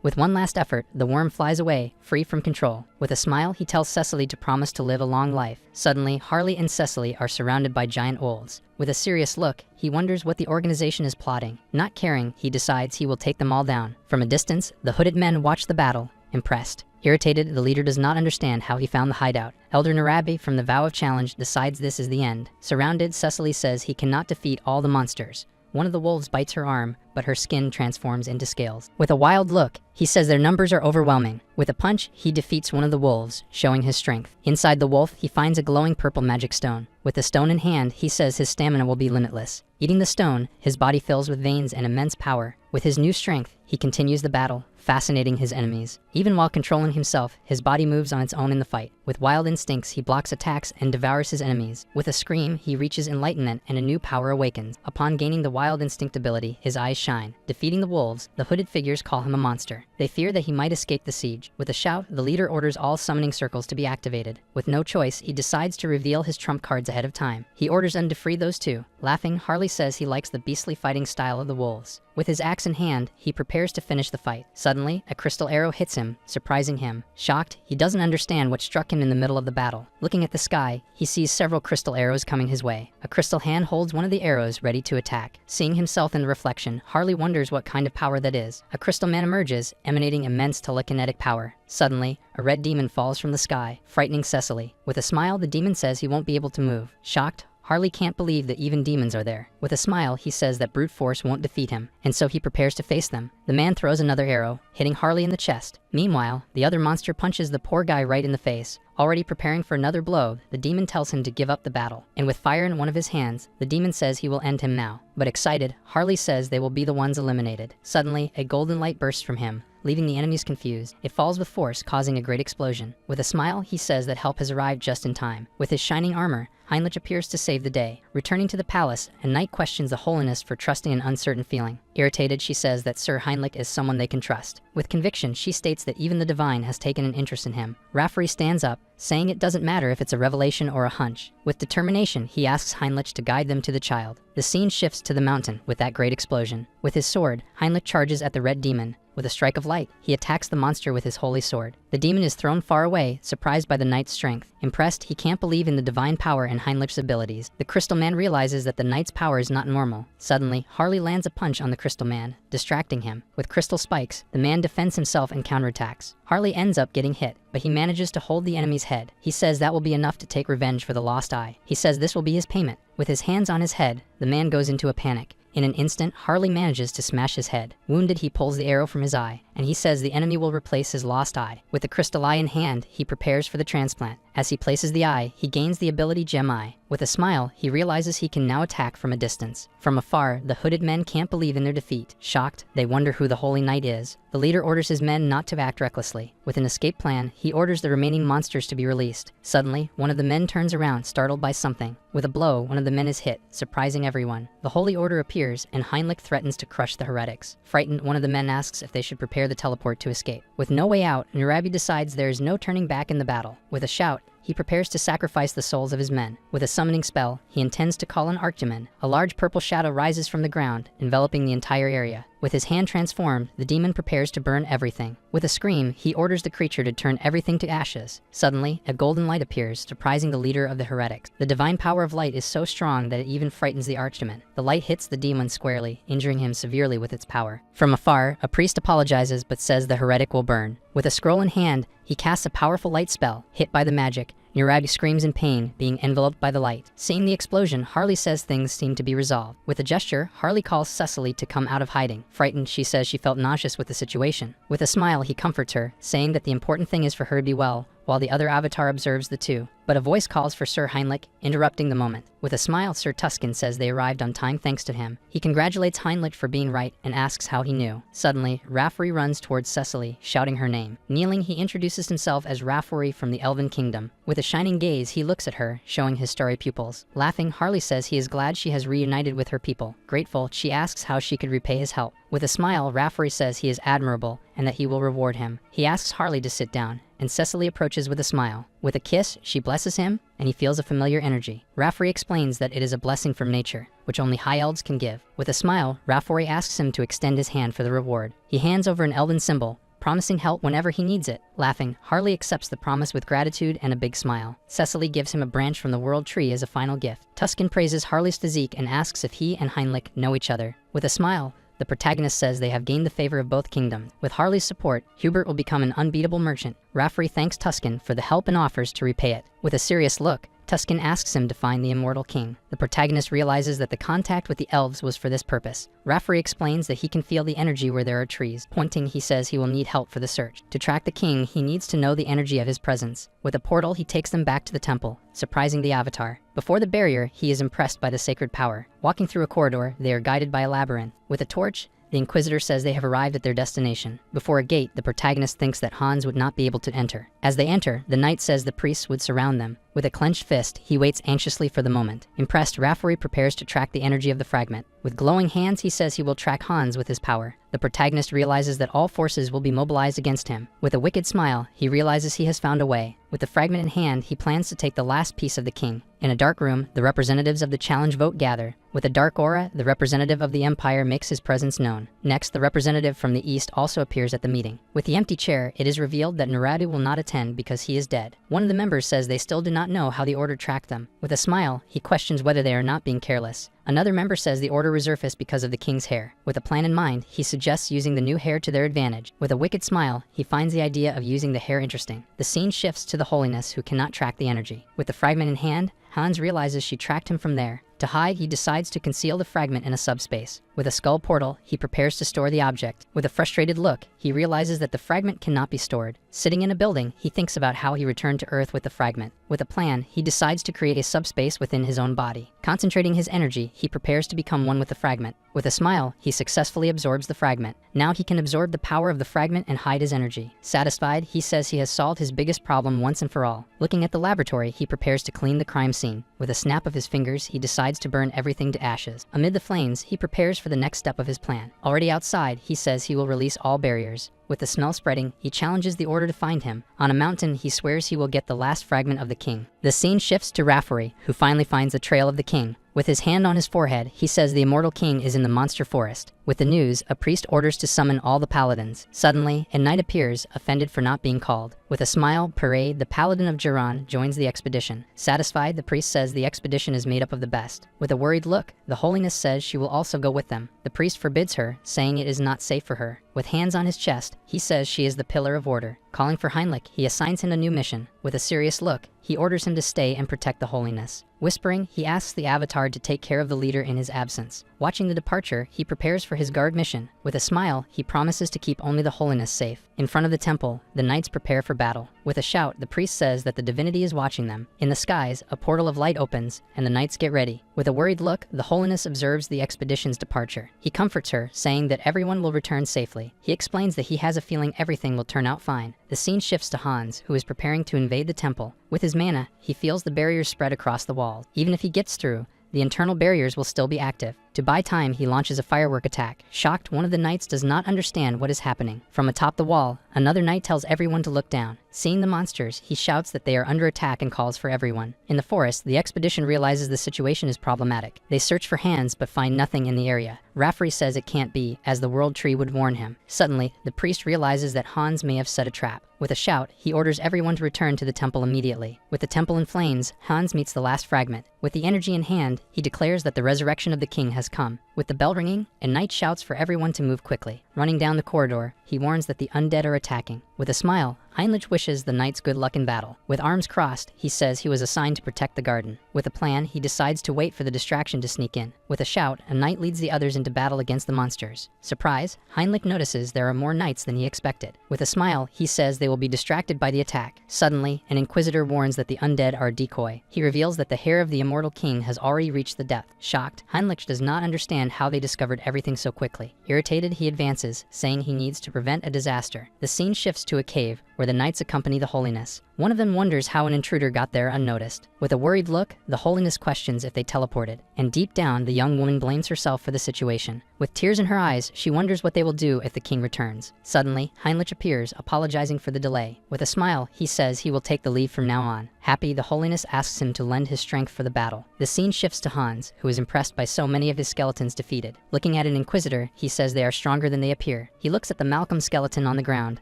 With one last effort, the worm flies away, free from control. With a smile, he tells Cecily to promise to live a long life. Suddenly, Harley and Cecily are surrounded by giant wolves. With a serious look, he wonders what the organization is plotting. Not caring, he decides he will take them all down. From a distance, the hooded men watch the battle, impressed. Irritated, the leader does not understand how he found the hideout. Elder Narabi from the Vow of Challenge decides this is the end. Surrounded, Cecily says he cannot defeat all the monsters. One of the wolves bites her arm, but her skin transforms into scales. With a wild look, he says their numbers are overwhelming. With a punch, he defeats one of the wolves, showing his strength. Inside the wolf, he finds a glowing purple magic stone. With the stone in hand, he says his stamina will be limitless. Eating the stone, his body fills with veins and immense power. With his new strength, he continues the battle, fascinating his enemies. Even while controlling himself, his body moves on its own in the fight. With wild instincts, he blocks attacks and devours his enemies. With a scream, he reaches enlightenment and a new power awakens. Upon gaining the wild instinct ability, his eyes shine. Defeating the wolves, the hooded figures call him a monster. They fear that he might escape the siege. With a shout, the leader orders all summoning circles to be activated. With no choice, he decides to reveal his trump cards ahead of time. He orders them to free those two. Laughing, Harley says he likes the beastly fighting style of the wolves. With his axe in hand, he prepares to finish the fight. Suddenly, a crystal arrow hits him, surprising him. Shocked, he doesn't understand what struck him in the middle of the battle. Looking at the sky, he sees several crystal arrows coming his way. A crystal hand holds one of the arrows, ready to attack. Seeing himself in the reflection, Harley wonders what kind of power that is. A crystal man emerges, emanating immense telekinetic power. Suddenly, a red demon falls from the sky, frightening Cecily. With a smile, the demon says he won't be able to move. Shocked, Harley can't believe that even demons are there. With a smile, he says that brute force won't defeat him, and so he prepares to face them. The man throws another arrow, hitting Harley in the chest. Meanwhile, the other monster punches the poor guy right in the face. Already preparing for another blow, the demon tells him to give up the battle. And with fire in one of his hands, the demon says he will end him now. But excited, Harley says they will be the ones eliminated. Suddenly, a golden light bursts from him, leaving the enemies confused. It falls with force, causing a great explosion. With a smile, he says that help has arrived just in time. With his shining armor, Heinrich appears to save the day. Returning to the palace, a knight questions the holiness for trusting an uncertain feeling. Irritated, she says that Sir Heinrich is someone they can trust. With conviction, she states that even the divine has taken an interest in him. Rafferty stands up, saying it doesn't matter if it's a revelation or a hunch. With determination, he asks Heinrich to guide them to the child. The scene shifts to the mountain with that great explosion. With his sword, Heinrich charges at the red demon. With a strike of light, he attacks the monster with his holy sword. The demon is thrown far away, surprised by the knight's strength. Impressed, he can't believe in the divine power and Heinrich's abilities. The crystal man realizes that the knight's power is not normal. Suddenly, Harley lands a punch on the crystal man, distracting him. With crystal spikes, the man defends himself and counterattacks. Harley ends up getting hit, but he manages to hold the enemy's head. He says that will be enough to take revenge for the lost eye. He says this will be his payment. With his hands on his head, the man goes into a panic. In an instant, Harley manages to smash his head. Wounded, he pulls the arrow from his eye, and he says the enemy will replace his lost eye. With the crystal eye in hand, he prepares for the transplant. As he places the eye, he gains the ability Gem Eye. With a smile, he realizes he can now attack from a distance. From afar, the hooded men can't believe in their defeat. Shocked, they wonder who the Holy Knight is. The leader orders his men not to act recklessly. With an escape plan, he orders the remaining monsters to be released. Suddenly, one of the men turns around, startled by something. With a blow, one of the men is hit, surprising everyone. The Holy Order appears, and Heinrich threatens to crush the heretics. Frightened, one of the men asks if they should prepare the teleport to escape. With no way out, Narabi decides there is no turning back in the battle. With a shout, he prepares to sacrifice the souls of his men. With a summoning spell, he intends to call an Archdemon. A large purple shadow rises from the ground, enveloping the entire area. With his hand transformed, the demon prepares to burn everything. With a scream, he orders the creature to turn everything to ashes. Suddenly, a golden light appears, surprising the leader of the heretics. The divine power of light is so strong that it even frightens the archdemon. The light hits the demon squarely, injuring him severely with its power. From afar, a priest apologizes but says the heretic will burn. With a scroll in hand, he casts a powerful light spell. Hit by the magic, Nurag screams in pain, being enveloped by the light. Seeing the explosion, Harley says things seem to be resolved. With a gesture, Harley calls Cecily to come out of hiding. Frightened, she says she felt nauseous with the situation. With a smile, he comforts her, saying that the important thing is for her to be well, while the other avatar observes the two. But a voice calls for Sir Heinrich, interrupting the moment. With a smile, Sir Tuscan says they arrived on time thanks to him. He congratulates Heinrich for being right and asks how he knew. Suddenly, Raffery runs towards Cecily, shouting her name. Kneeling, he introduces himself as Raffery from the Elven Kingdom. With a shining gaze, he looks at her, showing his starry pupils. Laughing, Harley says he is glad she has reunited with her people. Grateful, she asks how she could repay his help. With a smile, Raffery says he is admirable and that he will reward him. He asks Harley to sit down, and Cecily approaches with a smile. With a kiss, she blesses him, and he feels a familiar energy. Raffery explains that it is a blessing from nature, which only high elves can give. With a smile, Raffery asks him to extend his hand for the reward. He hands over an elven symbol, promising help whenever he needs it. Laughing, Harley accepts the promise with gratitude and a big smile. Cecily gives him a branch from the world tree as a final gift. Tuscan praises Harley's physique and asks if he and Heinrich know each other. With a smile, the protagonist says they have gained the favor of both kingdoms. With Harley's support, Hubert will become an unbeatable merchant. Raffery thanks Tuscan for the help and offers to repay it. With a serious look, Tuscan asks him to find the immortal king. The protagonist realizes that the contact with the elves was for this purpose. Raffery explains that he can feel the energy where there are trees. Pointing, he says he will need help for the search. To track the king, he needs to know the energy of his presence. With a portal, he takes them back to the temple, surprising the avatar. Before the barrier, he is impressed by the sacred power. Walking through a corridor, they are guided by a labyrinth. With a torch, the Inquisitor says they have arrived at their destination. Before a gate, the protagonist thinks that Hans would not be able to enter. As they enter, the knight says the priests would surround them. With a clenched fist, he waits anxiously for the moment. Impressed, Raffery prepares to track the energy of the fragment. With glowing hands, he says he will track Hans with his power. The protagonist realizes that all forces will be mobilized against him. With a wicked smile, he realizes he has found a way. With the fragment in hand, he plans to take the last piece of the king. In a dark room, the representatives of the challenge vote gather. With a dark aura, the representative of the Empire makes his presence known. Next, the representative from the East also appears at the meeting. With the empty chair, it is revealed that Naradu will not attend because he is dead. One of the members says they still do not know how the order tracked them. With a smile, he questions whether they are not being careless. Another member says the order resurfaced because of the king's hair. With a plan in mind, he suggests using the new hair to their advantage. With a wicked smile, he finds the idea of using the hair interesting. The scene shifts to the holiness who cannot track the energy. With the fragment in hand, Hans realizes she tracked him from there. To hide, he decides to conceal the fragment in a subspace. With a skull portal, he prepares to store the object. With a frustrated look, he realizes that the fragment cannot be stored. Sitting in a building, he thinks about how he returned to Earth with the fragment. With a plan, he decides to create a subspace within his own body. Concentrating his energy, he prepares to become one with the fragment. With a smile, he successfully absorbs the fragment. Now he can absorb the power of the fragment and hide his energy. Satisfied, he says he has solved his biggest problem once and for all. Looking at the laboratory, he prepares to clean the crime scene. With a snap of his fingers, he decides to burn everything to ashes. Amid the flames, he prepares for the next step of his plan. Already outside, he says he will release all barriers. With the smell spreading, he challenges the order to find him. On a mountain, he swears he will get the last fragment of the king. The scene shifts to Raffery, who finally finds the trail of the king. With his hand on his forehead, he says the immortal king is in the monster forest. With the news, a priest orders to summon all the paladins. Suddenly, a knight appears, offended for not being called. With a smile, Parade, the paladin of Jiran, joins the expedition. Satisfied, the priest says the expedition is made up of the best. With a worried look, the holiness says she will also go with them. The priest forbids her, saying it is not safe for her. With hands on his chest, he says she is the pillar of order. Calling for Heinrich, he assigns him a new mission. With a serious look, he orders him to stay and protect the holiness. Whispering, he asks the avatar to take care of the leader in his absence. Watching the departure, he prepares for his guard mission. With a smile, he promises to keep only the holiness safe. In front of the temple, the knights prepare for battle. With a shout, the priest says that the divinity is watching them. In the skies, a portal of light opens, and the knights get ready. With a worried look, the holiness observes the expedition's departure. He comforts her, saying that everyone will return safely. He explains that he has a feeling everything will turn out fine. The scene shifts to Hans, who is preparing to invade the temple. With his mana, he feels the barriers spread across the walls. Even if he gets through, the internal barriers will still be active. To buy time, he launches a firework attack. Shocked, one of the knights does not understand what is happening. From atop the wall, another knight tells everyone to look down. Seeing the monsters, he shouts that they are under attack and calls for everyone. In the forest, the expedition realizes the situation is problematic. They search for hands but find nothing in the area. Rafferty says it can't be, as the world tree would warn him. Suddenly, the priest realizes that Hans may have set a trap. With a shout, he orders everyone to return to the temple immediately. With the temple in flames, Hans meets the last fragment. With the energy in hand, he declares that the resurrection of the king has come. With the bell ringing, a knight shouts for everyone to move quickly. Running down the corridor, he warns that the undead are attacking. With a smile, Heinrich wishes the knights good luck in battle. With arms crossed, he says he was assigned to protect the garden. With a plan, he decides to wait for the distraction to sneak in. With a shout, a knight leads the others into battle against the monsters. Surprise, Heinrich notices there are more knights than he expected. With a smile, he says they will be distracted by the attack. Suddenly, an inquisitor warns that the undead are a decoy. He reveals that the hair of the immortal king has already reached the depth. Shocked, Heinrich does not understand how they discovered everything so quickly. Irritated, he advances, saying he needs to prevent a disaster. The scene shifts to a cave, where the knights accompany the holiness. One of them wonders how an intruder got there unnoticed. With a worried look, the holiness questions if they teleported, and deep down, the young woman blames herself for the situation. With tears in her eyes, she wonders what they will do if the king returns. Suddenly, Heinrich appears, apologizing for the delay. With a smile, he says he will take the lead from now on. Happy, the holiness asks him to lend his strength for the battle. The scene shifts to Hans, who is impressed by so many of his skeletons defeated. Looking at an inquisitor, he says they are stronger than they appear. He looks at the Malcolm skeleton on the ground,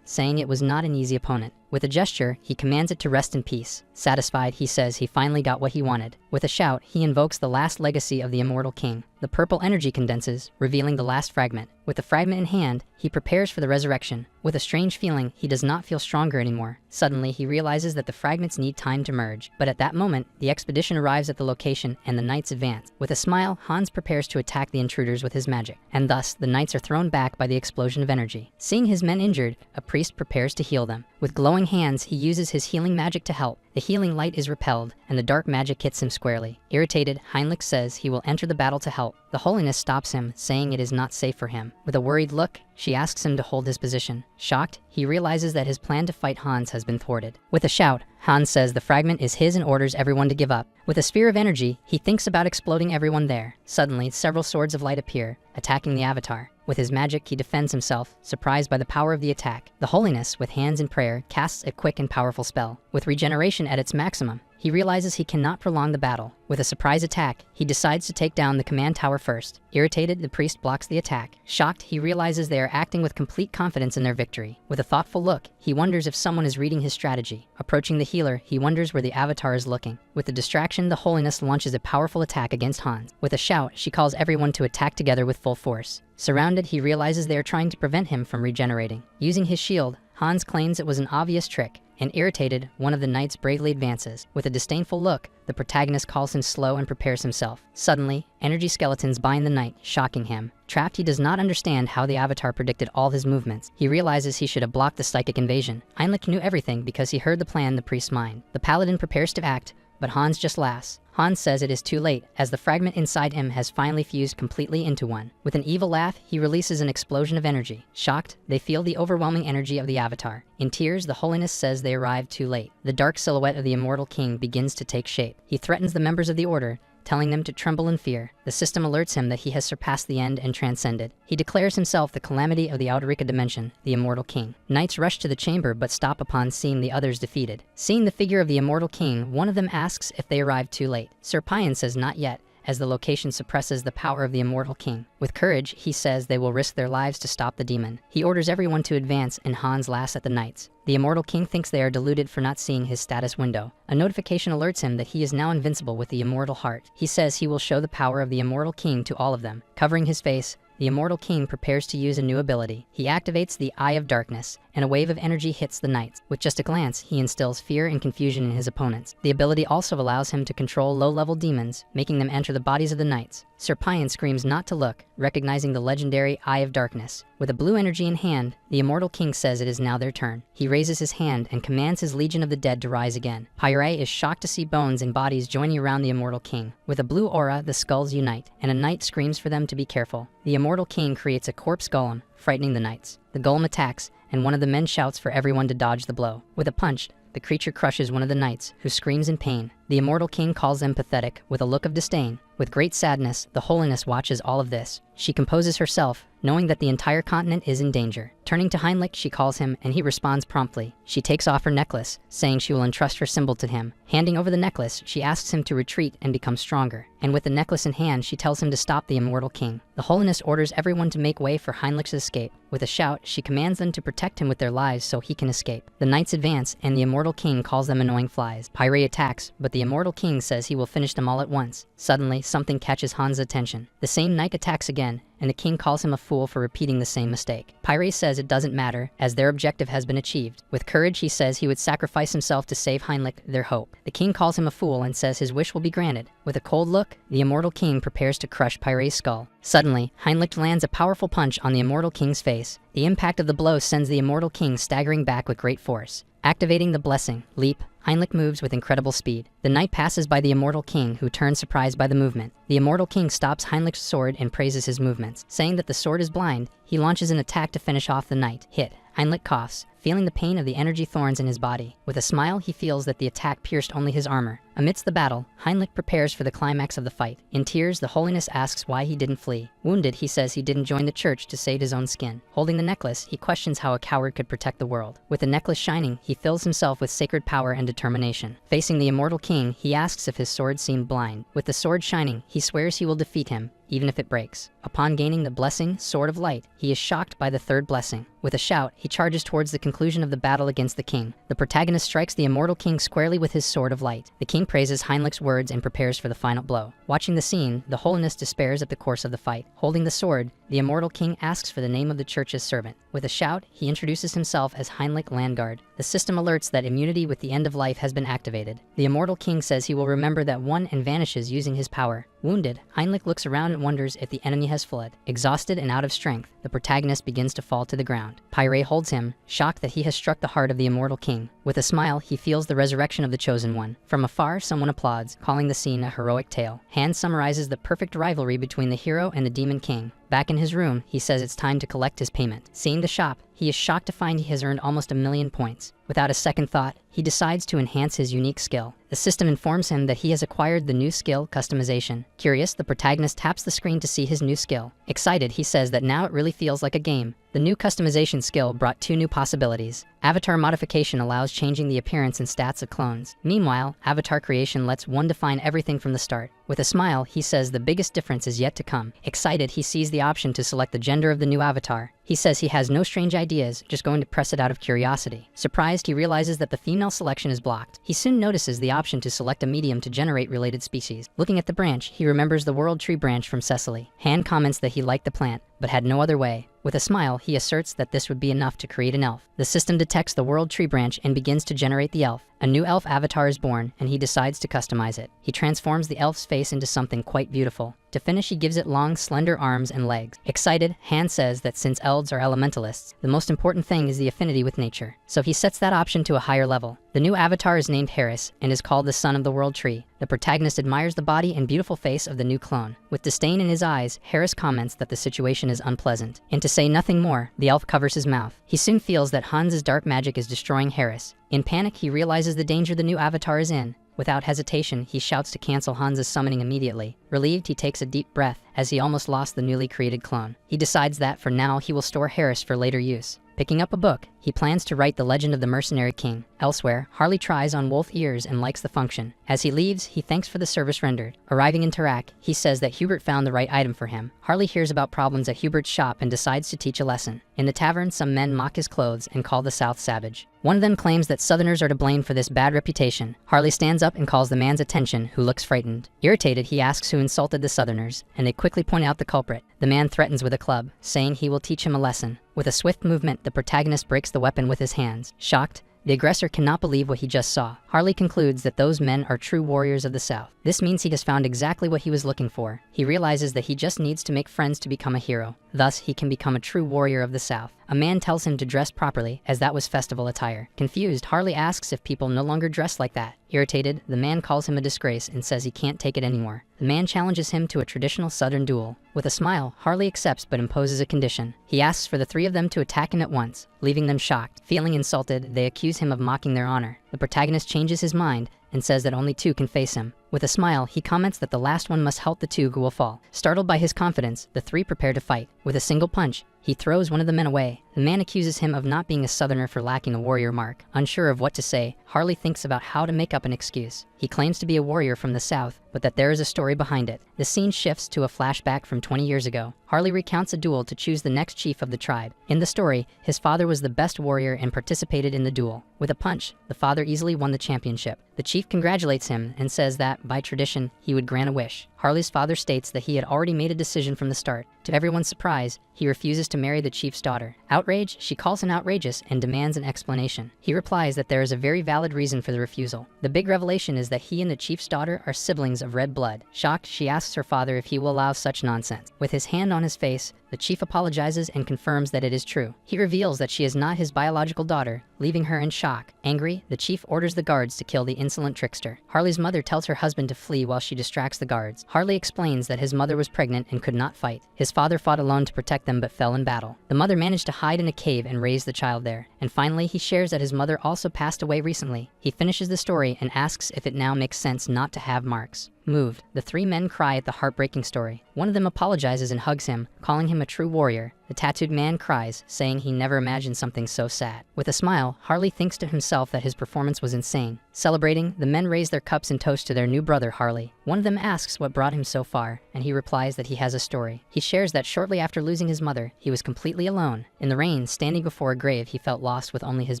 saying it was not an easy opponent. With a gesture, he commands it to rest in peace. Satisfied, he says he finally got what he wanted. With a shout, he invokes the last legacy of the immortal king. The purple energy condenses, revealing the last fragment. With the fragment in hand, he prepares for the resurrection. With a strange feeling, he does not feel stronger anymore. Suddenly, he realizes that the fragments need time to merge. But at that moment, the expedition arrives at the location and the knights advance. With a smile, Hans prepares to attack the intruders with his magic, and thus, the knights are thrown back by the explosion of energy. Seeing his men injured, a priest prepares to heal them. With glowing hands, he uses his healing magic to help. The healing light is repelled, and the dark magic hits him squarely. Irritated, Heinrich says he will enter the battle to help. The holiness stops him, saying it is not safe for him. With a worried look, she asks him to hold his position. Shocked, he realizes that his plan to fight Hans has been thwarted. With a shout, Hans says the fragment is his and orders everyone to give up. With a sphere of energy, he thinks about exploding everyone there. Suddenly, several swords of light appear, attacking the avatar. With his magic, he defends himself, surprised by the power of the attack. The holiness, with hands in prayer, casts a quick and powerful spell. With regeneration at its maximum, he realizes he cannot prolong the battle. With a surprise attack, he decides to take down the command tower first. Irritated, the priest blocks the attack. Shocked, he realizes they are acting with complete confidence in their victory. With a thoughtful look, he wonders if someone is reading his strategy. Approaching the healer, he wonders where the avatar is looking. With the distraction, the holiness launches a powerful attack against Hans. With a shout, she calls everyone to attack together with full force. Surrounded, he realizes they are trying to prevent him from regenerating. Using his shield, Hans claims it was an obvious trick, and irritated, one of the knights bravely advances. With a disdainful look, the protagonist calls him slow and prepares himself. Suddenly, energy skeletons bind the knight, shocking him. Trapped, he does not understand how the avatar predicted all his movements. He realizes he should have blocked the psychic invasion. Heinrich knew everything because he heard the plan in the priest's mind. The paladin prepares to act, but Hans just laughs. Hans says it is too late, as the fragment inside him has finally fused completely into one. With an evil laugh, he releases an explosion of energy. Shocked, they feel the overwhelming energy of the avatar. In tears, the holiness says they arrived too late. The dark silhouette of the immortal king begins to take shape. He threatens the members of the order, telling them to tremble in fear. The system alerts him that he has surpassed the end and transcended. He declares himself the calamity of the Outerika dimension, the immortal king. Knights rush to the chamber but stop upon seeing the others defeated. Seeing the figure of the immortal king, one of them asks if they arrived too late. Sir Pion says not yet, as the location suppresses the power of the immortal king. With courage, he says they will risk their lives to stop the demon. He orders everyone to advance, and Hans laughs at the knights. The immortal king thinks they are deluded for not seeing his status window. A notification alerts him that he is now invincible with the immortal heart. He says he will show the power of the immortal king to all of them. Covering his face, the immortal king prepares to use a new ability. He activates the Eye of Darkness, and a wave of energy hits the knights. With just a glance, he instills fear and confusion in his opponents. The ability also allows him to control low-level demons, making them enter the bodies of the knights. Sir Pion screams not to look, recognizing the legendary Eye of Darkness. With a blue energy in hand, the immortal king says it is now their turn. He raises his hand and commands his legion of the dead to rise again. Pyre is shocked to see bones and bodies joining around the immortal king. With a blue aura, the skulls unite, and a knight screams for them to be careful. The immortal king creates a corpse golem, frightening the knights. The golem attacks, and one of the men shouts for everyone to dodge the blow. With a punch, the creature crushes one of the knights, who screams in pain. The immortal king calls them pathetic with a look of disdain. With great sadness, the holiness watches all of this. She composes herself, knowing that the entire continent is in danger. Turning to Heinrich, she calls him, and he responds promptly. She takes off her necklace, saying she will entrust her symbol to him. Handing over the necklace, she asks him to retreat and become stronger. And with the necklace in hand, she tells him to stop the immortal king. The holiness orders everyone to make way for Heinrich's escape. With a shout, she commands them to protect him with their lives so he can escape. The knights advance, and the immortal king calls them annoying flies. Pyre attacks, but the immortal king says he will finish them all at once. Suddenly, something catches Han's attention. The same knight attacks again, and the king calls him a fool for repeating the same mistake. Pyre says it doesn't matter, as their objective has been achieved. With courage, he says he would sacrifice himself to save Heinrich, their hope. The king calls him a fool and says his wish will be granted. With a cold look, the immortal king prepares to crush Pyre's skull. Suddenly, Heinrich lands a powerful punch on the immortal king's face. The impact of the blow sends the immortal king staggering back with great force. Activating the blessing, leap, Heinrich moves with incredible speed. The knight passes by the immortal king, who turns surprised by the movement. The immortal king stops Heinrich's sword and praises his movements. Saying that the sword is blind, he launches an attack to finish off the knight. Hit. Heinrich coughs, feeling the pain of the energy thorns in his body. With a smile, he feels that the attack pierced only his armor. Amidst the battle, Heinrich prepares for the climax of the fight. In tears, the holiness asks why he didn't flee. Wounded, he says he didn't join the church to save his own skin. Holding the necklace, he questions how a coward could protect the world. With the necklace shining, he fills himself with sacred power and determination. Facing the immortal king, he asks if his sword seemed blind. With the sword shining, he swears he will defeat him, even if it breaks. Upon gaining the blessing, Sword of Light, he is shocked by the third blessing. With a shout, he charges towards the conclusion of the battle against the king. The protagonist strikes the immortal king squarely with his Sword of Light. The king praises Heinrich's words and prepares for the final blow. Watching the scene, the holiness despairs at the course of the fight. Holding the sword, the immortal king asks for the name of the church's servant. With a shout, he introduces himself as Heinrich Landguard. The system alerts that immunity with the end of life has been activated. The immortal king says he will remember that one and vanishes using his power. Wounded, Heinrich looks around and wonders if the enemy has fled. Exhausted and out of strength, the protagonist begins to fall to the ground. Pyre holds him, shocked that he has struck the heart of the immortal king. With a smile, he feels the resurrection of the chosen one. From afar, someone applauds, calling the scene a heroic tale. Han summarizes the perfect rivalry between the hero and the demon king. Back in his room, he says it's time to collect his payment. Seeing the shop, he is shocked to find he has earned almost 1,000,000 points. Without a second thought, he decides to enhance his unique skill. The system informs him that he has acquired the new skill, Customization. Curious, the protagonist taps the screen to see his new skill. Excited, he says that now it really feels like a game. The new Customization skill brought 2 new possibilities. Avatar modification allows changing the appearance and stats of clones. Meanwhile, avatar creation lets one define everything from the start. With a smile, he says the biggest difference is yet to come. Excited, he sees the option to select the gender of the new avatar. He says he has no strange ideas, just going to press it out of curiosity. Surprised, he realizes that the female selection is blocked. He soon notices the option to select a medium to generate related species. Looking at the branch, he remembers the World Tree branch from Cecily. Han comments that he liked the plant, but had no other way. With a smile, he asserts that this would be enough to create an elf. The system detects the World Tree branch and begins to generate the elf. A new elf avatar is born, and he decides to customize it. He transforms the elf's face into something quite beautiful. To finish, he gives it long, slender arms and legs. Excited, Han says that since elves are elementalists, the most important thing is the affinity with nature. So he sets that option to a higher level. The new avatar is named Harris and is called the Son of the World Tree. The protagonist admires the body and beautiful face of the new clone. With disdain in his eyes, Harris comments that the situation is unpleasant. And to say nothing more, the elf covers his mouth. He soon feels that Hans's dark magic is destroying Harris. In panic, he realizes the danger the new avatar is in. Without hesitation, he shouts to cancel Hans's summoning immediately. Relieved, he takes a deep breath, as he almost lost the newly created clone. He decides that, for now, he will store Harris for later use. Picking up a book, he plans to write The Legend of the Mercenary King. Elsewhere, Harley tries on wolf ears and likes the function. As he leaves, he thanks for the service rendered. Arriving in Tarak, he says that Hubert found the right item for him. Harley hears about problems at Hubert's shop and decides to teach a lesson. In the tavern, some men mock his clothes and call the South savage. One of them claims that Southerners are to blame for this bad reputation. Harley stands up and calls the man's attention, who looks frightened. Irritated, he asks who insulted the Southerners, and they quickly point out the culprit. The man threatens with a club, saying he will teach him a lesson. With a swift movement, the protagonist breaks the weapon with his hands. Shocked, the aggressor cannot believe what he just saw. Harley concludes that those men are true warriors of the South. This means he has found exactly what he was looking for. He realizes that he just needs to make friends to become a hero. Thus, he can become a true warrior of the South. A man tells him to dress properly, as that was festival attire. Confused, Harley asks if people no longer dress like that. Irritated, the man calls him a disgrace and says he can't take it anymore. The man challenges him to a traditional Southern duel. With a smile, Harley accepts but imposes a condition. He asks for the 3 of them to attack him at once, leaving them shocked. Feeling insulted, they accuse him of mocking their honor. The protagonist changes his mind and says that only two can face him. With a smile, he comments that the last one must help the two who will fall. Startled by his confidence, the three prepare to fight. With a single punch, he throws one of the men away. The man accuses him of not being a southerner for lacking a warrior mark. Unsure of what to say, Harley thinks about how to make up an excuse. He claims to be a warrior from the south, but that there is a story behind it. The scene shifts to a flashback from 20 years ago. Harley recounts a duel to choose the next chief of the tribe. In the story, his father was the best warrior and participated in the duel. With a punch, the father easily won the championship. The chief congratulates him and says that, by tradition, he would grant a wish. Harley's father states that he had already made a decision from the start. To everyone's surprise, he refuses to marry the chief's daughter. Outraged, she calls him outrageous and demands an explanation. He replies that there is a very valid reason for the refusal. The big revelation is that he and the chief's daughter are siblings of red blood. Shocked, she asks her father if he will allow such nonsense. With his hand on his face, the chief apologizes and confirms that it is true. He reveals that she is not his biological daughter, leaving her in shock. Angry, the chief orders the guards to kill the insolent trickster. Harley's mother tells her husband to flee while she distracts the guards. Harley explains that his mother was pregnant and could not fight. His father fought alone to protect them but fell in battle. The mother managed to hide in a cave and raise the child there. And finally, he shares that his mother also passed away recently. He finishes the story and asks if it now makes sense not to have marks. Moved, the three men cry at the heartbreaking story. One of them apologizes and hugs him, calling him a true warrior. The tattooed man cries, saying he never imagined something so sad. With a smile, Harley thinks to himself that his performance was insane. Celebrating, the men raise their cups in toast to their new brother, Harley. One of them asks what brought him so far, and he replies that he has a story. He shares that shortly after losing his mother, he was completely alone. In the rain, standing before a grave, he felt lost with only his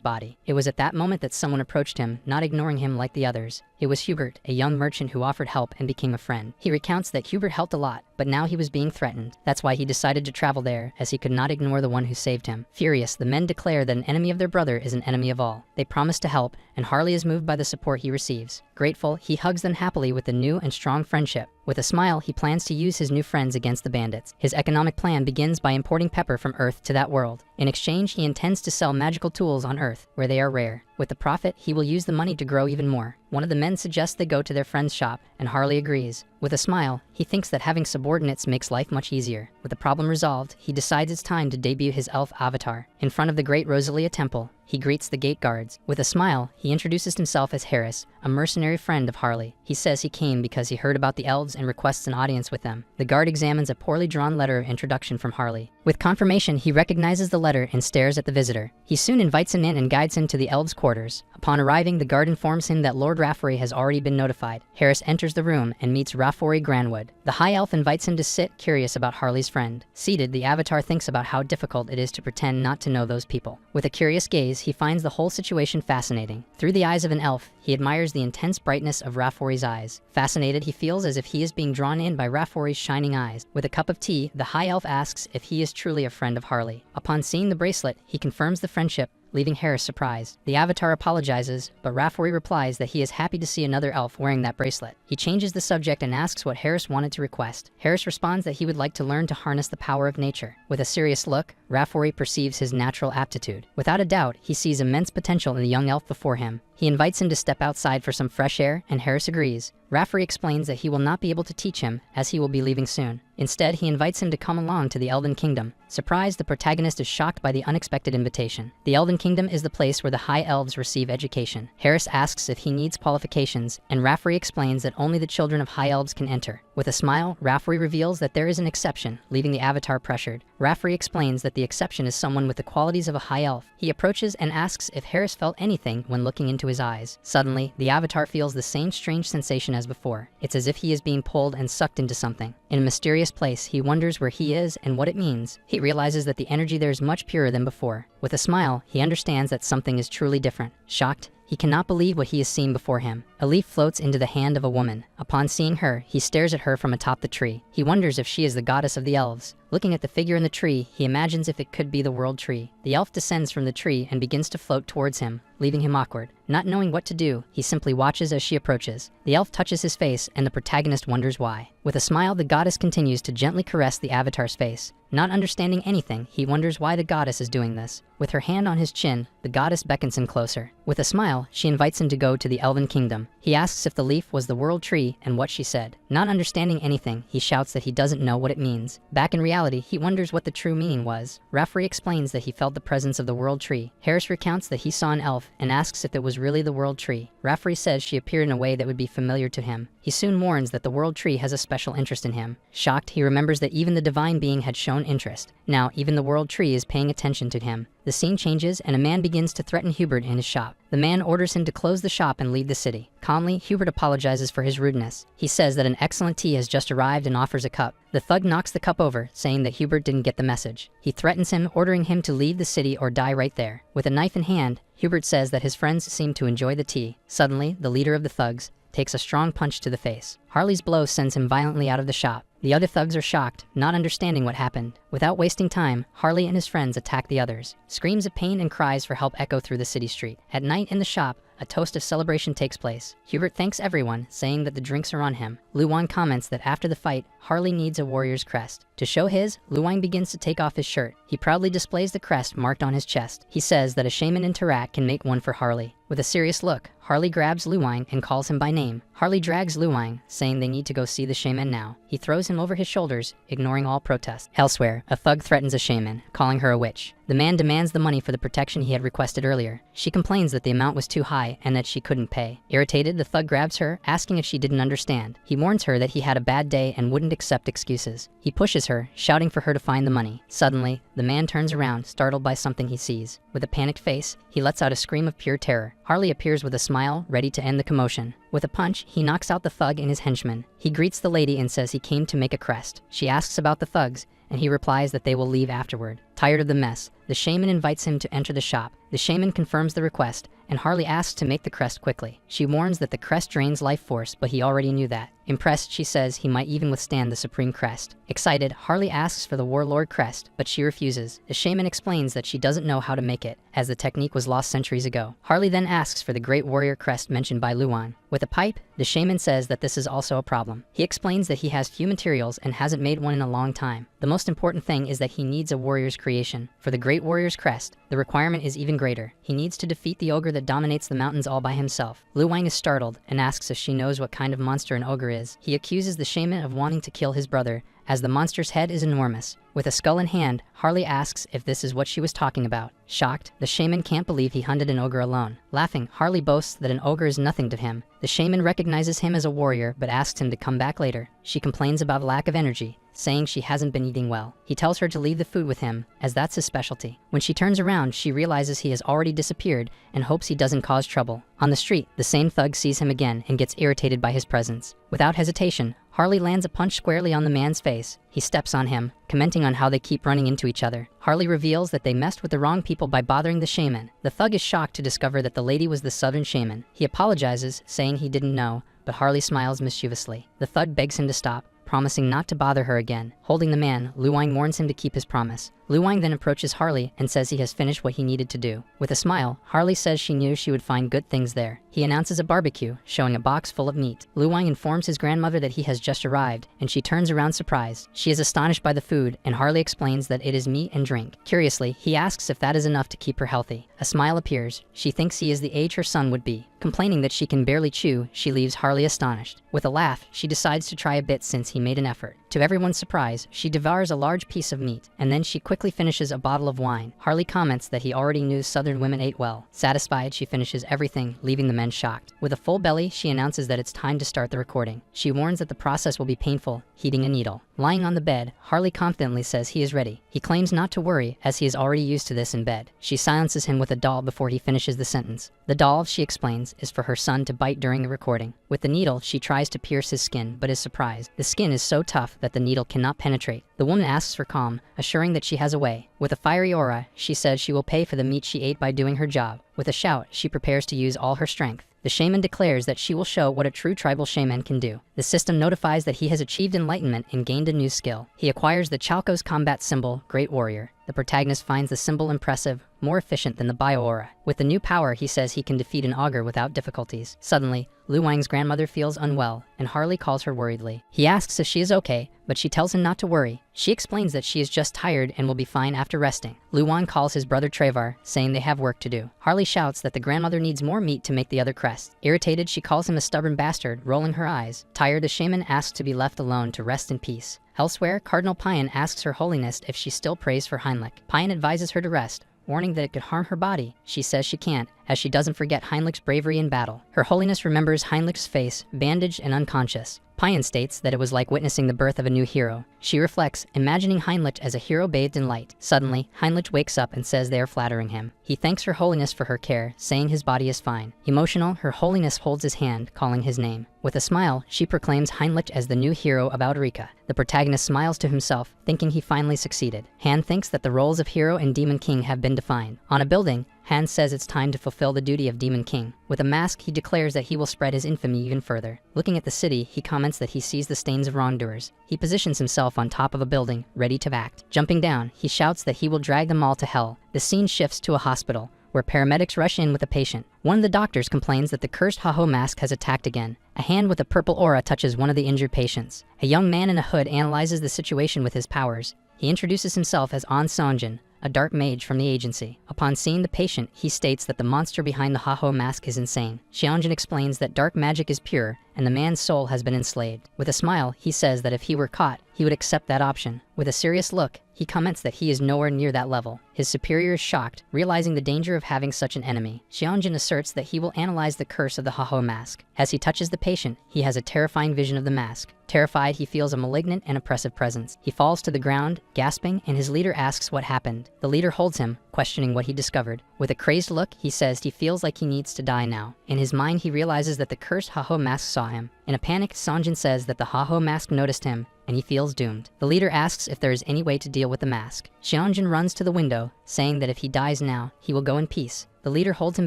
body. It was at that moment that someone approached him, not ignoring him like the others. It was Hubert, a young merchant who offered help and became a friend. He recounts that Hubert helped a lot, but now he was being threatened. That's why he decided to travel there, as he could not ignore the one who saved him. Furious, the men declare that an enemy of their brother is an enemy of all. They promise to help, and Harley is moved by the support he receives. Grateful, he hugs them happily with a new and strong friendship. With a smile, he plans to use his new friends against the bandits. His economic plan begins by importing pepper from Earth to that world. In exchange, he intends to sell magical tools on Earth, where they are rare. With the profit, he will use the money to grow even more. One of the men suggests they go to their friend's shop, and Harley agrees. With a smile, he thinks that having subordinates makes life much easier. With the problem resolved, he decides it's time to debut his elf avatar. In front of the Great Rosalia Temple, he greets the gate guards. With a smile, he introduces himself as Harris, a mercenary friend of Harley. He says he came because he heard about the elves and requests an audience with them. The guard examines a poorly drawn letter of introduction from Harley. With confirmation, he recognizes the letter and stares at the visitor. He soon invites him in and guides him to the elves' quarters. Upon arriving, the guard informs him that Lord Raffory has already been notified. Harris enters the room and meets Raffory Granwood. The high elf invites him to sit, curious about Harley's friend. Seated, the avatar thinks about how difficult it is to pretend not to know those people. With a curious gaze, he finds the whole situation fascinating. Through the eyes of an elf, he admires the intense brightness of Raffory's eyes. Fascinated, he feels as if he is being drawn in by Raffory's shining eyes. With a cup of tea, the high elf asks if he is truly a friend of Harley. Upon seeing the bracelet, he confirms the friendship, leaving Harris surprised. The avatar apologizes, but Raffory replies that he is happy to see another elf wearing that bracelet. He changes the subject and asks what Harris wanted to request. Harris responds that he would like to learn to harness the power of nature. With a serious look, Raffory perceives his natural aptitude. Without a doubt, he sees immense potential in the young elf before him. He invites him to step outside for some fresh air, and Harris agrees. Raffory explains that he will not be able to teach him, as he will be leaving soon. Instead, he invites him to come along to the Elven Kingdom. Surprised, the protagonist is shocked by the unexpected invitation. The Elven Kingdom is the place where the High Elves receive education. Harris asks if he needs qualifications, and Raffory explains that only the children of High Elves can enter. With a smile, Raffory reveals that there is an exception, leaving the avatar pressured. Raffory explains that the exception is someone with the qualities of a High Elf. He approaches and asks if Harris felt anything when looking into his eyes. Suddenly, the avatar feels the same strange sensation as before. It's as if he is being pulled and sucked into something. In a mysterious place, he wonders where he is and what it means. He realizes that the energy there is much purer than before. With a smile, he understands that something is truly different. Shocked, he cannot believe what he has seen before him. A leaf floats into the hand of a woman. Upon seeing her, he stares at her from atop the tree. He wonders if she is the goddess of the elves. Looking at the figure in the tree, he imagines if it could be the world tree. The elf descends from the tree and begins to float towards him, leaving him awkward. Not knowing what to do, he simply watches as she approaches. The elf touches his face, and the protagonist wonders why. With a smile, the goddess continues to gently caress the avatar's face. Not understanding anything, he wonders why the goddess is doing this. With her hand on his chin, the goddess beckons him closer. With a smile, she invites him to go to the Elven Kingdom. He asks if the leaf was the world tree and what she said. Not understanding anything, he shouts that he doesn't know what it means. Back in reality, he wonders what the true meaning was. Referee explains that he felt the presence of the world tree. Harris recounts that he saw an elf and asks if it was really the world tree. Referee says she appeared in a way that would be familiar to him. He soon warns that the world tree has a special interest in him. Shocked, he remembers that even the divine being had shown interest. Now, even the world tree is paying attention to him. The scene changes and a man begins to threaten Hubert in his shop. The man orders him to close the shop and leave the city. Calmly, Hubert apologizes for his rudeness. He says that an excellent tea has just arrived and offers a cup. The thug knocks the cup over, saying that Hubert didn't get the message. He threatens him, ordering him to leave the city or die right there. With a knife in hand, Hubert says that his friends seem to enjoy the tea. Suddenly, the leader of the thugs takes a strong punch to the face. Harley's blow sends him violently out of the shop. The other thugs are shocked, not understanding what happened. Without wasting time, Harley and his friends attack the others. Screams of pain and cries for help echo through the city street. At night in the shop, a toast of celebration takes place. Hubert thanks everyone, saying that the drinks are on him. Luan comments that after the fight, Harley needs a warrior's crest. To show his, Luan begins to take off his shirt. He proudly displays the crest marked on his chest. He says that a shaman in Tarak can make one for Harley. With a serious look, Harley grabs Luan and calls him by name. Harley drags Luan, saying they need to go see the shaman now. He throws him over his shoulders, ignoring all protest. Elsewhere, a thug threatens a shaman, calling her a witch. The man demands the money for the protection he had requested earlier. She complains that the amount was too high and that she couldn't pay. Irritated, the thug grabs her, asking if she didn't understand. He warns her that he had a bad day and wouldn't accept excuses. He pushes her, shouting for her to find the money. Suddenly, the man turns around, startled by something he sees. With a panicked face, he lets out a scream of pure terror. Harley appears with a smile, ready to end the commotion. With a punch, he knocks out the thug and his henchman. He greets the lady and says he came to make a crest. She asks about the thugs, and he replies that they will leave afterward. Tired of the mess, the shaman invites him to enter the shop. The shaman confirms the request, and Harley asks to make the crest quickly. She warns that the crest drains life force, but he already knew that. Impressed, she says he might even withstand the supreme crest. Excited, Harley asks for the warlord crest, but she refuses. The shaman explains that she doesn't know how to make it, as the technique was lost centuries ago. Harley then asks for the great warrior crest mentioned by Luan. With a pipe, the shaman says that this is also a problem. He explains that he has few materials and hasn't made one in a long time. The most important thing is that he needs a warrior's creation. For the great warrior's crest, the requirement is even greater. He needs to defeat the ogre that dominates the mountains all by himself. Luan is startled and asks if she knows what kind of monster an ogre is. He accuses the shaman of wanting to kill his brother, as the monster's head is enormous. With a skull in hand, Harley asks if this is what she was talking about. Shocked, the shaman can't believe he hunted an ogre alone. Laughing, Harley boasts that an ogre is nothing to him. The shaman recognizes him as a warrior, but asks him to come back later. She complains about a lack of energy, saying she hasn't been eating well. He tells her to leave the food with him, as that's his specialty. When she turns around, she realizes he has already disappeared and hopes he doesn't cause trouble. On the street, the same thug sees him again and gets irritated by his presence. Without hesitation, Harley lands a punch squarely on the man's face. He steps on him, commenting on how they keep running into each other. Harley reveals that they messed with the wrong people by bothering the shaman. The thug is shocked to discover that the lady was the southern shaman. He apologizes, saying he didn't know, but Harley smiles mischievously. The thug begs him to stop, promising not to bother her again. Holding the man, Luang warns him to keep his promise. Luang then approaches Harley and says he has finished what he needed to do. With a smile, Harley says she knew she would find good things there. He announces a barbecue, showing a box full of meat. Luang informs his grandmother that he has just arrived, and she turns around surprised. She is astonished by the food, and Harley explains that it is meat and drink. Curiously, he asks if that is enough to keep her healthy. A smile appears. She thinks he is the age her son would be. Complaining that she can barely chew, she leaves Harley astonished. With a laugh, she decides to try a bit since he made an effort. To everyone's surprise, she devours a large piece of meat, and then she quickly finishes a bottle of wine. Harley comments that he already knew southern women ate well. Satisfied, she finishes everything, leaving the men shocked. With a full belly, she announces that it's time to start the recording. She warns that the process will be painful, heating a needle. Lying on the bed, Harley confidently says he is ready. He claims not to worry, as he is already used to this in bed. She silences him with a doll before he finishes the sentence. The doll, she explains, is for her son to bite during the recording. With the needle, she tries to pierce his skin, but is surprised. The skin is so tough that the needle cannot penetrate. The woman asks for calm, assuring that she has a way. With a fiery aura, she says she will pay for the meat she ate by doing her job. With a shout, she prepares to use all her strength. The shaman declares that she will show what a true tribal shaman can do. The system notifies that he has achieved enlightenment and gained a new skill. He acquires the Chalco's combat symbol, Great Warrior. The The protagonist finds the symbol impressive, more efficient than the bio-aura. With the new power, he says he can defeat an augur without difficulties. Suddenly, Lu Wang's grandmother feels unwell, and Harley calls her worriedly. He asks if she is okay, but she tells him not to worry. She explains that she is just tired and will be fine after resting. Lu Wang calls his brother Trevar, saying they have work to do. Harley shouts that the grandmother needs more meat to make the other crest. Irritated, she calls him a stubborn bastard, rolling her eyes. Tired, the shaman asks to be left alone to rest in peace. Elsewhere, Cardinal Payan asks Her Holiness if she still prays for Heinrich. Payan advises her to rest, warning that it could harm her body. She says she can't, as she doesn't forget Heinrich's bravery in battle. Her Holiness remembers Heinrich's face, bandaged and unconscious. Payan states that it was like witnessing the birth of a new hero. She reflects, imagining Heinrich as a hero bathed in light. Suddenly, Heinrich wakes up and says they are flattering him. He thanks Her Holiness for her care, saying his body is fine. Emotional, Her Holiness holds his hand, calling his name. With a smile, she proclaims Heinrich as the new hero of Audrica. The protagonist smiles to himself, thinking he finally succeeded. Han thinks that the roles of hero and demon king have been defined. On a building, Han says it's time to fulfill the duty of Demon King. With a mask, he declares that he will spread his infamy even further. Looking at the city, he comments that he sees the stains of wrongdoers. He positions himself on top of a building, ready to act. Jumping down, he shouts that he will drag them all to hell. The scene shifts to a hospital, where paramedics rush in with a patient. One of the doctors complains that the cursed Haho mask has attacked again. A hand with a purple aura touches one of the injured patients. A young man in a hood analyzes the situation with his powers. He introduces himself as An Sonjin, a dark mage from the agency. Upon seeing the patient, he states that the monster behind the Haho mask is insane. Xianjin explains that dark magic is pure, and the man's soul has been enslaved. With a smile, he says that if he were caught, he would accept that option. With a serious look, he comments that he is nowhere near that level. His superior is shocked, realizing the danger of having such an enemy. Xianjin asserts that he will analyze the curse of the Haho mask. As he touches the patient, he has a terrifying vision of the mask. Terrified, he feels a malignant and oppressive presence. He falls to the ground, gasping, and his leader asks what happened. The leader holds him, questioning what he discovered. With a crazed look, he says he feels like he needs to die now. In his mind, he realizes that the cursed Haho mask saw him. In a panic, Sonjin says that the Haho mask noticed him, and he feels doomed. The leader asks if there is any way to deal with the mask. Xianjin runs to the window, saying that if he dies now, he will go in peace. The leader holds him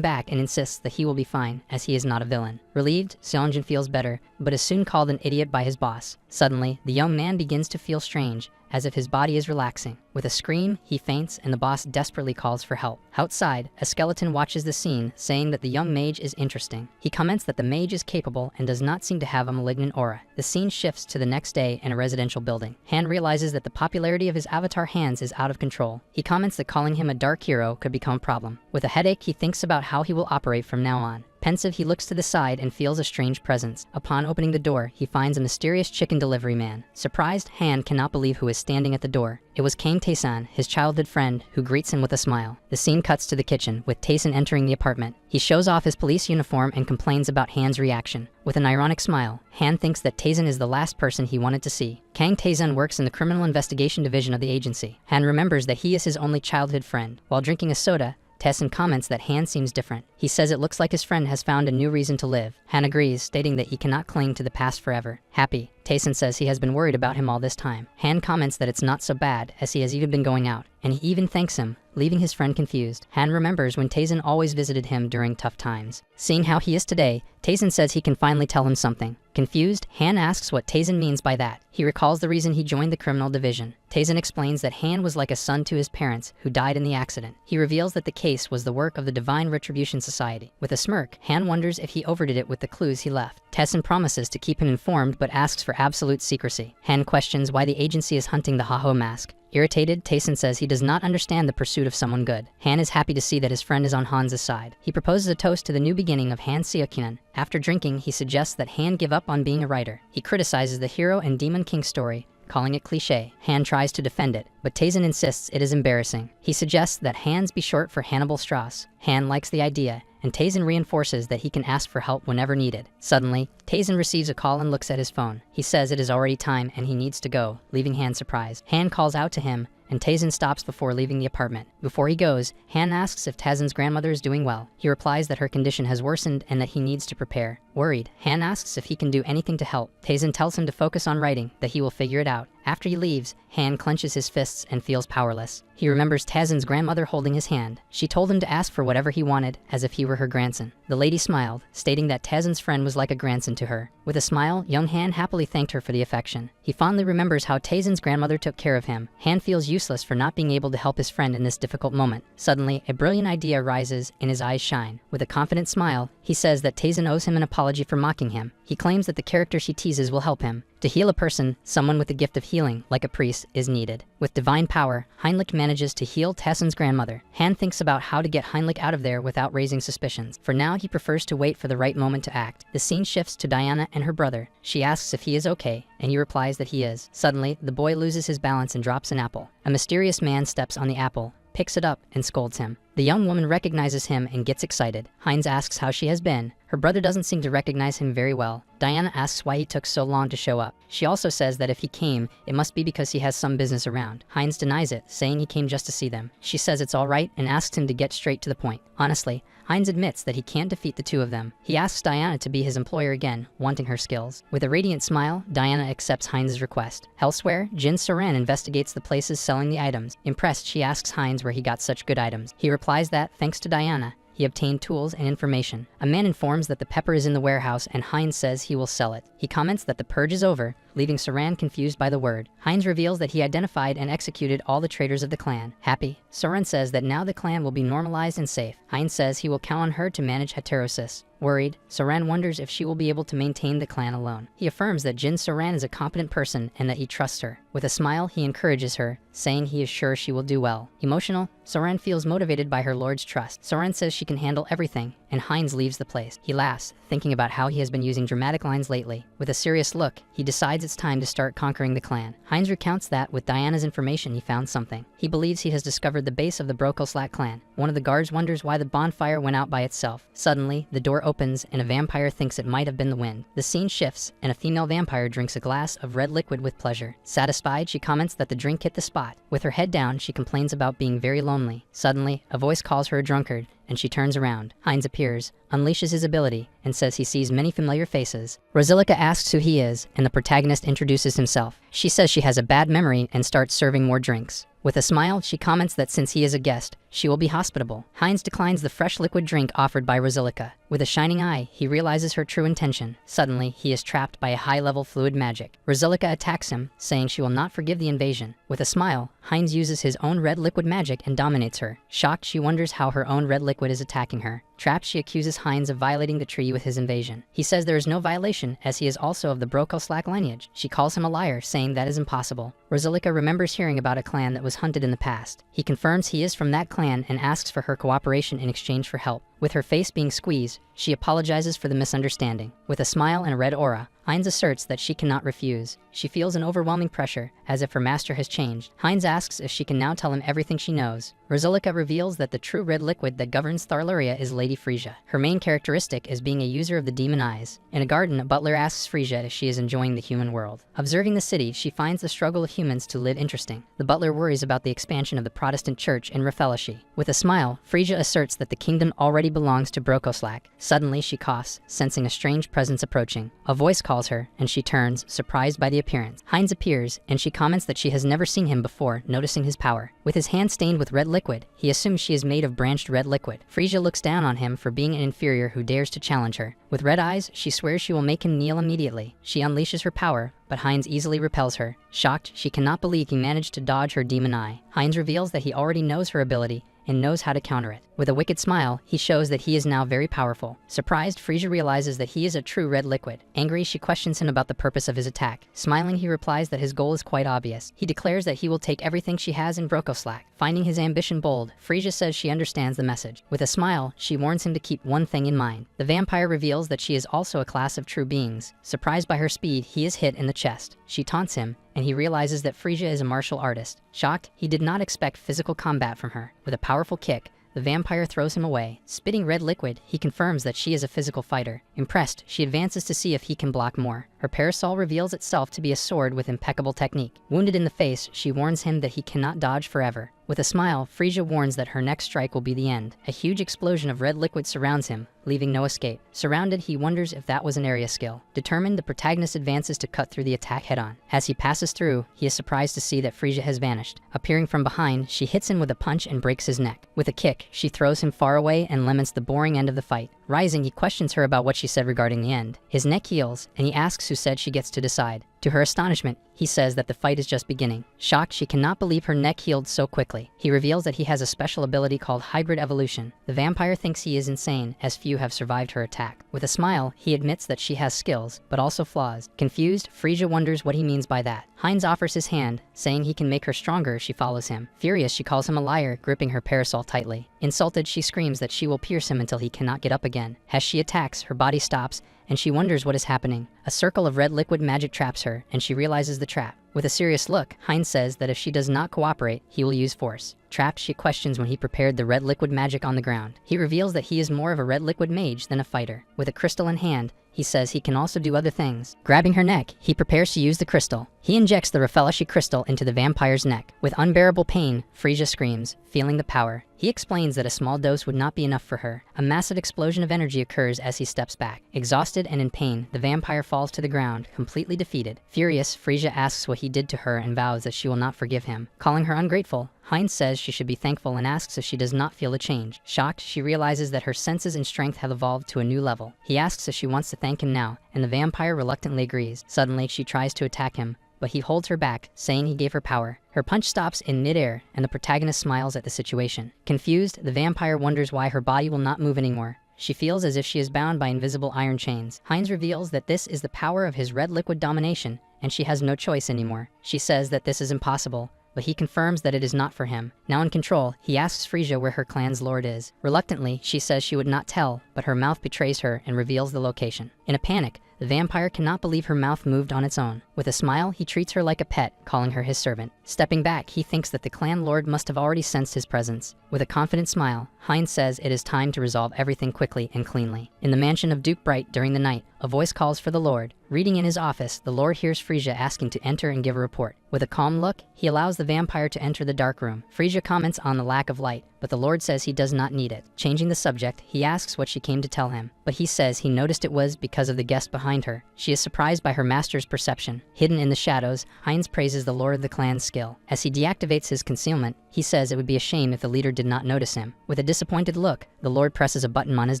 back and insists that he will be fine, as he is not a villain. Relieved, Xianjin feels better, but is soon called an idiot by his boss. Suddenly, the young man begins to feel strange, as if his body is relaxing. With a scream, he faints and the boss desperately calls for help. Outside, a skeleton watches the scene, saying that the young mage is interesting. He comments that the mage is capable and does not seem to have a malignant aura. The scene shifts to the next day in a residential building. Han realizes that the popularity of his avatar Hans is out of control. He comments that calling him a dark hero could become a problem. With a headache, he thinks about how he will operate from now on. Pensive, he looks to the side and feels a strange presence. Upon opening the door, he finds a mysterious chicken delivery man. Surprised, Han cannot believe who is standing at the door. It was Kang Tae-san, his childhood friend, who greets him with a smile. The scene cuts to the kitchen, with Tae-san entering the apartment. He shows off his police uniform and complains about Han's reaction. With an ironic smile, Han thinks that Tae-san is the last person he wanted to see. Kang Tae-san works in the Criminal Investigation Division of the agency. Han remembers that he is his only childhood friend. While drinking a soda, Tae-san comments that Han seems different. He says it looks like his friend has found a new reason to live. Han agrees, stating that he cannot cling to the past forever. Happy, Tae-san says he has been worried about him all this time. Han comments that it's not so bad, as he has even been going out, and he even thanks him, leaving his friend confused. Han remembers when Tae-san always visited him during tough times. Seeing how he is today, Tae-san says he can finally tell him something. Confused, Han asks what Tae-san means by that. He recalls the reason he joined the criminal division. Tae-san explains that Han was like a son to his parents, who died in the accident. He reveals that the case was the work of the Divine Retribution Society. With a smirk, Han wonders if he overdid it with the clues he left. Tae-san promises to keep him informed but asks for absolute secrecy. Han questions why the agency is hunting the Haho mask. Irritated, Tae-san says he does not understand the pursuit of someone good. Han is happy to see that his friend is on Hans' side. He proposes a toast to the new beginning of Han Seokinen. After drinking, he suggests that Han give up on being a writer. He criticizes the hero and Demon King story, calling it cliché. Han tries to defend it, but Tae-san insists it is embarrassing. He suggests that Hans be short for Hannibal Strauss. Han likes the idea, and Tae-san reinforces that he can ask for help whenever needed. Suddenly, Tae-san receives a call and looks at his phone. He says it is already time and he needs to go, leaving Han surprised. Han calls out to him, and Tae-san stops before leaving the apartment. Before he goes, Han asks if Tae-san's grandmother is doing well. He replies that her condition has worsened and that he needs to prepare. Worried, Han asks if he can do anything to help. Tae-san tells him to focus on writing, that he will figure it out. After he leaves, Han clenches his fists and feels powerless. He remembers Tae-san's grandmother holding his hand. She told him to ask for whatever he wanted, as if he were her grandson. The lady smiled, stating that Taesun's friend was like a grandson to her. With a smile, young Han happily thanked her for the affection. He fondly remembers how Taesun's grandmother took care of him. Han feels useless for not being able to help his friend in this difficult moment. Suddenly, a brilliant idea arises and his eyes shine. With a confident smile, he says that Taesun owes him an apology for mocking him. He claims that the character she teases will help him. To heal a person, someone with the gift of healing, like a priest, is needed. With divine power, Heinrich manages to heal Taesun's grandmother. Han thinks about how to get Heinrich out of there without raising suspicions. For now, he prefers to wait for the right moment to act. The scene shifts to Diana and her brother. She asks if he is okay, and he replies that he is. Suddenly, the boy loses his balance and drops an apple. A mysterious man steps on the apple, picks it up, and scolds him. The young woman recognizes him and gets excited. Heinz asks how she has been. Her brother doesn't seem to recognize him very well. Diana asks why he took so long to show up. She also says that if he came, it must be because he has some business around. Heinz denies it, saying he came just to see them. She says it's all right and asks him to get straight to the point. Honestly, Heinz admits that he can't defeat the two of them. He asks Diana to be his employer again, wanting her skills. With a radiant smile, Diana accepts Heinz's request. Elsewhere, Jin Soran investigates the places selling the items. Impressed, she asks Heinz where he got such good items. He replies that, thanks to Diana, he obtained tools and information. A man informs that the pepper is in the warehouse and Heinz says he will sell it. He comments that the purge is over, leaving Soran confused by the word. Heinz reveals that he identified and executed all the traitors of the clan. Happy, Soran says that now the clan will be normalized and safe. Heinz says he will count on her to manage heterosis. Worried, Soran wonders if she will be able to maintain the clan alone. He affirms that Jin Soran is a competent person and that he trusts her. With a smile, he encourages her, saying he is sure she will do well. Emotional, Soran feels motivated by her lord's trust. Soran says she can handle everything, and Heinz leaves the place. He laughs, thinking about how he has been using dramatic lines lately. With a serious look, he decides it's time to start conquering the clan. Heinz recounts that, with Diana's information, he found something. He believes he has discovered the base of the Brokoslak clan. One of the guards wonders why the bonfire went out by itself. Suddenly, the door opens and a vampire thinks it might have been the wind. The scene shifts, and a female vampire drinks a glass of red liquid with pleasure. Satisfied, she comments that the drink hit the spot. With her head down, she complains about being very lonely. Suddenly, a voice calls her a drunkard, and she turns around. Heinz appears, unleashes his ability, and says he sees many familiar faces. Rosilika asks who he is, and the protagonist introduces himself. She says she has a bad memory and starts serving more drinks. With a smile, she comments that since he is a guest, she will be hospitable. Heinz declines the fresh liquid drink offered by Rosilika. With a shining eye, he realizes her true intention. Suddenly, he is trapped by a high-level fluid magic. Rosilika attacks him, saying she will not forgive the invasion. With a smile, Heinz uses his own red liquid magic and dominates her. Shocked, she wonders how her own red liquid is attacking her. Trapped, she accuses Heinz of violating the tree with his invasion. He says there is no violation, as he is also of the Brokoslak lineage. She calls him a liar, saying that is impossible. Rosilika remembers hearing about a clan that was hunted in the past. He confirms he is from that clan and asks for her cooperation in exchange for help. With her face being squeezed, she apologizes for the misunderstanding. With a smile and a red aura, Heinz asserts that she cannot refuse. She feels an overwhelming pressure, as if her master has changed. Heinz asks if she can now tell him everything she knows. Rosilika reveals that the true red liquid that governs Tharluria is Lady Frisia. Her main characteristic is being a user of the demon eyes. In a garden, a butler asks Frisia if she is enjoying the human world. Observing the city, she finds the struggle of humans to live interesting. The butler worries about the expansion of the Protestant church in Rathelashi. With a smile, Frisia asserts that the kingdom already belongs to Brokoslak. Suddenly, she coughs, sensing a strange presence approaching. A voice calls her, and she turns, surprised by the appearance. Heinz appears, and she comments that she has never seen him before, noticing his power. With his hand stained with red liquid, he assumes she is made of branched red liquid. Frisia looks down on him for being an inferior who dares to challenge her. With red eyes, she swears she will make him kneel immediately. She unleashes her power, but Heinz easily repels her. Shocked, she cannot believe he managed to dodge her demon eye. Heinz reveals that he already knows her ability and knows how to counter it. With a wicked smile, he shows that he is now very powerful. Surprised, Frisia realizes that he is a true red liquid. Angry, she questions him about the purpose of his attack. Smiling, he replies that his goal is quite obvious. He declares that he will take everything she has in Brokoslak. Finding his ambition bold, Frisia says she understands the message. With a smile, she warns him to keep one thing in mind. The vampire reveals that she is also a class of true beings. Surprised by her speed, he is hit in the chest. She taunts him, and he realizes that Frisia is a martial artist. Shocked, he did not expect physical combat from her. With a powerful kick, the vampire throws him away. Spitting red liquid, he confirms that she is a physical fighter. Impressed, she advances to see if he can block more. Her parasol reveals itself to be a sword with impeccable technique. Wounded in the face, she warns him that he cannot dodge forever. With a smile, Frisia warns that her next strike will be the end. A huge explosion of red liquid surrounds him, leaving no escape. Surrounded, he wonders if that was an area skill. Determined, the protagonist advances to cut through the attack head-on. As he passes through, he is surprised to see that Frisia has vanished. Appearing from behind, she hits him with a punch and breaks his neck. With a kick, she throws him far away and lemons the boring end of the fight. Rising, he questions her about what she said regarding the end. His neck heals, and he asks who said she gets to decide. To her astonishment, he says that the fight is just beginning. Shocked, she cannot believe her neck healed so quickly. He reveals that he has a special ability called hybrid evolution. The vampire thinks he is insane, as few have survived her attack. With a smile, he admits that she has skills, but also flaws. Confused, Frisia wonders what he means by that. Heinz offers his hand, saying he can make her stronger if she follows him. Furious, she calls him a liar, gripping her parasol tightly. Insulted, she screams that she will pierce him until he cannot get up again. As she attacks, her body stops, and she wonders what is happening. A circle of red liquid magic traps her, and she realizes the trap. With a serious look, Heinz says that if she does not cooperate, he will use force. Trapped, she questions when he prepared the red liquid magic on the ground. He reveals that he is more of a red liquid mage than a fighter. With a crystal in hand, he says he can also do other things. Grabbing her neck, he prepares to use the crystal. He injects the Raffelashi crystal into the vampire's neck. With unbearable pain, Frisia screams, feeling the power. He explains that a small dose would not be enough for her. A massive explosion of energy occurs as he steps back. Exhausted and in pain, the vampire falls to the ground, completely defeated. Furious, Frisia asks what he did to her and vows that she will not forgive him. Calling her ungrateful, Heinz says she should be thankful and asks if she does not feel a change. Shocked, she realizes that her senses and strength have evolved to a new level. He asks if she wants to thank him now, and the vampire reluctantly agrees. Suddenly, she tries to attack him, but he holds her back, saying he gave her power. Her punch stops in midair, and the protagonist smiles at the situation. Confused, the vampire wonders why her body will not move anymore. She feels as if she is bound by invisible iron chains. Heinz reveals that this is the power of his red liquid domination, and she has no choice anymore. She says that this is impossible, but he confirms that it is not for him. Now in control, he asks Frisia where her clan's lord is. Reluctantly, she says she would not tell, but her mouth betrays her and reveals the location. In a panic, the vampire cannot believe her mouth moved on its own. With a smile, he treats her like a pet, calling her his servant. Stepping back, he thinks that the clan lord must have already sensed his presence. With a confident smile, Heinz says it is time to resolve everything quickly and cleanly. In the mansion of Duke Bright during the night, a voice calls for the Lord. Reading in his office, the Lord hears Frisia asking to enter and give a report. With a calm look, he allows the vampire to enter the dark room. Frisia comments on the lack of light, but the Lord says he does not need it. Changing the subject, he asks what she came to tell him, but he says he noticed it was because of the guest behind her. She is surprised by her master's perception. Hidden in the shadows, Heinz praises the Lord of the clan's skill. As he deactivates his concealment, he says it would be a shame if the leader did not notice him. With a disappointed look, the Lord presses a button on his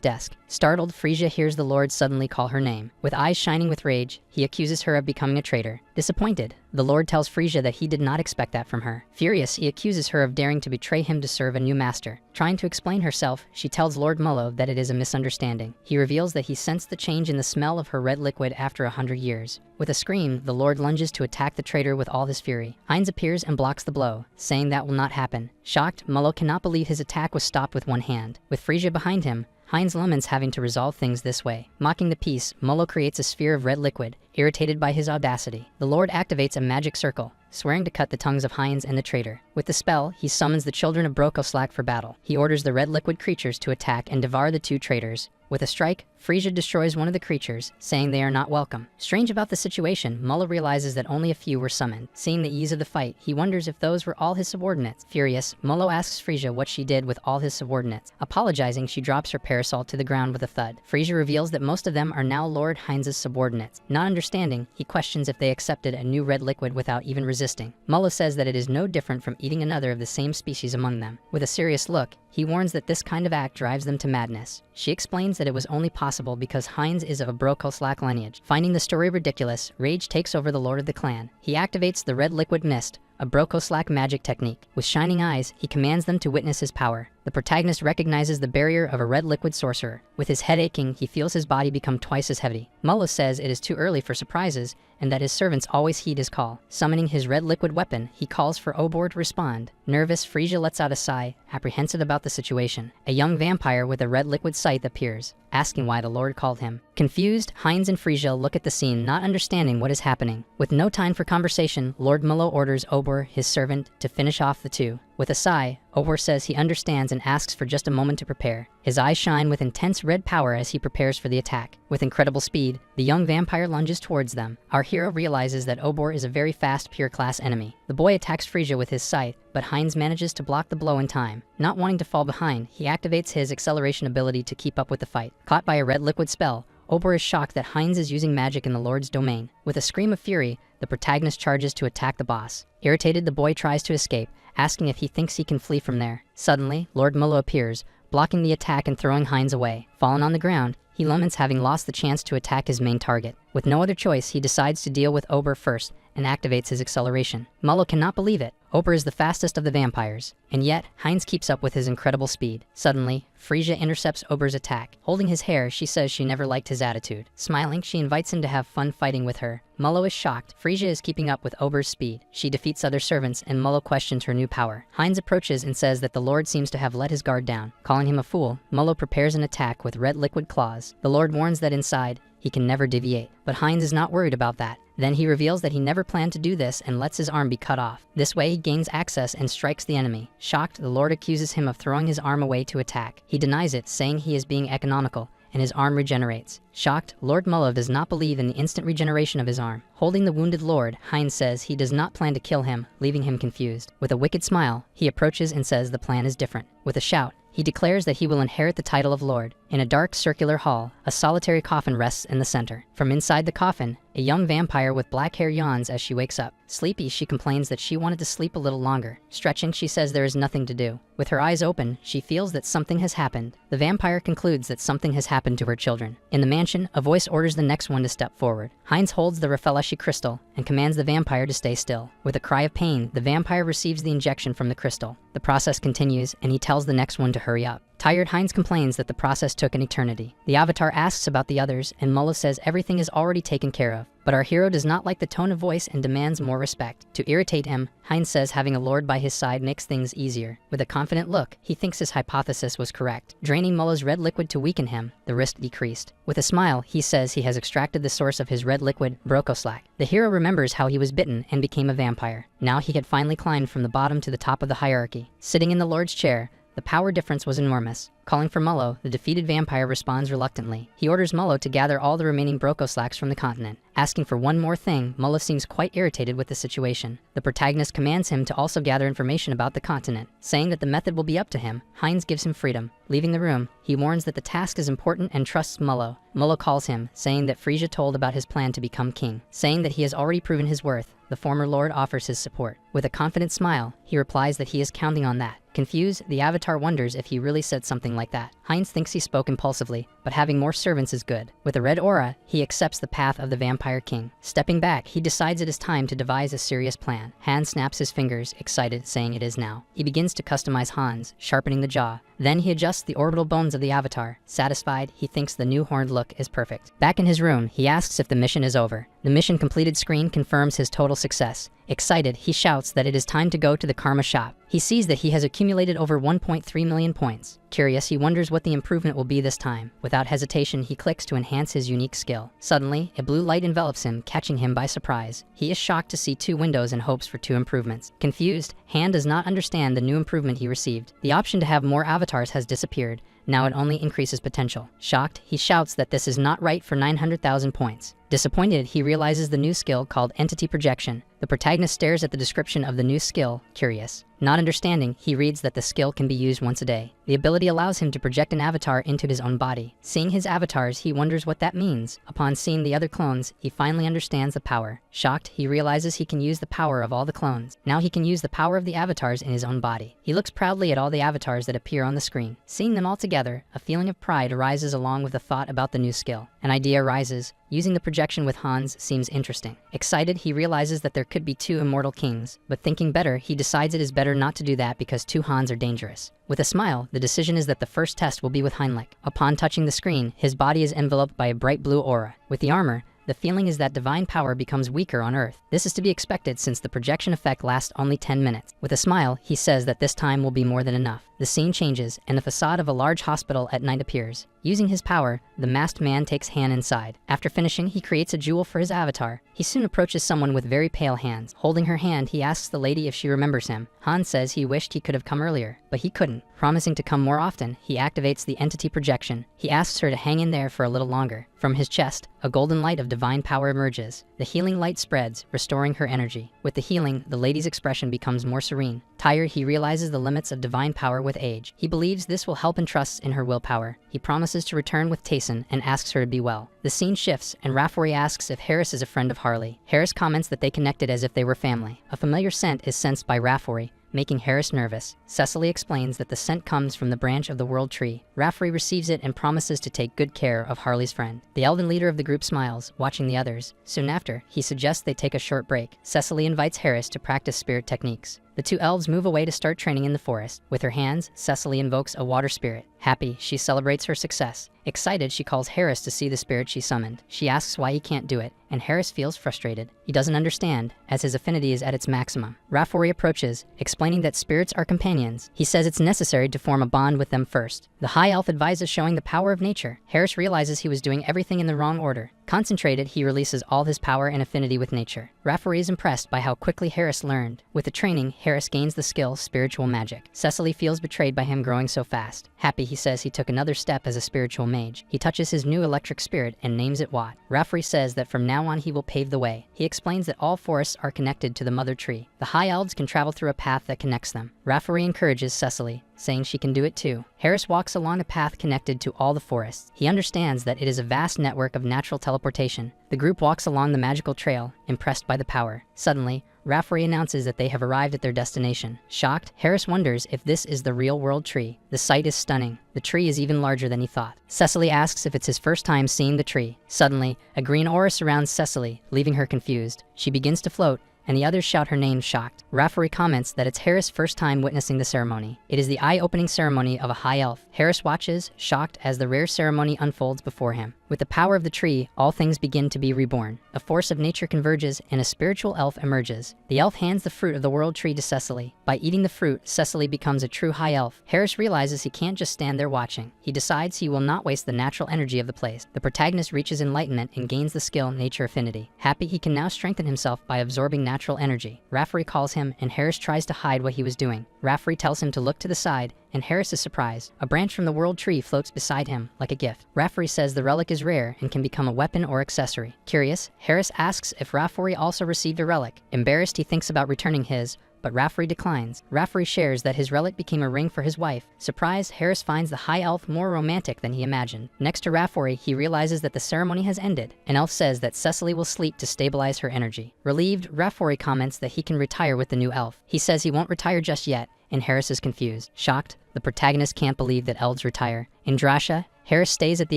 desk. Startled, Frisia hears the Lord suddenly call her name. With eyes shining with rage, he accuses her of becoming a traitor. Disappointed, the Lord tells Frisia that he did not expect that from her. Furious, he accuses her of daring to betray him to serve a new master. Trying to explain herself, she tells Lord Mullo that it is a misunderstanding. He reveals that he sensed the change in the smell of her red liquid after 100 years. With a scream, the Lord lunges to attack the traitor with all his fury. Heinz appears and blocks the blow, saying that will not happen. Shocked, Mullo cannot believe his attack was stopped with one hand. With Frisia behind him, Heinz laments having to resolve things this way. Mocking the peace, Mullo creates a sphere of red liquid, irritated by his audacity. The Lord activates a magic circle, swearing to cut the tongues of Heinz and the traitor. With the spell, he summons the children of Brokoslak for battle. He orders the red liquid creatures to attack and devour the two traitors. With a strike, Frisia destroys one of the creatures, saying they are not welcome. Strange about the situation, Mullo realizes that only a few were summoned. Seeing the ease of the fight, he wonders if those were all his subordinates. Furious, Mullo asks Frisia what she did with all his subordinates. Apologizing, she drops her parasol to the ground with a thud. Frisia reveals that most of them are now Lord Heinz's subordinates. Not understanding, he questions if they accepted a new red liquid without even resisting. Mullo says that it is no different from eating another of the same species among them. With a serious look, he warns that this kind of act drives them to madness. She explains that it was only possible because Heinz is of a Brokoslak lineage. Finding the story ridiculous, rage takes over the lord of the clan. He activates the red liquid mist, a Brokoslak magic technique. With shining eyes, he commands them to witness his power. The protagonist recognizes the barrier of a red liquid sorcerer. With his head aching, he feels his body become twice as heavy. Mullo says it is too early for surprises, and that his servants always heed his call. Summoning his red liquid weapon, he calls for Obor to respond. Nervous, Frisia lets out a sigh, apprehensive about the situation. A young vampire with a red liquid scythe appears, asking why the Lord called him. Confused, Heinz and Frisia look at the scene, not understanding what is happening. With no time for conversation, Lord Mullo orders Obor, his servant, to finish off the two. With a sigh, Obor says he understands and asks for just a moment to prepare. His eyes shine with intense red power as he prepares for the attack. With incredible speed, the young vampire lunges towards them. Our hero realizes that Obor is a very fast pure-class enemy. The boy attacks Frisia with his scythe, but Heinz manages to block the blow in time. Not wanting to fall behind, he activates his acceleration ability to keep up with the fight. Caught by a red liquid spell, Obor is shocked that Heinz is using magic in the Lord's domain. With a scream of fury, the protagonist charges to attack the boss. Irritated, the boy tries to escape, asking if he thinks he can flee from there. Suddenly, Lord Mullo appears, blocking the attack and throwing Heinz away. Fallen on the ground, he laments having lost the chance to attack his main target. With no other choice, he decides to deal with Ober first and activates his acceleration. Mullo cannot believe it. Ober is the fastest of the vampires, and yet Heinz keeps up with his incredible speed. Suddenly, Frisia intercepts Ober's attack. Holding his hair, she says she never liked his attitude. Smiling, she invites him to have fun fighting with her. Mullo is shocked. Frisia is keeping up with Ober's speed. She defeats other servants, and Mullo questions her new power. Heinz approaches and says that the Lord seems to have let his guard down. Calling him a fool, Mullo prepares an attack with red liquid claws. The Lord warns that inside, he can never deviate. But Heinz is not worried about that. Then he reveals that he never planned to do this and lets his arm be cut off. This way he gains access and strikes the enemy. Shocked, the Lord accuses him of throwing his arm away to attack. He denies it, saying he is being economical, and his arm regenerates. Shocked, Lord Mullo does not believe in the instant regeneration of his arm. Holding the wounded Lord, Heinz says he does not plan to kill him, leaving him confused. With a wicked smile, he approaches and says the plan is different. With a shout, he declares that he will inherit the title of Lord. In a dark circular hall, a solitary coffin rests in the center. From inside the coffin, a young vampire with black hair yawns as she wakes up. Sleepy, she complains that she wanted to sleep a little longer. Stretching, she says there is nothing to do. With her eyes open, she feels that something has happened. The vampire concludes that something has happened to her children. In the mansion, a voice orders the next one to step forward. Heinz holds the Raphelashi crystal and commands the vampire to stay still. With a cry of pain, the vampire receives the injection from the crystal. The process continues, and he tells the next one to hurry up. Tired, Heinz complains that the process took an eternity. The Avatar asks about the others, and Mullo says everything is already taken care of. But our hero does not like the tone of voice and demands more respect. To irritate him, Heinz says having a lord by his side makes things easier. With a confident look, he thinks his hypothesis was correct. Draining Mullo's red liquid to weaken him, the risk decreased. With a smile, he says he has extracted the source of his red liquid, Brokoslak. The hero remembers how he was bitten and became a vampire. Now he had finally climbed from the bottom to the top of the hierarchy. Sitting in the Lord's chair, the power difference was enormous. Calling for Mullo, the defeated vampire responds reluctantly. He orders Mullo to gather all the remaining Brokoslaks from the continent. Asking for one more thing, Mullo seems quite irritated with the situation. The protagonist commands him to also gather information about the continent. Saying that the method will be up to him, Heinz gives him freedom. Leaving the room, he warns that the task is important and trusts Mullo. Mullo calls him, saying that Frisia told about his plan to become king. Saying that he has already proven his worth, the former lord offers his support. With a confident smile, he replies that he is counting on that. Confused, the Avatar wonders if he really said something like that. Heinz thinks he spoke impulsively, but having more servants is good. With a red aura, he accepts the path of the vampire king. Stepping back, he decides it is time to devise a serious plan. Hans snaps his fingers, excited, saying it is now. He begins to customize Hans, sharpening the jaw. Then he adjusts the orbital bones of the Avatar. Satisfied, he thinks the new horned look is perfect. Back in his room, he asks if the mission is over. The mission completed screen confirms his total success. Excited, he shouts that it is time to go to the Karma shop. He sees that he has accumulated over 1.3 million points. Curious, he wonders what the improvement will be this time. Without hesitation, he clicks to enhance his unique skill. Suddenly, a blue light envelops him, catching him by surprise. He is shocked to see 2 windows and hopes for 2 improvements. Confused, Han does not understand the new improvement he received. The option to have more avatars has disappeared. Now it only increases potential. Shocked, he shouts that this is not right for 900,000 points. Disappointed, he realizes the new skill called Entity Projection. The protagonist stares at the description of the new skill, curious. Not understanding, he reads that the skill can be used once a day. The ability allows him to project an avatar into his own body. Seeing his avatars, he wonders what that means. Upon seeing the other clones, he finally understands the power. Shocked, he realizes he can use the power of all the clones. Now he can use the power of the avatars in his own body. He looks proudly at all the avatars that appear on the screen. Seeing them all together, a feeling of pride arises along with the thought about the new skill. An idea arises. Using the projection with Hans seems interesting. Excited, he realizes that there could be 2 immortal kings, but thinking better, he decides it is better not to do that because 2 Hans are dangerous. With a smile, the decision is that the first test will be with Heinrich. Upon touching the screen, his body is enveloped by a bright blue aura. With the armor, the feeling is that divine power becomes weaker on Earth. This is to be expected since the projection effect lasts only 10 minutes. With a smile, he says that this time will be more than enough. The scene changes, and the facade of a large hospital at night appears. Using his power, the masked man takes Han inside. After finishing, he creates a jewel for his avatar. He soon approaches someone with very pale hands. Holding her hand, he asks the lady if she remembers him. Han says he wished he could have come earlier, but he couldn't. Promising to come more often, he activates the entity projection. He asks her to hang in there for a little longer. From his chest, a golden light of divine power emerges. The healing light spreads, restoring her energy. With the healing, the lady's expression becomes more serene. Tired, he realizes the limits of divine power with age. He believes this will help and trusts in her willpower. He promises to return with Tayson and asks her to be well. The scene shifts, and Rafori asks if Harris is a friend of Harley. Harris comments that they connected as if they were family. A familiar scent is sensed by Rafori, making Harris nervous. Cecily explains that the scent comes from the branch of the world tree. Rafferty receives it and promises to take good care of Harley's friend. The elven leader of the group smiles, watching the others. Soon after, he suggests they take a short break. Cecily invites Harris to practice spirit techniques. The two elves move away to start training in the forest. With her hands, Cecily invokes a water spirit. Happy, she celebrates her success. Excited, she calls Harris to see the spirit she summoned. She asks why he can't do it, and Harris feels frustrated. He doesn't understand, as his affinity is at its maximum. Rafferty approaches, explaining that spirits are companions. He says it's necessary to form a bond with them first. The high elf advises showing the power of nature. Harris realizes he was doing everything in the wrong order. Concentrated, he releases all his power and affinity with nature. Rafferty is impressed by how quickly Harris learned. With the training, Harris gains the skill spiritual magic. Cecily feels betrayed by him growing so fast. Happy, he says he took another step as a spiritual mage. He touches his new electric spirit and names it Watt. Rafferty says that from now on he will pave the way. He explains that all forests are connected to the mother tree. The high elves can travel through a path that connects them. Rafferty encourages Cecily, saying she can do it too. Harris walks along a path connected to all the forests. He understands that it is a vast network of natural teleportation. The group walks along the magical trail, impressed by the power. Suddenly, Rafferty announces that they have arrived at their destination. Shocked, Harris wonders if this is the real world tree. The sight is stunning. The tree is even larger than he thought. Cecily asks if it's his first time seeing the tree. Suddenly, a green aura surrounds Cecily, leaving her confused. She begins to float, and the others shout her name shocked. Rafferty comments that it's Harris' first time witnessing the ceremony. It is the eye-opening ceremony of a high elf. Harris watches, shocked, as the rare ceremony unfolds before him. With the power of the tree, all things begin to be reborn. A force of nature converges, and a spiritual elf emerges. The elf hands the fruit of the world tree to Cecily. By eating the fruit, Cecily becomes a true high elf. Harris realizes he can't just stand there watching. He decides he will not waste the natural energy of the place. The protagonist reaches enlightenment and gains the skill nature affinity. Happy, he can now strengthen himself by absorbing natural energy. Rafferty calls him, and Harris tries to hide what he was doing. Rafferty tells him to look to the side, and Harris is surprised. A branch from the world tree floats beside him, like a gift. Rafferty says the relic is rare and can become a weapon or accessory. Curious, Harris asks if Rafferty also received a relic. Embarrassed, he thinks about returning his, but Rafferty declines. Rafferty shares that his relic became a ring for his wife. Surprised, Harris finds the high elf more romantic than he imagined. Next to Rafferty, he realizes that the ceremony has ended. An elf says that Cecily will sleep to stabilize her energy. Relieved, Rafferty comments that he can retire with the new elf. He says he won't retire just yet, and Harris is confused. Shocked, the protagonist can't believe that elves retire. In Drasha, Harris stays at the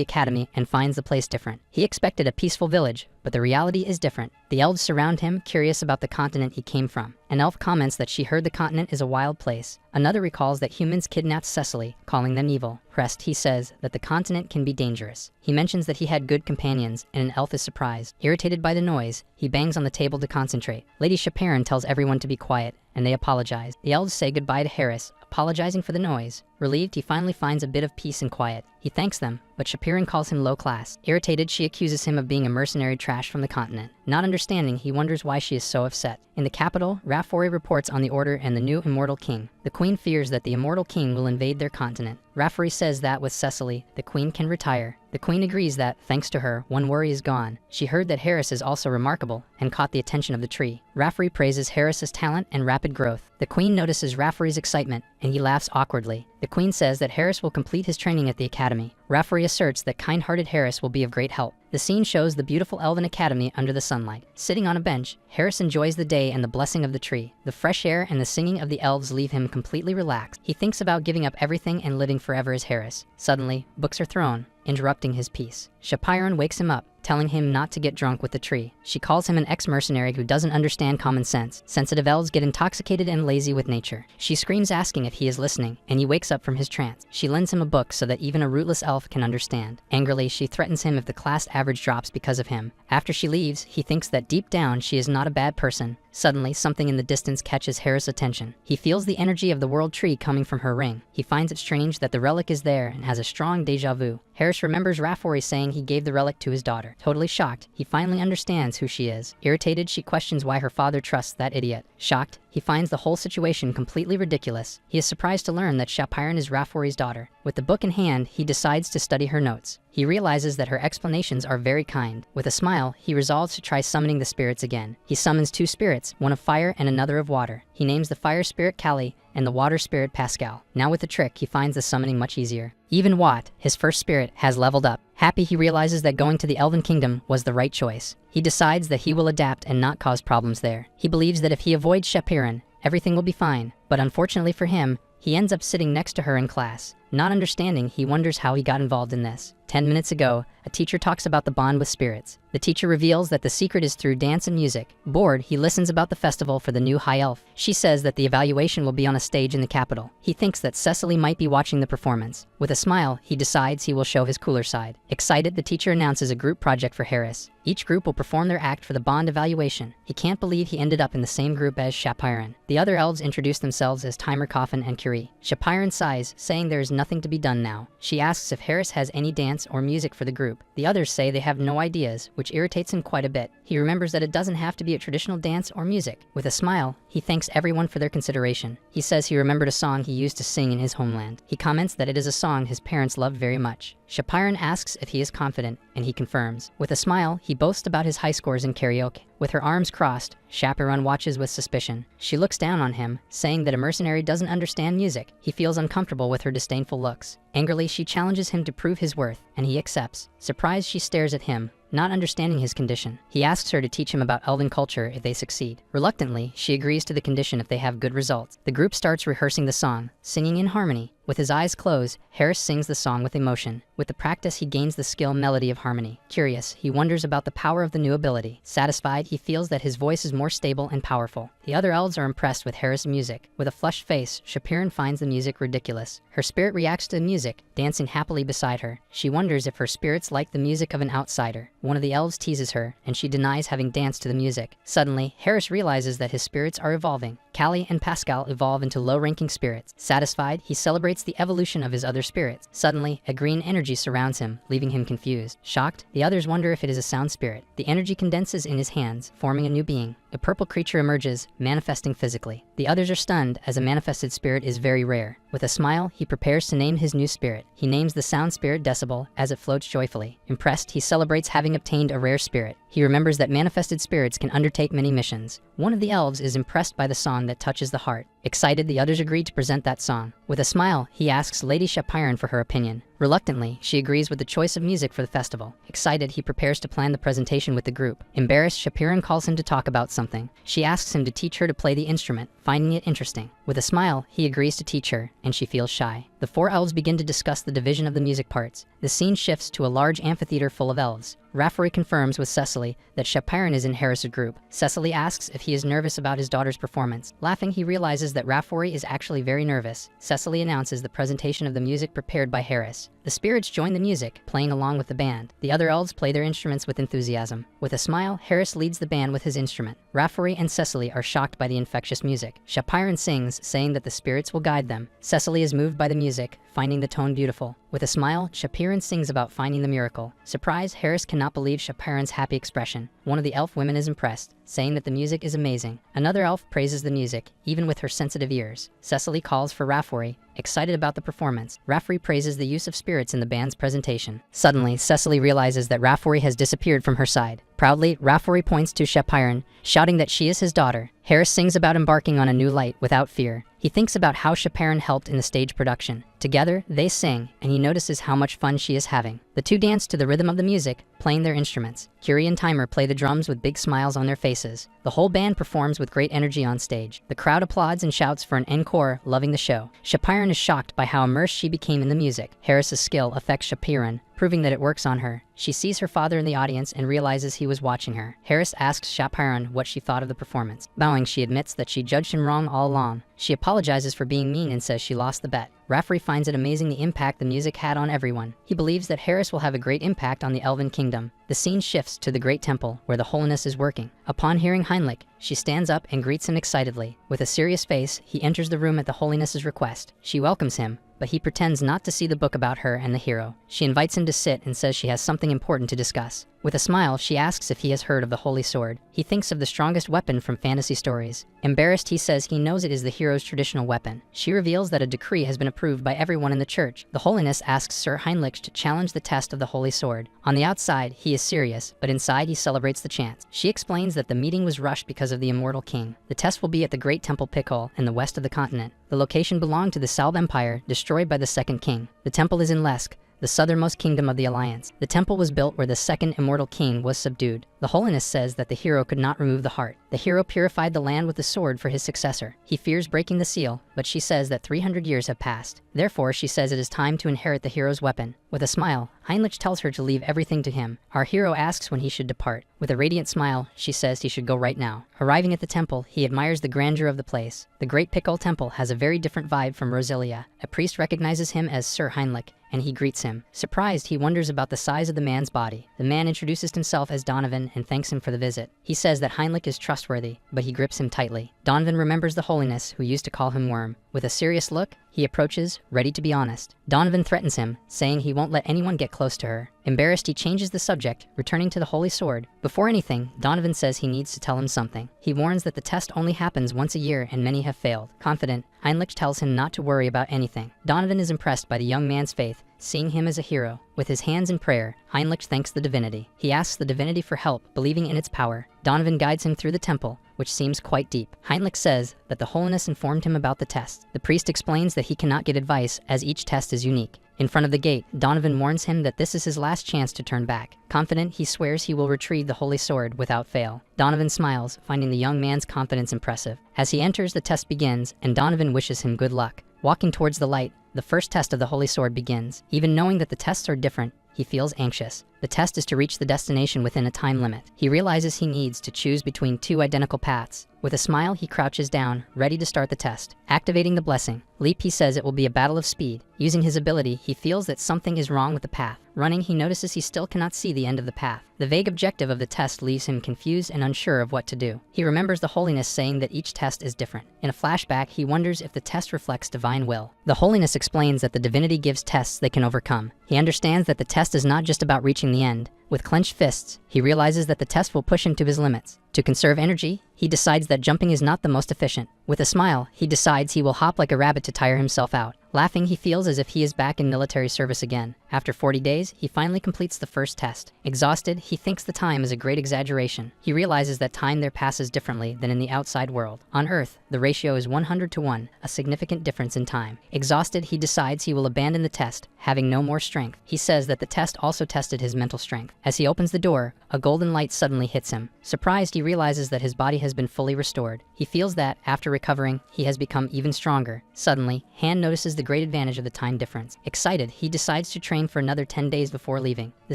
academy and finds the place different. He expected a peaceful village, but the reality is different. The elves surround him, curious about the continent he came from. An elf comments that she heard the continent is a wild place. Another recalls that humans kidnapped Cecily, calling them evil. Pressed, he says that the continent can be dangerous. He mentions that he had good companions, and an elf is surprised. Irritated by the noise, he bangs on the table to concentrate. Lady Chaperon tells everyone to be quiet, and they apologize. The elves say goodbye to Harris, apologizing for the noise. Relieved, he finally finds a bit of peace and quiet. He thanks them, but Chaperon calls him low class. Irritated, she accuses him of being a mercenary trash from the continent. Not understanding, he wonders why she is so upset. In the capital, Rafferty reports on the Order and the new immortal king. The queen fears that the immortal king will invade their continent. Rafferty says that with Cecily, the queen can retire. The queen agrees that, thanks to her, one worry is gone. She heard that Harris is also remarkable and caught the attention of the tree. Rafferty praises Harris's talent and rapid growth. The queen notices Rafferty's excitement, and he laughs awkwardly. The queen says that Harris will complete his training at the academy. Rafferty asserts that kind-hearted Harris will be of great help. The scene shows the beautiful elven academy under the sunlight. Sitting on a bench, Harris enjoys the day and the blessing of the tree. The fresh air and the singing of the elves leave him completely relaxed. He thinks about giving up everything and living forever as Harris. Suddenly, books are thrown, interrupting his peace. Chaperon wakes him up, telling him not to get drunk with the tree. She calls him an ex-mercenary who doesn't understand common sense. Sensitive elves get intoxicated and lazy with nature. She screams, asking if he is listening, and he wakes up from his trance. She lends him a book so that even a rootless elf can understand. Angrily, she threatens him if the class average drops because of him. After she leaves, he thinks that deep down she is not a bad person. Suddenly, something in the distance catches Harris' attention. He feels the energy of the world tree coming from her ring. He finds it strange that the relic is there and has a strong deja vu. Harris remembers Rafferty saying he gave the relic to his daughter. Totally shocked, he finally understands who she is. Irritated, she questions why her father trusts that idiot. Shocked, he finds the whole situation completely ridiculous. He is surprised to learn that Chaperon is Rafferty's daughter. With the book in hand, he decides to study her notes. He realizes that her explanations are very kind. With a smile, he resolves to try summoning the spirits again. He summons two spirits, one of fire and another of water. He names the fire spirit Kali and the water spirit Pascal. Now with the trick, he finds the summoning much easier. Even Watt, his first spirit, has leveled up. Happy, he realizes that going to the Elven Kingdom was the right choice. He decides that he will adapt and not cause problems there. He believes that if he avoids Chaperon, everything will be fine. But unfortunately for him, he ends up sitting next to her in class. Not understanding, he wonders how he got involved in this. 10 minutes ago, a teacher talks about the bond with spirits. The teacher reveals that the secret is through dance and music. Bored, he listens about the festival for the new high elf. She says that the evaluation will be on a stage in the capital. He thinks that Cecily might be watching the performance. With a smile, he decides he will show his cooler side. Excited, the teacher announces a group project for Harris. Each group will perform their act for the bond evaluation. He can't believe he ended up in the same group as Shapiron. The other elves introduce themselves as Timer, Coffin, and Curie. Shapiron sighs, saying there is nothing to be done now. She asks if Harris has any dance or music for the group. The others say they have no ideas, which irritates him quite a bit. He remembers that it doesn't have to be a traditional dance or music. With a smile, he thanks everyone for their consideration. He says he remembered a song he used to sing in his homeland. He comments that it is a song his parents loved very much. Shapiron asks if he is confident, and he confirms. With a smile, he boasts about his high scores in karaoke. With her arms crossed, Shapiron watches with suspicion. She looks down on him, saying that a mercenary doesn't understand music. He feels uncomfortable with her disdainful looks. Angrily, she challenges him to prove his worth, and he accepts. Surprised, she stares at him, not understanding his condition. He asks her to teach him about elven culture if they succeed. Reluctantly, she agrees to the condition if they have good results. The group starts rehearsing the song, singing in harmony. With his eyes closed, Harris sings the song with emotion. With the practice, he gains the skill melody of harmony. Curious, he wonders about the power of the new ability. Satisfied, he feels that his voice is more stable and powerful. The other elves are impressed with Harris' music. With a flushed face, Shapiron finds the music ridiculous. Her spirit reacts to the music, dancing happily beside her. She wonders if her spirits like the music of an outsider. One of the elves teases her, and she denies having danced to the music. Suddenly, Harris realizes that his spirits are evolving. Callie and Pascal evolve into low-ranking spirits. Satisfied, he celebrates the evolution of his other spirits. Suddenly, a green energy surrounds him, leaving him confused. Shocked, the others wonder if it is a sound spirit. The energy condenses in his hands, forming a new being. A purple creature emerges, manifesting physically. The others are stunned, as a manifested spirit is very rare. With a smile, he prepares to name his new spirit. He names the sound spirit Decibel, as it floats joyfully. Impressed, he celebrates having obtained a rare spirit. He remembers that manifested spirits can undertake many missions. One of the elves is impressed by the song that touches the heart. Excited, the others agree to present that song. With a smile, he asks Lady Shapiron for her opinion. Reluctantly, she agrees with the choice of music for the festival. Excited, he prepares to plan the presentation with the group. Embarrassed, Shapiron calls him to talk about something. She asks him to teach her to play the instrument, finding it interesting. With a smile, he agrees to teach her, and she feels shy. The four elves begin to discuss the division of the music parts. The scene shifts to a large amphitheater full of elves. Raffery confirms with Cecily that Shapiron is in Harris' group. Cecily asks if he is nervous about his daughter's performance. Laughing, he realizes that Raffery is actually very nervous. Cecily announces the presentation of the music prepared by Harris. The spirits join the music, playing along with the band. The other elves play their instruments with enthusiasm. With a smile, Harris leads the band with his instrument. Raffery and Cecily are shocked by the infectious music. Shapiron sings, saying that the spirits will guide them. Cecily is moved by the music, finding the tone beautiful. With a smile, Shapiron sings about finding the miracle. Surprised, Harris cannot believe Shapiron's happy expression. One of the elf women is impressed, saying that the music is amazing. Another elf praises the music, even with her sensitive ears. Cecily calls for Raffery, excited about the performance. Raffery praises the use of spirits in the band's presentation. Suddenly, Cecily realizes that Raffery has disappeared from her side. Proudly, Raffery points to Shapiron, shouting that she is his daughter. Harris sings about embarking on a new light without fear. He thinks about how Shapiron helped in the stage production. Together, they sing, and he notices how much fun she is having. The two dance to the rhythm of the music, playing their instruments. Curie and Timer play the drums with big smiles on their faces. The whole band performs with great energy on stage. The crowd applauds and shouts for an encore, loving the show. Shapiron is shocked by how immersed she became in the music. Harris's skill affects Shapiron, proving that it works on her. She sees her father in the audience and realizes he was watching her. Harris asks Shapiron what she thought of the performance. Bowing, she admits that she judged him wrong all along. She apologizes for being mean and says she lost the bet. Raffery finds it amazing the impact the music had on everyone. He believes that Harris will have a great impact on the Elven Kingdom. The scene shifts to the Great Temple, where the Holiness is working. Upon hearing Heinrich, she stands up and greets him excitedly. With a serious face, he enters the room at the Holiness's request. She welcomes him, but he pretends not to see the book about her and the hero. She invites him to sit and says she has something important to discuss. With a smile, she asks if he has heard of the Holy Sword. He thinks of the strongest weapon from fantasy stories. Embarrassed, he says he knows it is the hero's traditional weapon. She reveals that a decree has been approved by everyone in the church. The Holiness asks Sir Heinrich to challenge the test of the Holy Sword. On the outside, he is serious, but inside he celebrates the chance. She explains that the meeting was rushed because of the immortal king. The test will be at the Great Temple Pickhole in the west of the continent. The location belonged to the Salb Empire, destroyed by the second king. The temple is in Lesk, the southernmost kingdom of the Alliance. The temple was built where the second immortal king was subdued. The holiness says that the hero could not remove the heart. The hero purified the land with the sword for his successor. He fears breaking the seal, but she says that 300 years have passed. Therefore, she says it is time to inherit the hero's weapon. With a smile, Heinrich tells her to leave everything to him. Our hero asks when he should depart. With a radiant smile, she says he should go right now. Arriving at the temple, he admires the grandeur of the place. The Great Pickle Temple has a very different vibe from Rosilia. A priest recognizes him as Sir Heinrich, and he greets him. Surprised, he wonders about the size of the man's body. The man introduces himself as Donovan and thanks him for the visit. He says that Heinrich is trustworthy, but he grips him tightly. Donovan remembers the holiness who used to call him Worm. With a serious look, he approaches, ready to be honest. Donovan threatens him, saying he won't let anyone get close to her. Embarrassed, he changes the subject, returning to the holy sword. Before anything, Donovan says he needs to tell him something. He warns that the test only happens once a year and many have failed. Confident, Heinrich tells him not to worry about anything. Donovan is impressed by the young man's faith, seeing him as a hero. With his hands in prayer, Heinrich thanks the divinity. He asks the divinity for help, believing in its power. Donovan guides him through the temple, which seems quite deep. Heinrich says that the holiness informed him about the test. The priest explains that he cannot get advice as each test is unique. In front of the gate, Donovan warns him that this is his last chance to turn back. Confident, he swears he will retrieve the holy sword without fail. Donovan smiles, finding the young man's confidence impressive. As he enters, the test begins, and Donovan wishes him good luck. Walking towards the light, the first test of the holy sword begins. Even knowing that the tests are different, he feels anxious. The test is to reach the destination within a time limit. He realizes he needs to choose between two identical paths. With a smile, he crouches down, ready to start the test. Activating the blessing. Leap, he says it will be a battle of speed. Using his ability, he feels that something is wrong with the path. Running, he notices he still cannot see the end of the path. The vague objective of the test leaves him confused and unsure of what to do. He remembers the holiness saying that each test is different. In a flashback, he wonders if the test reflects divine will. The holiness explains that the divinity gives tests they can overcome. He understands that the test is not just about reaching the end. With clenched fists, he realizes that the test will push him to his limits. To conserve energy, he decides that jumping is not the most efficient. With a smile, he decides he will hop like a rabbit to tire himself out. Laughing, he feels as if he is back in military service again. After 40 days, he finally completes the first test. Exhausted, he thinks the time is a great exaggeration. He realizes that time there passes differently than in the outside world. On Earth, the ratio is 100-1, a significant difference in time. Exhausted, he decides he will abandon the test, having no more strength. He says that the test also tested his mental strength. As he opens the door, a golden light suddenly hits him. Surprised, he realizes that his body has been fully restored. He feels that, after recovering, he has become even stronger. Suddenly, Han notices the great advantage of the time difference. Excited, he decides to train for another 10 days before leaving. The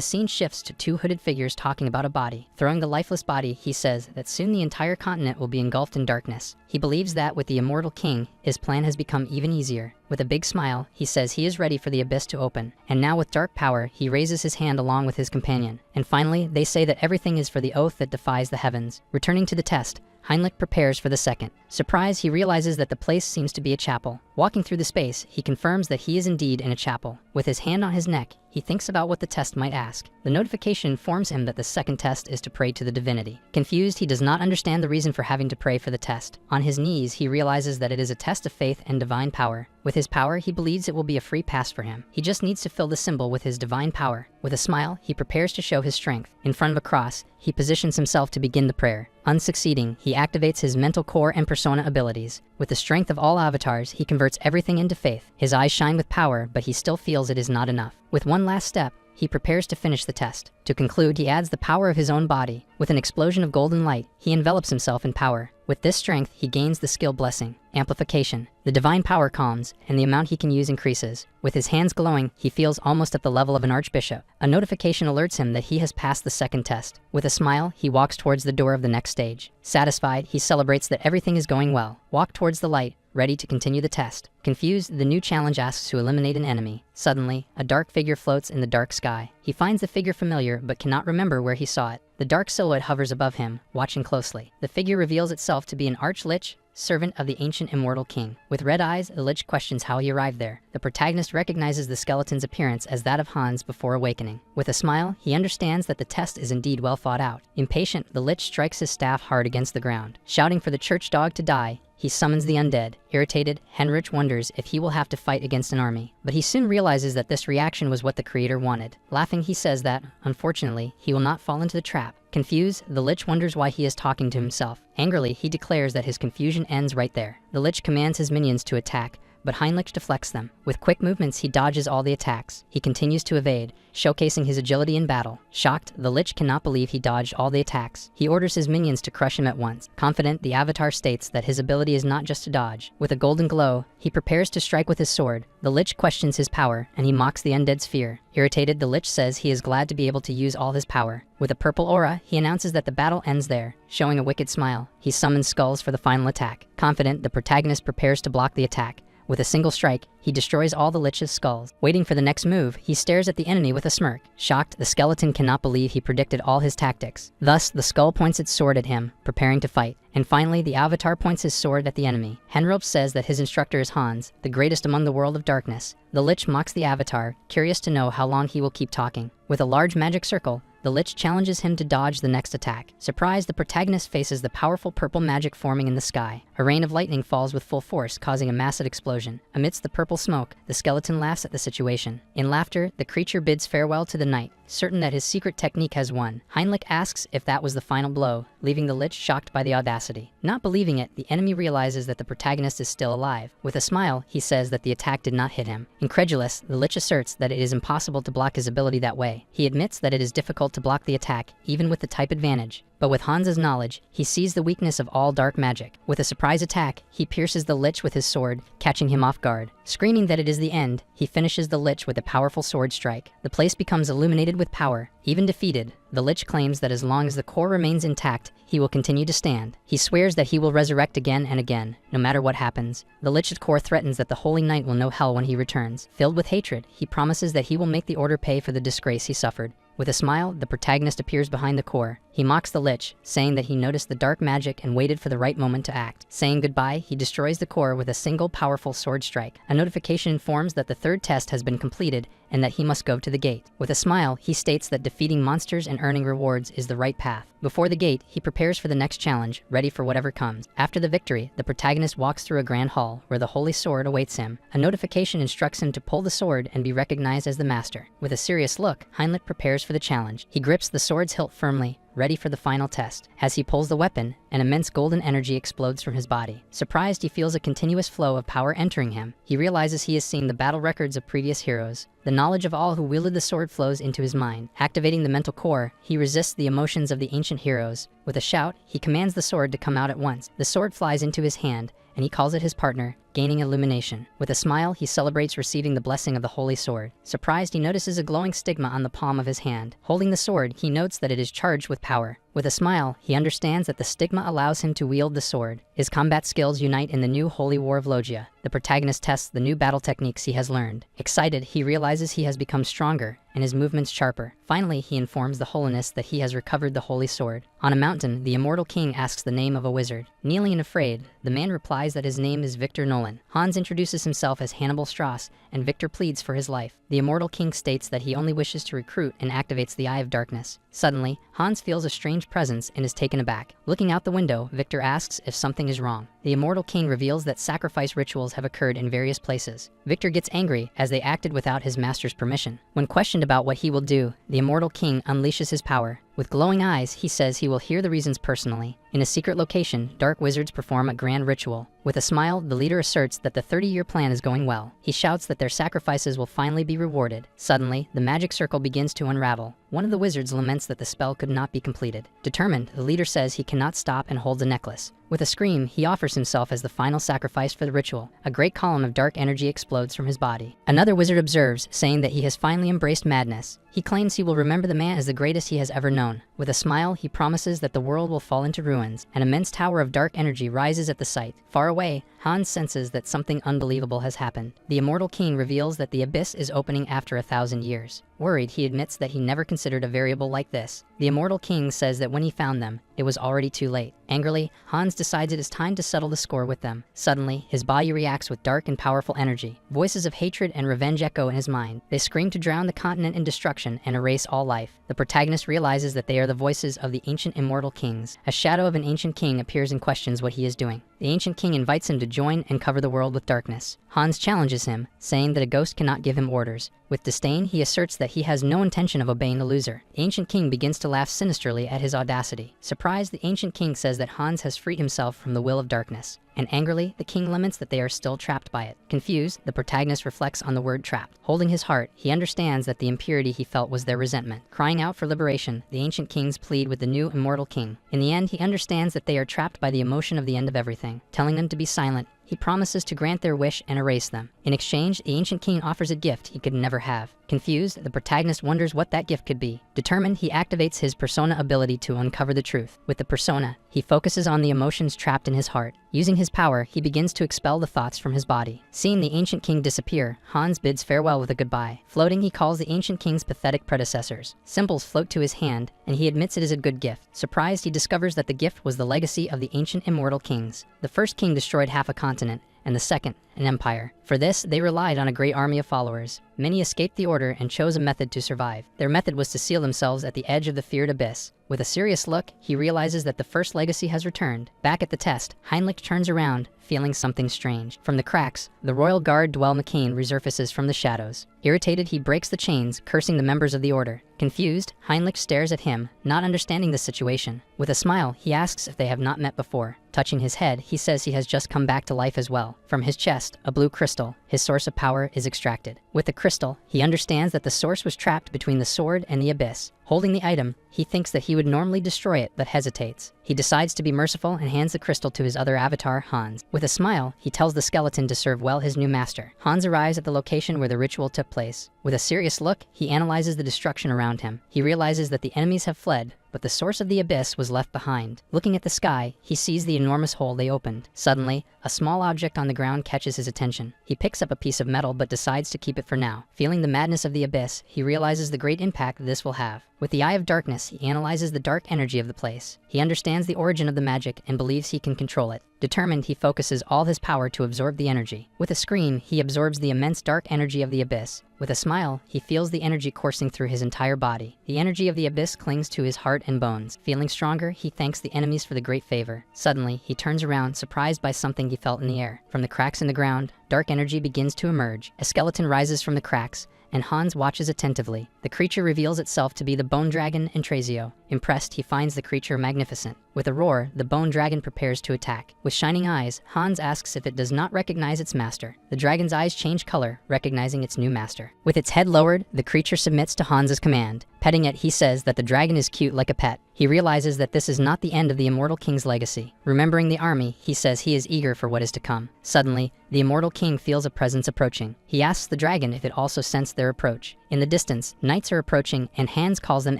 scene shifts to two hooded figures talking about a body. Throwing the lifeless body, he says that soon the entire continent will be engulfed in darkness. He believes that with the immortal king, his plan has become even easier. With a big smile, he says he is ready for the abyss to open. And now with dark power, he raises his hand along with his companion. And finally, they say that everything is for the oath that defies the heavens. Returning to the test, Heinrich prepares for the second. Surprised, he realizes that the place seems to be a chapel. Walking through the space, he confirms that he is indeed in a chapel. With his hand on his neck, he thinks about what the test might ask. The notification informs him that the second test is to pray to the divinity. Confused, he does not understand the reason for having to pray for the test. On his knees, he realizes that it is a test of faith and divine power. With his power, he believes it will be a free pass for him. He just needs to fill the symbol with his divine power. With a smile, he prepares to show his strength. In front of a cross, he positions himself to begin the prayer. Unsucceeding, he activates his mental core and persona abilities. With the strength of all avatars, he converts everything into faith. His eyes shine with power, but he still feels it is not enough. With one last step, he prepares to finish the test. To conclude, he adds the power of his own body. With an explosion of golden light, he envelops himself in power. With this strength, he gains the skill blessing, amplification. The divine power calms, and the amount he can use increases. With his hands glowing, he feels almost at the level of an archbishop. A notification alerts him that he has passed the second test. With a smile, he walks towards the door of the next stage. Satisfied, he celebrates that everything is going well. Walk towards the light, ready to continue the test. Confused, the new challenge asks to eliminate an enemy. Suddenly, a dark figure floats in the dark sky. He finds the figure familiar, but cannot remember where he saw it. The dark silhouette hovers above him, watching closely. The figure reveals itself to be an arch-lich, servant of the ancient immortal king. With red eyes, the lich questions how he arrived there. The protagonist recognizes the skeleton's appearance as that of Hans before awakening. With a smile, he understands that the test is indeed well thought out. Impatient, the lich strikes his staff hard against the ground. Shouting for the church dog to die, he summons the undead. Irritated, Heinrich wonders if he will have to fight against an army. But he soon realizes that this reaction was what the creator wanted. Laughing, he says that, unfortunately, he will not fall into the trap. Confused, the lich wonders why he is talking to himself. Angrily, he declares that his confusion ends right there. The lich commands his minions to attack, but Heinrich deflects them. With quick movements, he dodges all the attacks. He continues to evade, showcasing his agility in battle. Shocked, the Lich cannot believe he dodged all the attacks. He orders his minions to crush him at once. Confident, the Avatar states that his ability is not just to dodge. With a golden glow, he prepares to strike with his sword. The Lich questions his power, and he mocks the undead's fear. Irritated, the Lich says he is glad to be able to use all his power. With a purple aura, he announces that the battle ends there. Showing a wicked smile, he summons skulls for the final attack. Confident, the protagonist prepares to block the attack. With a single strike, he destroys all the Lich's skulls. Waiting for the next move, he stares at the enemy with a smirk. Shocked, the skeleton cannot believe he predicted all his tactics. Thus, the skull points its sword at him, preparing to fight. And finally, the Avatar points his sword at the enemy. Henrope says that his instructor is Hans, the greatest among the world of darkness. The Lich mocks the Avatar, curious to know how long he will keep talking. With a large magic circle, the Lich challenges him to dodge the next attack. Surprised, the protagonist faces the powerful purple magic forming in the sky. A rain of lightning falls with full force, causing a massive explosion. Amidst the purple smoke, the skeleton laughs at the situation. In laughter, the creature bids farewell to the night, certain that his secret technique has won. Heinrich asks if that was the final blow, leaving the Lich shocked by the audacity. Not believing it, the enemy realizes that the protagonist is still alive. With a smile, he says that the attack did not hit him. Incredulous, the Lich asserts that it is impossible to block his ability that way. He admits that it is difficult to block the attack, even with the type advantage. But with Hans's knowledge, he sees the weakness of all dark magic. With a surprise attack, he pierces the Lich with his sword, catching him off guard. Screaming that it is the end, he finishes the Lich with a powerful sword strike. The place becomes illuminated with power. Even defeated, the Lich claims that as long as the core remains intact, he will continue to stand. He swears that he will resurrect again and again, no matter what happens. The Lich's core threatens that the Holy Knight will know hell when he returns. Filled with hatred, he promises that he will make the Order pay for the disgrace he suffered. With a smile, the protagonist appears behind the core. He mocks the Lich, saying that he noticed the dark magic and waited for the right moment to act. Saying goodbye, he destroys the core with a single powerful sword strike. A notification informs that the third test has been completed and that he must go to the gate. With a smile, he states that defeating monsters and earning rewards is the right path. Before the gate, he prepares for the next challenge, ready for whatever comes. After the victory, the protagonist walks through a grand hall where the holy sword awaits him. A notification instructs him to pull the sword and be recognized as the master. With a serious look, Heinrich prepares for the challenge. He grips the sword's hilt firmly, ready for the final test. As he pulls the weapon, an immense golden energy explodes from his body. Surprised, he feels a continuous flow of power entering him. He realizes he has seen the battle records of previous heroes. The knowledge of all who wielded the sword flows into his mind. Activating the mental core, he resists the emotions of the ancient heroes. With a shout, he commands the sword to come out at once. The sword flies into his hand, and he calls it his partner, gaining illumination. With a smile, he celebrates receiving the blessing of the holy sword. Surprised, he notices a glowing stigma on the palm of his hand. Holding the sword, he notes that it is charged with power. With a smile, he understands that the stigma allows him to wield the sword. His combat skills unite in the new Holy War of Logia. The protagonist tests the new battle techniques he has learned. Excited, he realizes he has become stronger and his movements sharper. Finally, he informs the Holiness that he has recovered the holy sword. On a mountain, the immortal king asks the name of a wizard. Kneeling and afraid, the man replies that his name is Victor Nolan. Hans introduces himself as Hannibal Strauss, and Victor pleads for his life. The immortal king states that he only wishes to recruit and activates the Eye of Darkness. Suddenly, Hans feels a strange presence and is taken aback. Looking out the window, Victor asks if something is wrong. The immortal king reveals that sacrifice rituals have occurred in various places. Victor gets angry as they acted without his master's permission. When questioned about what he will do, the immortal king unleashes his power. With glowing eyes, he says he will hear the reasons personally. In a secret location, dark wizards perform a grand ritual. With a smile, the leader asserts that the 30-year plan is going well. He shouts that their sacrifices will finally be rewarded. Suddenly, the magic circle begins to unravel. One of the wizards laments that the spell could not be completed. Determined, the leader says he cannot stop and holds a necklace. With a scream, he offers himself as the final sacrifice for the ritual. A great column of dark energy explodes from his body. Another wizard observes, saying that he has finally embraced madness. He claims he will remember the man as the greatest he has ever known. With a smile, he promises that the world will fall into ruins. An immense tower of dark energy rises at the sight. Far away, Hans senses that something unbelievable has happened. The immortal king reveals that the abyss is opening after 1,000 years. Worried, he admits that he never considered a variable like this. The immortal king says that when he found them, it was already too late. Angrily, Hans decides it is time to settle the score with them. Suddenly, his body reacts with dark and powerful energy. Voices of hatred and revenge echo in his mind. They scream to drown the continent in destruction and erase all life. The protagonist realizes that they are the voices of the ancient immortal kings. A shadow of an ancient king appears and questions what he is doing. The ancient king invites him to join and cover the world with darkness. Hans challenges him, saying that a ghost cannot give him orders. With disdain, he asserts that he has no intention of obeying the loser. The ancient king begins to laugh sinisterly at his audacity. Surprised, the ancient king says that Hans has freed himself from the will of darkness. And angrily, the king laments that they are still trapped by it. Confused, the protagonist reflects on the word trapped. Holding his heart, he understands that the impurity he felt was their resentment. Crying out for liberation, the ancient kings plead with the new immortal king. In the end, he understands that they are trapped by the emotion of the end of everything. Telling them to be silent, he promises to grant their wish and erase them. In exchange, the ancient king offers a gift he could never have. Confused, the protagonist wonders what that gift could be. Determined, he activates his persona ability to uncover the truth. With the persona, he focuses on the emotions trapped in his heart. Using his power, he begins to expel the thoughts from his body. Seeing the ancient king disappear, Hans bids farewell with a goodbye. Floating, he calls the ancient king's pathetic predecessors. Symbols float to his hand, and he admits it is a good gift. Surprised, he discovers that the gift was the legacy of the ancient immortal kings. The first king destroyed half a continent, and the second, an empire. For this, they relied on a great army of followers. Many escaped the order and chose a method to survive. Their method was to seal themselves at the edge of the feared abyss. With a serious look, he realizes that the first legacy has returned. Back at the test, Heinrich turns around, feeling something strange. From the cracks, the royal guard Dwell McCain resurfaces from the shadows. Irritated, he breaks the chains, cursing the members of the order. Confused, Heinrich stares at him, not understanding the situation. With a smile, he asks if they have not met before. Touching his head, he says he has just come back to life as well. From his chest, a blue crystal, his source of power, is extracted. With the crystal, he understands that the source was trapped between the sword and the abyss. Holding the item, he thinks that he would normally destroy it, but hesitates. He decides to be merciful and hands the crystal to his other avatar, Hans. With a smile, he tells the skeleton to serve well his new master. Hans arrives at the location where the ritual took place. With a serious look, he analyzes the destruction around him. He realizes that the enemies have fled, but the source of the abyss was left behind. Looking at the sky, he sees the enormous hole they opened. Suddenly, a small object on the ground catches his attention. He picks up a piece of metal but decides to keep it for now. Feeling the madness of the abyss, he realizes the great impact this will have. With the Eye of Darkness, he analyzes the dark energy of the place. He understands the origin of the magic and believes he can control it. Determined, he focuses all his power to absorb the energy. With a scream, he absorbs the immense dark energy of the abyss. With a smile, he feels the energy coursing through his entire body. The energy of the abyss clings to his heart and bones. Feeling stronger, he thanks the enemies for the great favor. Suddenly, he turns around, surprised by something he felt in the air. From the cracks in the ground, dark energy begins to emerge. A skeleton rises from the cracks, and Hans watches attentively. The creature reveals itself to be the bone dragon Entrazio. Impressed, he finds the creature magnificent. With a roar, the bone dragon prepares to attack. With shining eyes, Hans asks if it does not recognize its master. The dragon's eyes change color, recognizing its new master. With its head lowered, the creature submits to Hans's command. Petting it, he says that the dragon is cute like a pet. He realizes that this is not the end of the immortal king's legacy. Remembering the army, he says he is eager for what is to come. Suddenly, the immortal king feels a presence approaching. He asks the dragon if it also sensed their approach. In the distance, knights are approaching, and Hans calls them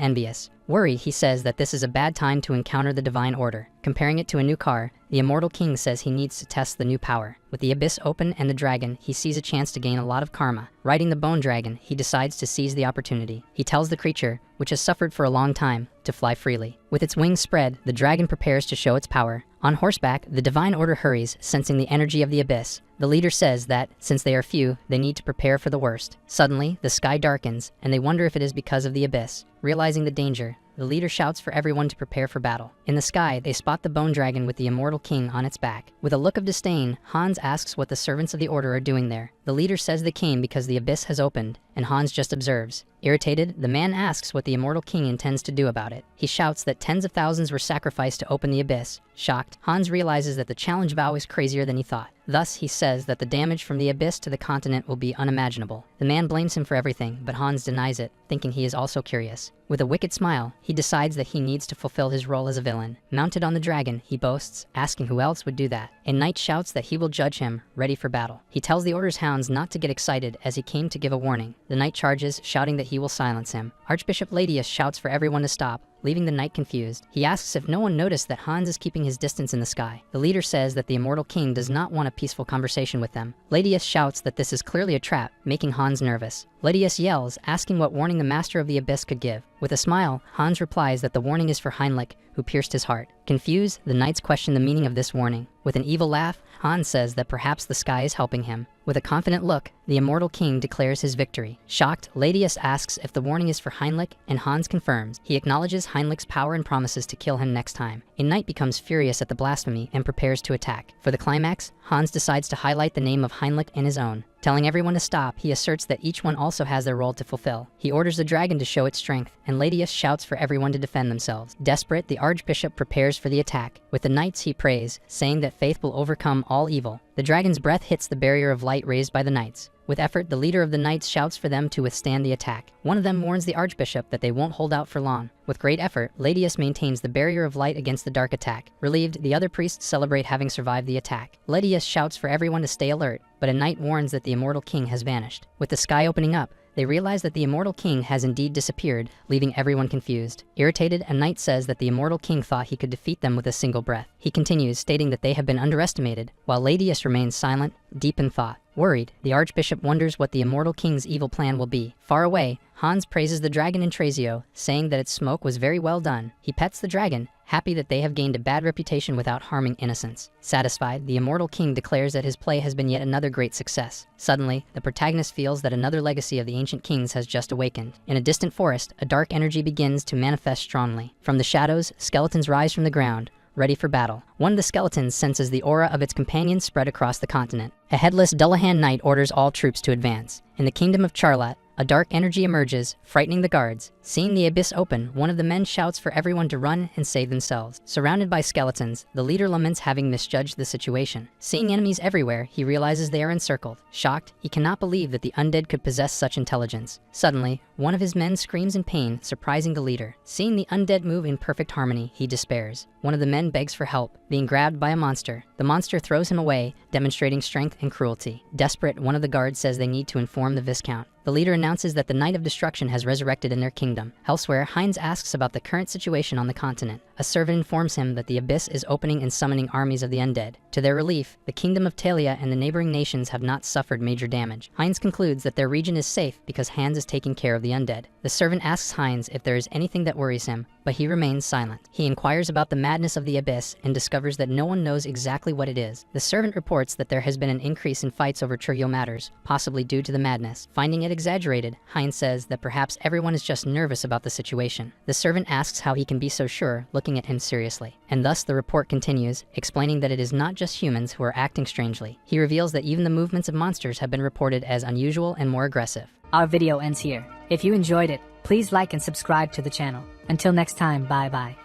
envious. Worried, he says that this is a bad time to encounter the divine order. Comparing it to a new car, the immortal king says he needs to test the new power. With the abyss open and the dragon, he sees a chance to gain a lot of karma. Riding the bone dragon, he decides to seize the opportunity. He tells the creature, which has suffered for a long time, to fly freely. With its wings spread, the dragon prepares to show its power. On horseback, the divine order hurries, sensing the energy of the abyss. The leader says that, since they are few, they need to prepare for the worst. Suddenly, the sky darkens, and they wonder if it is because of the abyss. Realizing the danger, the leader shouts for everyone to prepare for battle. In the sky, they spot the bone dragon with the immortal king on its back. With a look of disdain, Hans asks what the servants of the order are doing there. The leader says they came because the abyss has opened, and Hans just observes. Irritated, the man asks what the immortal king intends to do about it. He shouts that tens of thousands were sacrificed to open the abyss. Shocked, Hans realizes that the challenge vow is crazier than he thought. Thus, he says that the damage from the abyss to the continent will be unimaginable. The man blames him for everything, but Hans denies it, thinking he is also curious. With a wicked smile, he decides that he needs to fulfill his role as a villain. Mounted on the dragon, he boasts, asking who else would do that. A knight shouts that he will judge him, ready for battle. He tells the order's hounds not to get excited as he came to give a warning. The knight charges, shouting that he will silence him. Archbishop Ladius shouts for everyone to stop, leaving the knight confused. He asks if no one noticed that Hans is keeping his distance in the sky. The leader says that the immortal king does not want a peaceful conversation with them. Ladius shouts that this is clearly a trap, making Hans nervous. Ladius yells, asking what warning the master of the abyss could give. With a smile, Hans replies that the warning is for Heinrich, who pierced his heart. Confused, the knights question the meaning of this warning. With an evil laugh, Hans says that perhaps the sky is helping him. With a confident look, the immortal king declares his victory. Shocked, Ladius asks if the warning is for Heinrich, and Hans confirms. He acknowledges Heinrich's power and promises to kill him next time. A knight becomes furious at the blasphemy and prepares to attack. For the climax, Hans decides to highlight the name of Heinrich and his own. Telling everyone to stop, he asserts that each one also has their role to fulfill. He orders the dragon to show its strength, and Ladius shouts for everyone to defend themselves. Desperate, the archbishop prepares for the attack. With the knights, he prays, saying that faith will overcome all evil. The dragon's breath hits the barrier of light raised by the knights. With effort, the leader of the knights shouts for them to withstand the attack. One of them warns the archbishop that they won't hold out for long. With great effort, Ladius maintains the barrier of light against the dark attack. Relieved, the other priests celebrate having survived the attack. Ladius shouts for everyone to stay alert, but a knight warns that the immortal king has vanished. With the sky opening up, they realize that the immortal king has indeed disappeared, leaving everyone confused. Irritated, a knight says that the immortal king thought he could defeat them with a single breath. He continues, stating that they have been underestimated, while Ladius remains silent, deep in thought. Worried, the archbishop wonders what the immortal king's evil plan will be. Far away, Hans praises the dragon in Trazio, saying that its smoke was very well done. He pets the dragon, happy that they have gained a bad reputation without harming innocents. Satisfied, the immortal king declares that his play has been yet another great success. Suddenly, the protagonist feels that another legacy of the ancient kings has just awakened. In a distant forest, a dark energy begins to manifest strongly. From the shadows, skeletons rise from the ground, ready for battle. One of the skeletons senses the aura of its companions spread across the continent. A headless Dullahan knight orders all troops to advance. In the kingdom of Charlotte, a dark energy emerges, frightening the guards. Seeing the abyss open, one of the men shouts for everyone to run and save themselves. Surrounded by skeletons, the leader laments having misjudged the situation. Seeing enemies everywhere, he realizes they are encircled. Shocked, he cannot believe that the undead could possess such intelligence. Suddenly, one of his men screams in pain, surprising the leader. Seeing the undead move in perfect harmony, he despairs. One of the men begs for help, being grabbed by a monster. The monster throws him away, demonstrating strength and cruelty. Desperate, one of the guards says they need to inform the Viscount. The leader announces that the Knight of Destruction has resurrected in their kingdom. Elsewhere, Heinz asks about the current situation on the continent. A servant informs him that the abyss is opening and summoning armies of the undead. To their relief, the kingdom of Talia and the neighboring nations have not suffered major damage. Heinz concludes that their region is safe because Hans is taking care of the undead. The servant asks Heinz if there is anything that worries him, but he remains silent. He inquires about the madness of the abyss and discovers that no one knows exactly what it is. The servant reports that there has been an increase in fights over trivial matters, possibly due to the madness. Finding it exaggerated, Heinz says that perhaps everyone is just nervous about the situation. The servant asks how he can be so sure, looking at him seriously. And thus the report continues, explaining that it is not just humans who are acting strangely. He reveals that even the movements of monsters have been reported as unusual and more aggressive. Our video ends here. If you enjoyed it, please like and subscribe to the channel. Until next time, bye bye.